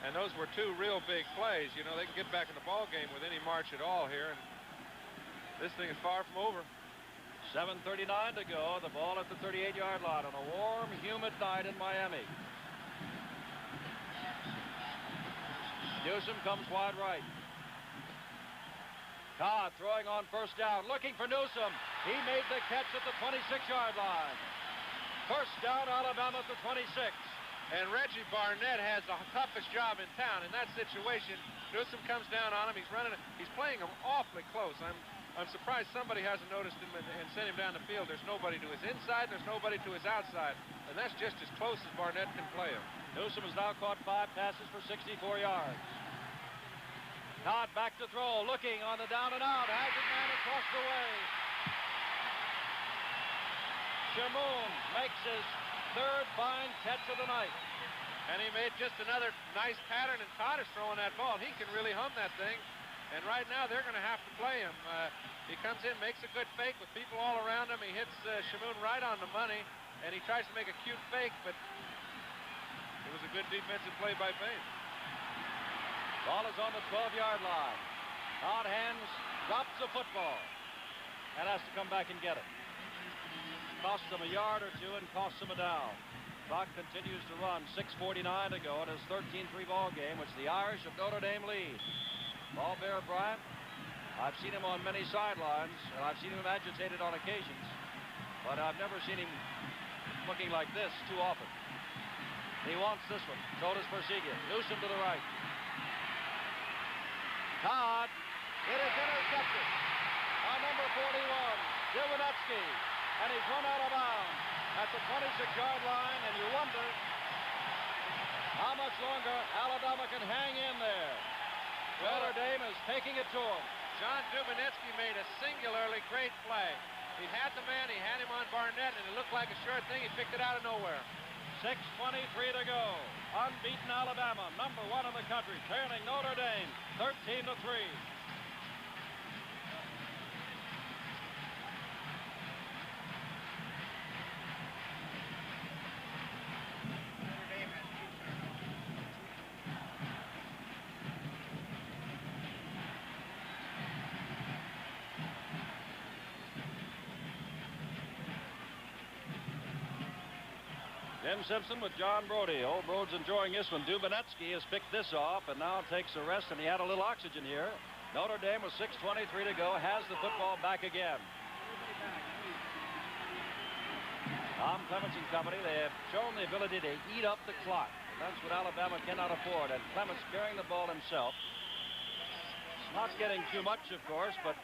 and those were 2 real big plays. You know, they can get back in the ball game with any march at all here, and this thing is far from over.
7:39 to go. The ball at the 38-yard line on a warm, humid night in Miami. Newsom comes wide right. Todd throwing on first down, looking for Newsom. He made the catch at the 26-yard line. First down, Alabama at the 26.
And Reggie Barnett has the toughest job in town. In that situation, Newsom comes down on him. He's running. He's playing him awfully close. I'm surprised somebody hasn't noticed him and sent him down the field. There's nobody to his inside. There's nobody to his outside. And that's just as close as Barnett can play him.
Newsom has now caught 5 passes for 64 yards. Todd back to throw, looking on the down and out. Has it man across the way. Shamoon makes his 3rd fine catch of the night.
And he made just another nice pattern, and Todd is throwing that ball. He can really hum that thing. And right now, they're going to have to play him. He comes in, makes a good fake with people all around him. He hits Shamoon right on the money, and he tries to make a cute fake, but it was a good defensive play by Payne.
Ball is on the 12-yard line. Todd Hands drops the football and has to come back and get it. Costs them a yard or 2 and costs them a down. Clock continues to run. 6:49 to go in his 13-3 ball game, which the Irish of Notre Dame lead. Ball Bear Bryant. I've seen him on many sidelines, and I've seen him agitated on occasions, but I've never seen him looking like this too often. He wants this one. So does Persigia. Newsom to the right. Todd. It is intercepted by number 41, Dubinetsky, and he's run out of bounds at the 26-yard line, and you wonder how much longer Alabama can hang in there. Notre Dame is taking it to him.
John Dubinetsky made a singularly great play. He had the man, he had him on Barnett, and it looked like a sure thing. He picked it out of nowhere.
6:23 to go. Unbeaten Alabama, number 1 in the country, trailing Notre Dame 13-3. Jim Simpson with John Brody. Old Brode's enjoying this one. Dubinetsky has picked this off and now takes a rest, and he had a little oxygen here. Notre Dame with 6:23 to go has the football back again. Tom Clements and company, they have shown the ability to eat up the clock. That's what Alabama cannot afford, and Clements carrying the ball himself. It's not getting too much, of course, but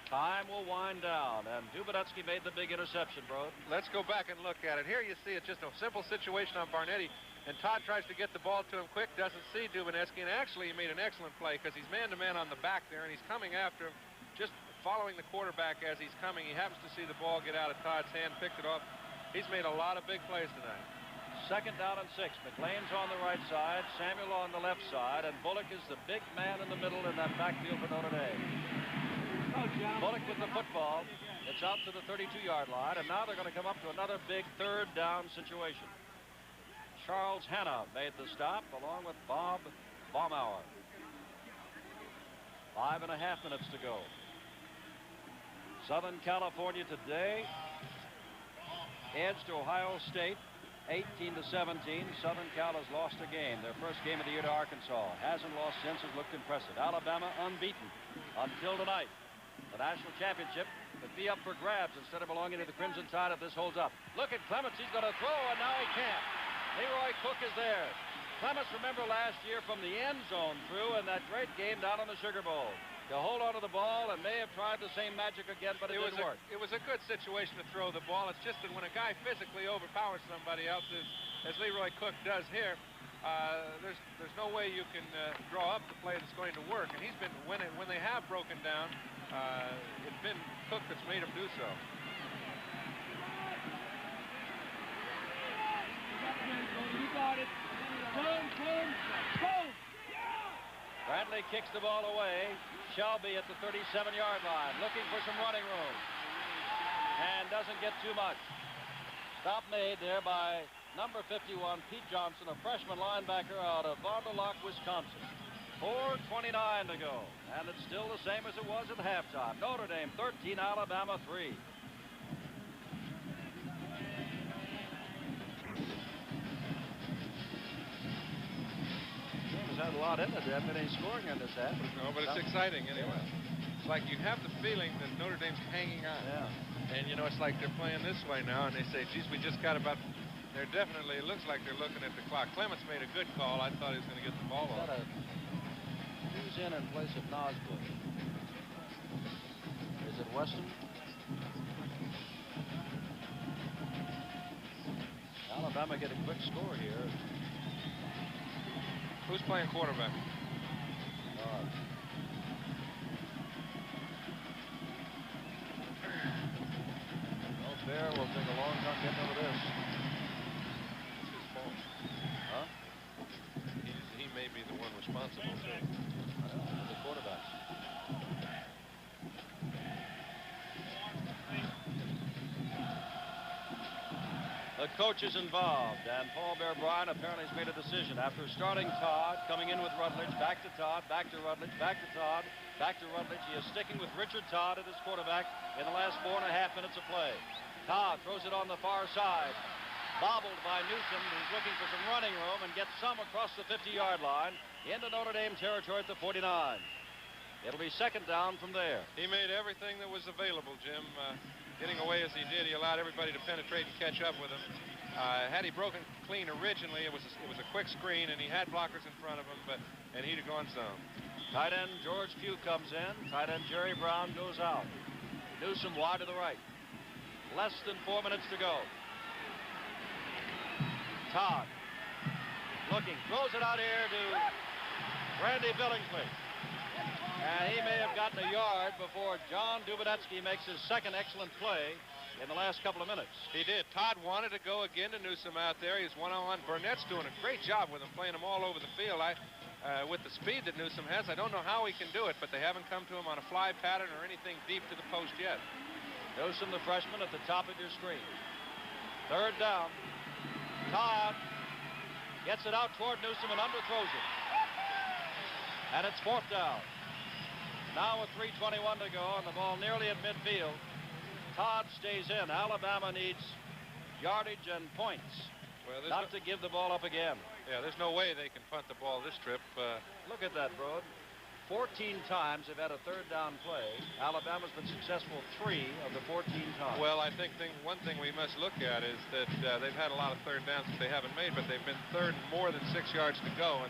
time will wind down, and Dubinetsky made the big interception, bro.
Let's go back and look at it. Here you see it's just a simple situation on Barnetti, and Todd tries to get the ball to him quick, doesn't see Dubinetsky, and actually he made an excellent play because he's man-to-man on the back there, and he's coming after him, just following the quarterback as he's coming. He happens to see the ball get out of Todd's hand, picked it off. He's made a lot of big plays tonight.
2nd down and 6. McLean's on the right side, Samuel on the left side, and Bullock is the big man in the middle in that backfield for Notre Dame. Bullock with the football. It's out to the 32-yard line, and now they're going to come up to another big 3rd down situation. Charles Hanna made the stop along with Bob Baumauer. 5.5 minutes to go. Southern California today edged Ohio State 18-17. Southern Cal has lost a game, their first game of the year to Arkansas. Hasn't lost since, has looked impressive. Alabama unbeaten until tonight. The national championship could be up for grabs instead of belonging to the Crimson Tide if this holds up. Look at Clements, he's going to throw, and now he can't. Leroy Cook is there. Clements, remember last year from the end zone through in that great game down in the Sugar Bowl. To hold on to the ball and may have tried the same magic again, but it didn't work.
It was a good situation to throw the ball. It's just that when a guy physically overpowers somebody else, as Leroy Cook does here, there's no way you can draw up the play that's going to work. And he's been, when they have broken down, it's been Cook that's made him do so.
You got it. Go.
Bradley kicks the ball away. Shelby at the 37-yard line, looking for some running room. And doesn't get too much. Stop made there by number 51, Pete Johnson, a freshman linebacker out of Fond du Lac, Wisconsin. 4:29 to go. And it's still the same as it was at halftime. Notre Dame 13, Alabama 3. Had a lot in it. There haven't been any scoring on this half.
No, but it's exciting anyway. It's like you have the feeling that Notre Dame's hanging on.
Yeah.
And, you know, it's like they're playing this way now, and they say, geez, we just got about... They're definitely, it looks like they're looking at the clock. Clements made a good call. I thought he was going to get the ball off.
Who's in place of Nosbush? Is it Weston? Alabama get a quick score here.
Who's playing quarterback?
Well, Bear will take a long time getting over this.
It's his fault.
Huh?
He may be the one responsible.
The quarterbacks. The coach is involved, and Paul Bear Bryant apparently has made a decision. After starting Todd, coming in with Rutledge, back to Todd, back to Rutledge, back to Todd, back to Rutledge. He is sticking with Richard Todd at his quarterback in the last 4.5 minutes of play. Todd throws it on the far side. Bobbled by Newsom, who's looking for some running room and gets some across the 50-yard line into Notre Dame territory at the 49. It'll be second down from there.
He made everything that was available, Jim. Getting away as he did, he allowed everybody to penetrate and catch up with him. Had he broken clean originally, it was a quick screen, and he had blockers in front of him, and he'd have gone some.
Tight end George Pugh comes in. Tight end Jerry Brown goes out. Newsom wide to the right. Less than 4 minutes to go. Todd looking, throws it out here to Randy Billingsley. And he may have gotten a yard before John Dubonetsky makes his second excellent play in the last couple of minutes.
He did. Todd wanted to go again to Newsom out there. He's one-on-one. Burnett's doing a great job with him, playing him all over the field. With the speed that Newsom has, I don't know how he can do it, but they haven't come to him on a fly pattern or anything deep to the post yet.
Newsom, the freshman, at the top of your screen. Third down. Todd gets it out toward Newsom and underthrows it. And it's fourth down. Now with 3:21 to go and the ball nearly at midfield, Todd stays in. Alabama needs yardage and points.
Well,
not to give the ball up again.
Yeah, there's no way they can punt the ball this trip.
Look at that, Broad. 14 times they've had a third down play. Alabama's been successful 3 of the 14 times.
Well, I think one thing we must look at is that they've had a lot of third downs that they haven't made, but they've been third and more than 6 yards to go, and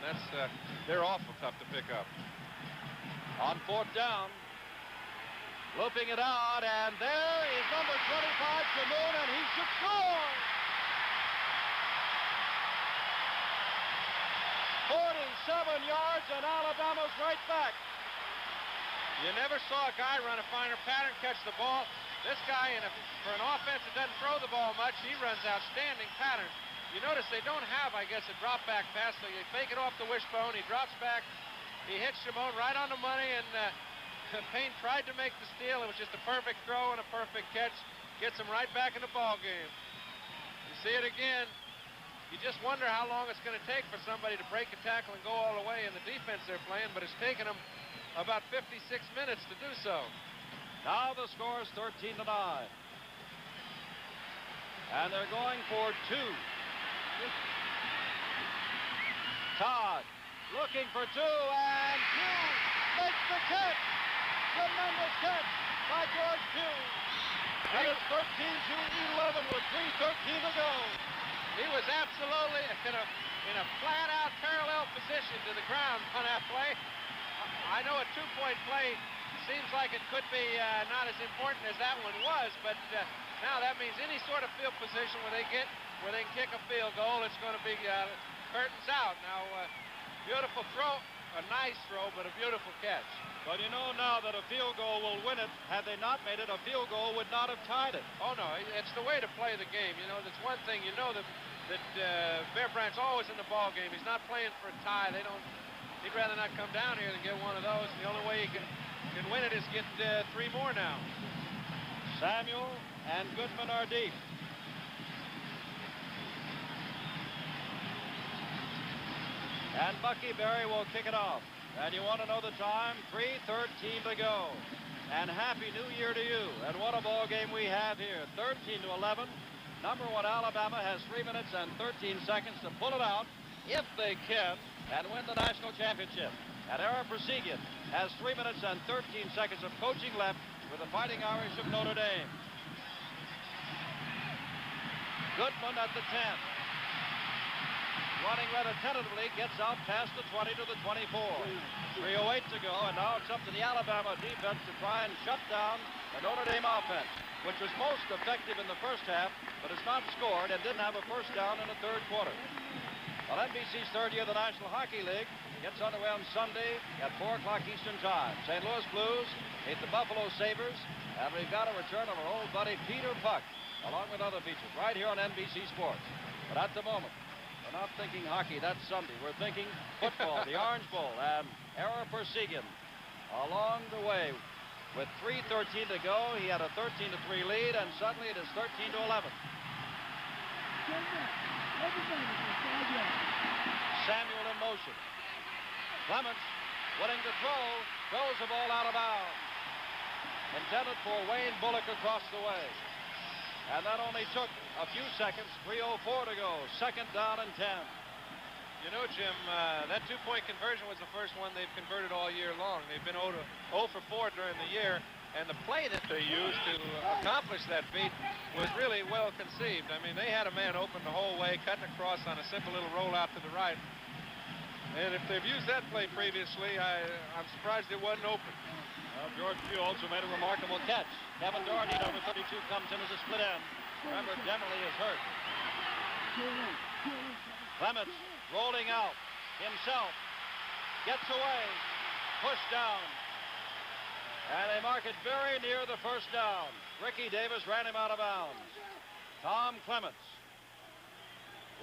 they're awful tough to pick up.
On fourth down, looping it out, and there is number 25, Shamoon, and he should score! 47 yards, and Alabama's right back.
You never saw a guy run a finer pattern, catch the ball. This guy, for an offense that doesn't throw the ball much, he runs outstanding patterns. You notice they don't have, I guess, a drop-back pass, so you fake it off the wishbone, he drops back, he hits Shimon right on the money, and Payne tried to make the steal. It was just a perfect throw and a perfect catch. Gets him right back in the ball game. You see it again. You just wonder how long it's going to take for somebody to break a tackle and go all the way in the defense they're playing, but it's taken them about 56 minutes to do so.
Now the score is 13-9. And they're going for 2. Todd looking for 2, and Pugh makes the catch. Tremendous catch by George Pugh. And it's 13-11 with 3:13 to go.
He was absolutely in a flat-out parallel position to the ground on that play. I know a two-point play seems like it could be not as important as that one was, but now that means any sort of field position where they can kick a field goal, it's going to be curtains out. Now, beautiful throw, a nice throw, but a beautiful catch.
But you know now that a field goal will win it. Had they not made it, a field goal would not have tied it.
Oh, no, it's the way to play the game. You know, that's one thing. You know that Bear Bryant's always in the ball game. He's not playing for a tie. He'd rather not come down here than get one of those. The only way he can win it is get 3 more now.
Samuel and Goodman are deep. And Bucky Berry will kick it off. And you want to know the time? 3:13 to go. And Happy New Year to you. And what a ball game we have here. 13-11. Number 1 Alabama has 3 minutes and 13 seconds to pull it out, if they can, and win the national championship. And Aaron Persigian has 3 minutes and 13 seconds of coaching left with the Fighting Irish of Notre Dame. Goodman at the 10. Running rather tentatively, gets out past the 20 to the 24. 3:08 to go, and now it's up to the Alabama defense to try and shut down the Notre Dame offense, which was most effective in the first half, but has not scored and didn't have a first down in the third quarter. Well, NBC's third year of the National Hockey League gets underway on Sunday at 4 o'clock Eastern Time. St. Louis Blues meet the Buffalo Sabres, and we've got a return of our old buddy Peter Puck, along with other features, right here on NBC Sports. But at the moment, we're not thinking hockey. That's Sunday. We're thinking football, the Orange Bowl, and Aaron Persigian along the way. With 3:13 to go, he had a 13-3 lead, and suddenly it is 13-11. Samuel in motion. Clements, willing to throws the ball out of bounds. Intended for Wayne Bullock across the way. And that only took a few seconds. 3:04 to go. Second down and 10.
You know, Jim, that two-point conversion was the first one they've converted all year long. They've been 0 for 4 during the year, and the play that they used to accomplish that feat was really well conceived. I mean, they had a man open the whole way, cutting across on a simple little rollout to the right. And if they've used that play previously, I'm surprised it wasn't open.
Well, George Pugh also made a remarkable catch. Kevin Doherty, number 32, comes in as a split end. Remember, Demerly is hurt. Clements rolling out himself, gets away, pushed down, and they mark it very near the first down. Ricky Davis ran him out of bounds. Tom Clements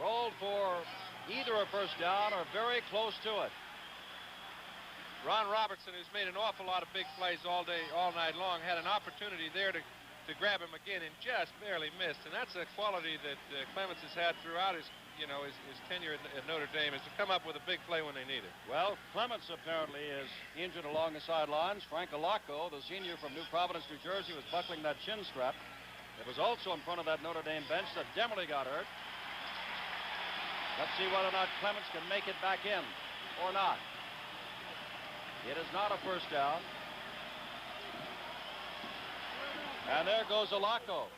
rolled for either a first down or very close to it.
Ron Robertson, who's made an awful lot of big plays all night long, had an opportunity there to grab him again and just barely missed. And that's a quality that Clements has had throughout his tenure at Notre Dame, is to come up with a big play when they need it.
Well, Clements apparently is injured along the sidelines. Frank Alaco, the senior from New Providence, New Jersey, was buckling that chin strap. It was also in front of that Notre Dame bench that Demerly got hurt. Let's see whether or not Clements can make it back in or not. It is not a first down. And there goes Alaco.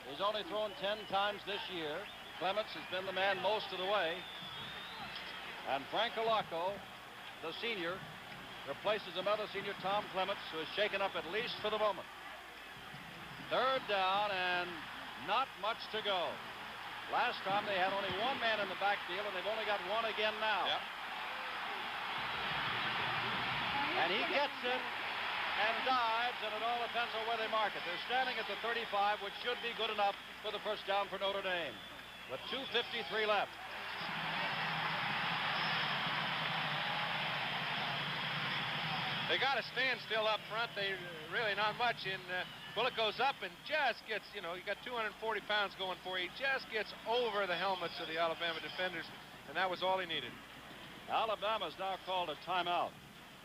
He's only thrown 10 times this year. Clements has been the man most of the way. And Frank Alaco, the senior, replaces another senior, Tom Clements, who is shaken up at least for the moment. Third down and not much to go. Last time they had only one man in the backfield, and they've only got one again now.
Yep.
And he gets it and dives, and it all depends on where they mark it. They're standing at the 35, which should be good enough for the first down for Notre Dame, with 2:53 left.
They got to stand still up front. They really not much. And Bullock goes up and just gets, you got 240 pounds going for you. He just gets over the helmets of the Alabama defenders, and that was all he needed.
Alabama's now called a timeout.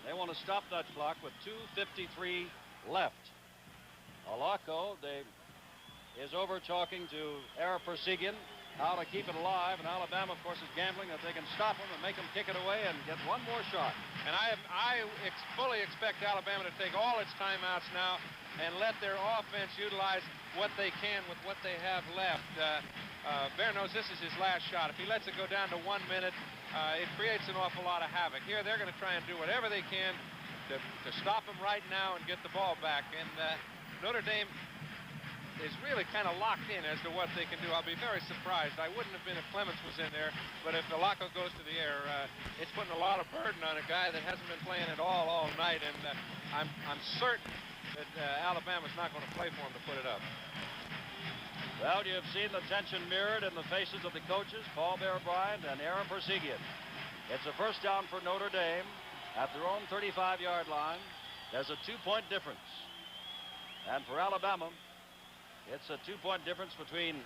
They want to stop that clock with 2:53 left. Alaco is over talking to Ara Persigian how to keep it alive, and Alabama, of course, is gambling that they can stop him and make him kick it away and get one more shot.
And I fully expect Alabama to take all its timeouts now and let their offense utilize what they can with what they have left. Bear knows this is his last shot. If he lets it go down to 1 minute, it creates an awful lot of havoc. Here, they're going to try and do whatever they can to stop him right now and get the ball back. And Notre Dame is really kind of locked in as to what they can do. I'll be very surprised. I wouldn't have been if Clements was in there, but if Alaco goes to the air, it's putting a lot of burden on a guy that hasn't been playing at all night, and I'm certain that Alabama's not going to play for him to put it up.
Well, you have seen the tension mirrored in the faces of the coaches, Paul Bear Bryant and Aaron Persigian. It's a first down for Notre Dame at their own 35-yard line. There's a 2-point difference. And for Alabama, it's a 2-point difference between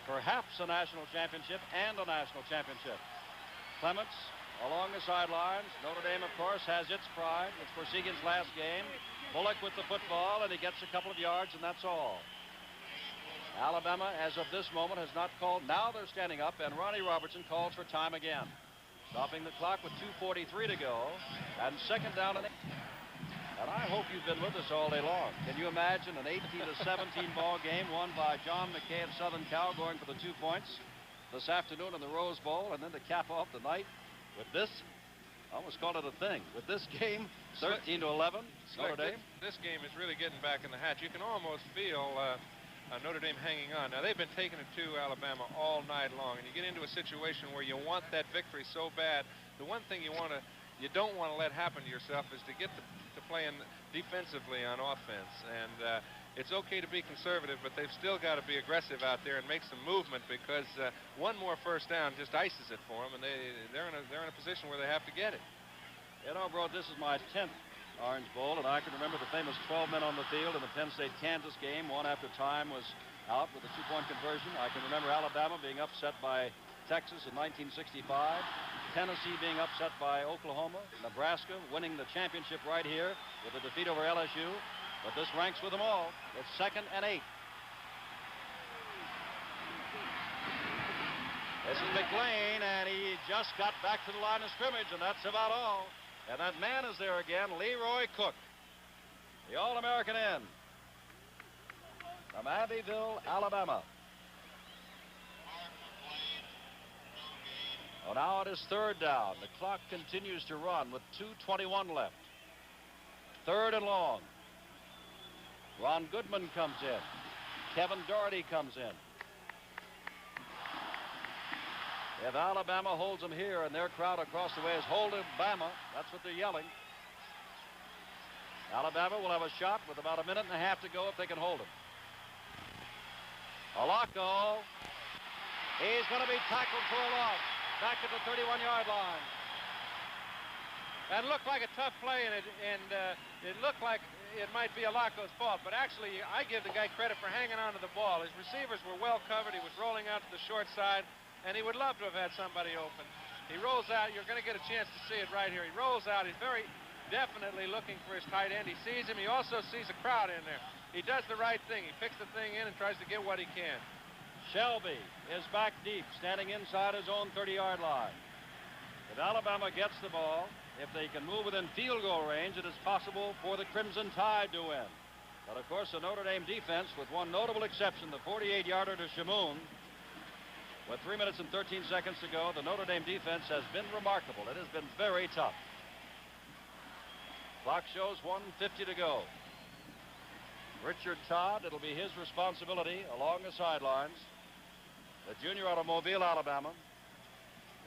perhaps a national championship and a national championship. Clements along the sidelines. Notre Dame, of course, has its pride. It's Persigian's last game. Bullock with the football, and he gets a couple of yards, and that's all. Alabama, as of this moment, has not called. Now they're standing up, and Ronnie Robertson calls for time again. Stopping the clock with 2:43 to go, and second down and 8. And I hope you've been with us all day long. Can you imagine an 18-17 ball game won by John McKay and Southern Cal going for the 2 points this afternoon in the Rose Bowl, and then to cap off the night with this? I almost called it a thing. With this game, 13-11, Notre Dame.
This game is really getting back in the hatch. You can almost feel Notre Dame hanging on. Now, they've been taking it to Alabama all night long, and you get into a situation where you want that victory so bad. The one thing you don't want to let happen to yourself is to get to playing defensively on offense. And it's okay to be conservative, but they've still got to be aggressive out there and make some movement, because one more first down just ices it for them, and they're in a position where they have to get it.
You know, bro, this is my 10th Orange Bowl, and I can remember the famous 12 men on the field in the Penn State-Kansas game. One after time was out with a 2-point conversion. I can remember Alabama being upset by Texas in 1965, Tennessee being upset by Oklahoma, Nebraska winning the championship right here with a defeat over LSU. But this ranks with them all. It's 2nd and 8. This is McLean, and he just got back to the line of scrimmage, and that's about all. And that man is there again, Leroy Cook, the All-American end from Abbeville, Alabama. Oh, now it is third down. The clock continues to run with 2:21 left. Third and long. Ron Goodman comes in. Kevin Doherty comes in. If Alabama holds them here and their crowd across the way is hold Alabama, that's what they're yelling. Alabama will have a shot with about a minute and a half to go if they can hold him. Alaco. He's going to be tackled for a loss. Back at the 31-yard line.
That looked like a tough play, and it looked like it might be Alaco's fault. But actually, I give the guy credit for hanging on to the ball. His receivers were well covered. He was rolling out to the short side, and he would love to have had somebody open. He rolls out. You're going to get a chance to see it right here. He rolls out. He's very definitely looking for his tight end. He sees him. He also sees a crowd in there. He does the right thing. He picks the thing in and tries to get what he can.
Shelby is back deep, standing inside his own 30-yard line. If Alabama gets the ball, if they can move within field goal range, it is possible for the Crimson Tide to win. But, of course, the Notre Dame defense, with one notable exception, the 48-yarder to Shamoon, with 3 minutes and 13 seconds to go, the Notre Dame defense has been remarkable. It has been very tough. Clock shows 1:50 to go. Richard Todd, it'll be his responsibility along the sidelines. The junior out of Mobile, Alabama.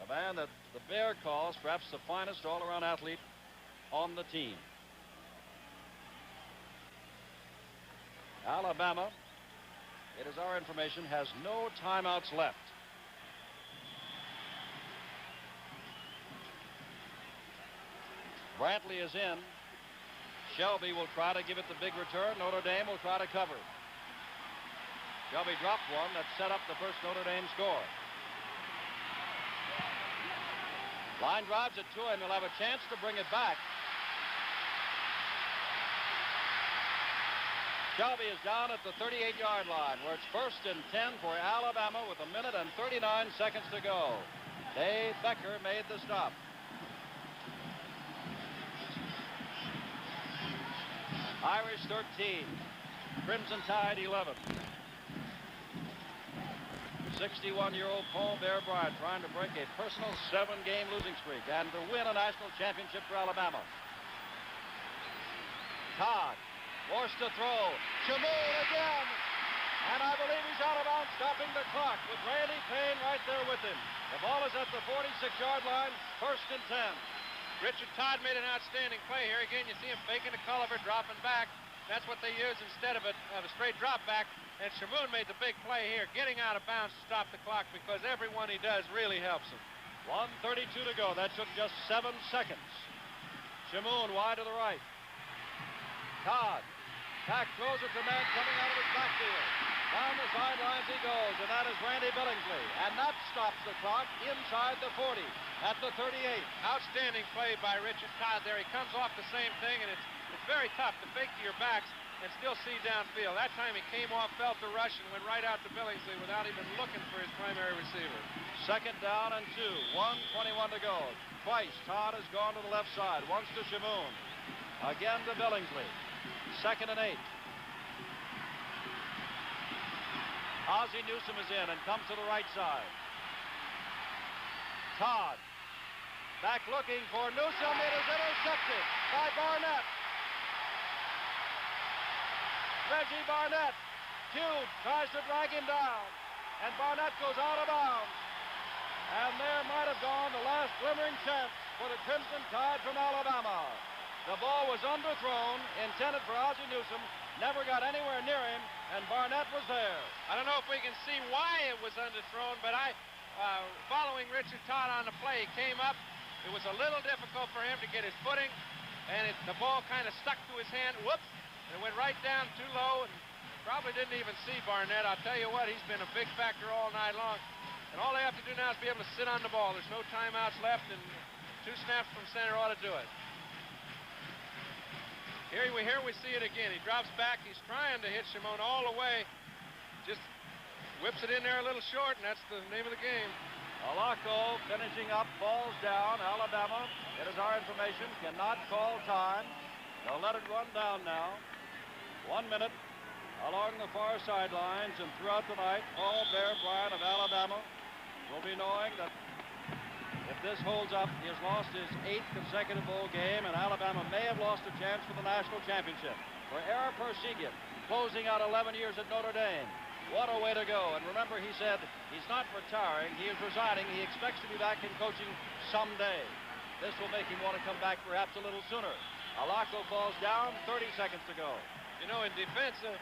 The man that the Bear calls perhaps the finest all-around athlete on the team. Alabama, it is our information, has no timeouts left. Brantley is in. Shelby will try to give it the big return. Notre Dame will try to cover. Shelby dropped one that set up the first Notre Dame score. Line drives it to him. He'll have a chance to bring it back. Shelby is down at the 38-yard line, where it's 1st and 10 for Alabama with 1 minute and 39 seconds to go. Dave Becker made the stop. Irish 13, Crimson Tide 11. 61-year-old Paul Bear Bryant trying to break a personal 7-game losing streak and to win a national championship for Alabama. Todd forced to throw. Shamoon again. And I believe he's out of bounds, stopping the clock with Randy Payne right there with him. The ball is at the 46-yard line, 1st and 10.
Richard Todd made an outstanding play here. Again, you see him faking the Culliver, dropping back. That's what they use instead of a straight drop back. And Shamoon made the big play here, getting out of bounds to stop the clock, because every one he does really helps him.
1:32 to go. That took just 7 seconds. Shamoon wide to the right. Todd. Pack throws it to man coming out of his backfield. Down the sidelines he goes, and that is Randy Billingsley. And that stops the clock inside the 40 at the 38.
Outstanding play by Richard Todd there. He comes off the same thing, and it's very tough to fake to your backs and still see downfield. That time he came off, felt the rush, and went right out to Billingsley without even looking for his primary receiver.
2nd down and 2. 1:21 to go. Twice Todd has gone to the left side. Once to Shamoon. Again to Billingsley. 2nd and 8. Ozzie Newsome is in and comes to the right side. Todd back looking for Newsome. It is intercepted by Barnett. Reggie Barnett. Cube tries to drag him down, and Barnett goes out of bounds. And there might have gone the last glimmering chance for the Crimson Tide from Alabama. The ball was underthrown, intended for Ozzie Newsome, never got anywhere near him, and Barnett was there.
I don't know if we can see why it was underthrown, but following Richard Todd on the play, he came up. It was a little difficult for him to get his footing, and the ball kind of stuck to his hand. Whoops! And it went right down too low, and probably didn't even see Barnett. I'll tell you what, he's been a big factor all night long. And all they have to do now is be able to sit on the ball. There's no timeouts left, and 2 snaps from center ought to do it. Here we see it again. He drops back. He's trying to hit Shamoon all the way. Just whips it in there a little short, and that's the name of the game.
Alaco finishing up, falls down. Alabama, it is our information, cannot call time. They'll let it run down now. 1 minute along the far sidelines, and throughout the night, Paul Bear Bryant of Alabama will be knowing that if this holds up, he has lost his 8th consecutive bowl game, and Alabama may have lost a chance for the national championship. For Ara Perseghian, closing out 11 years at Notre Dame. What a way to go. And remember, he said he's not retiring, he is resigning. He expects to be back in coaching someday. This will make him want to come back perhaps a little sooner. Alaco falls down, 30 seconds to go.
You know, in defense of,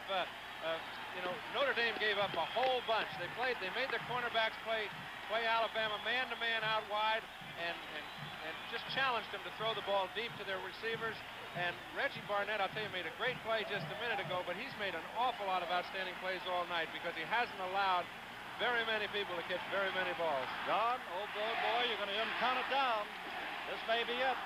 Notre Dame gave up a whole bunch. They made their cornerbacks play Alabama man-to-man out wide and just challenged them to throw the ball deep to their receivers. And Reggie Barnett, I'll tell you, made a great play just a minute ago, but he's made an awful lot of outstanding plays all night because he hasn't allowed very many people to catch very many balls.
John, oh boy, you're going to hear him count it down. This may be it.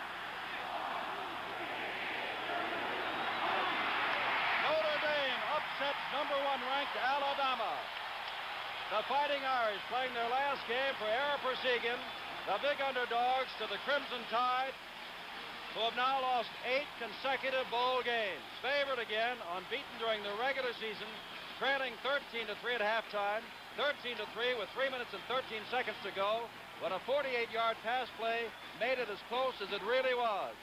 Notre Dame upsets #1 ranked Alabama. The Fighting Irish playing their last game for Ara Perseghian, the big underdogs to the Crimson Tide, who have now lost 8 consecutive bowl games. Favored again, unbeaten during the regular season, trailing 13-3 at halftime, 13-3 with 3 minutes and 13 seconds to go, when a 48-yard pass play made it as close as it really was.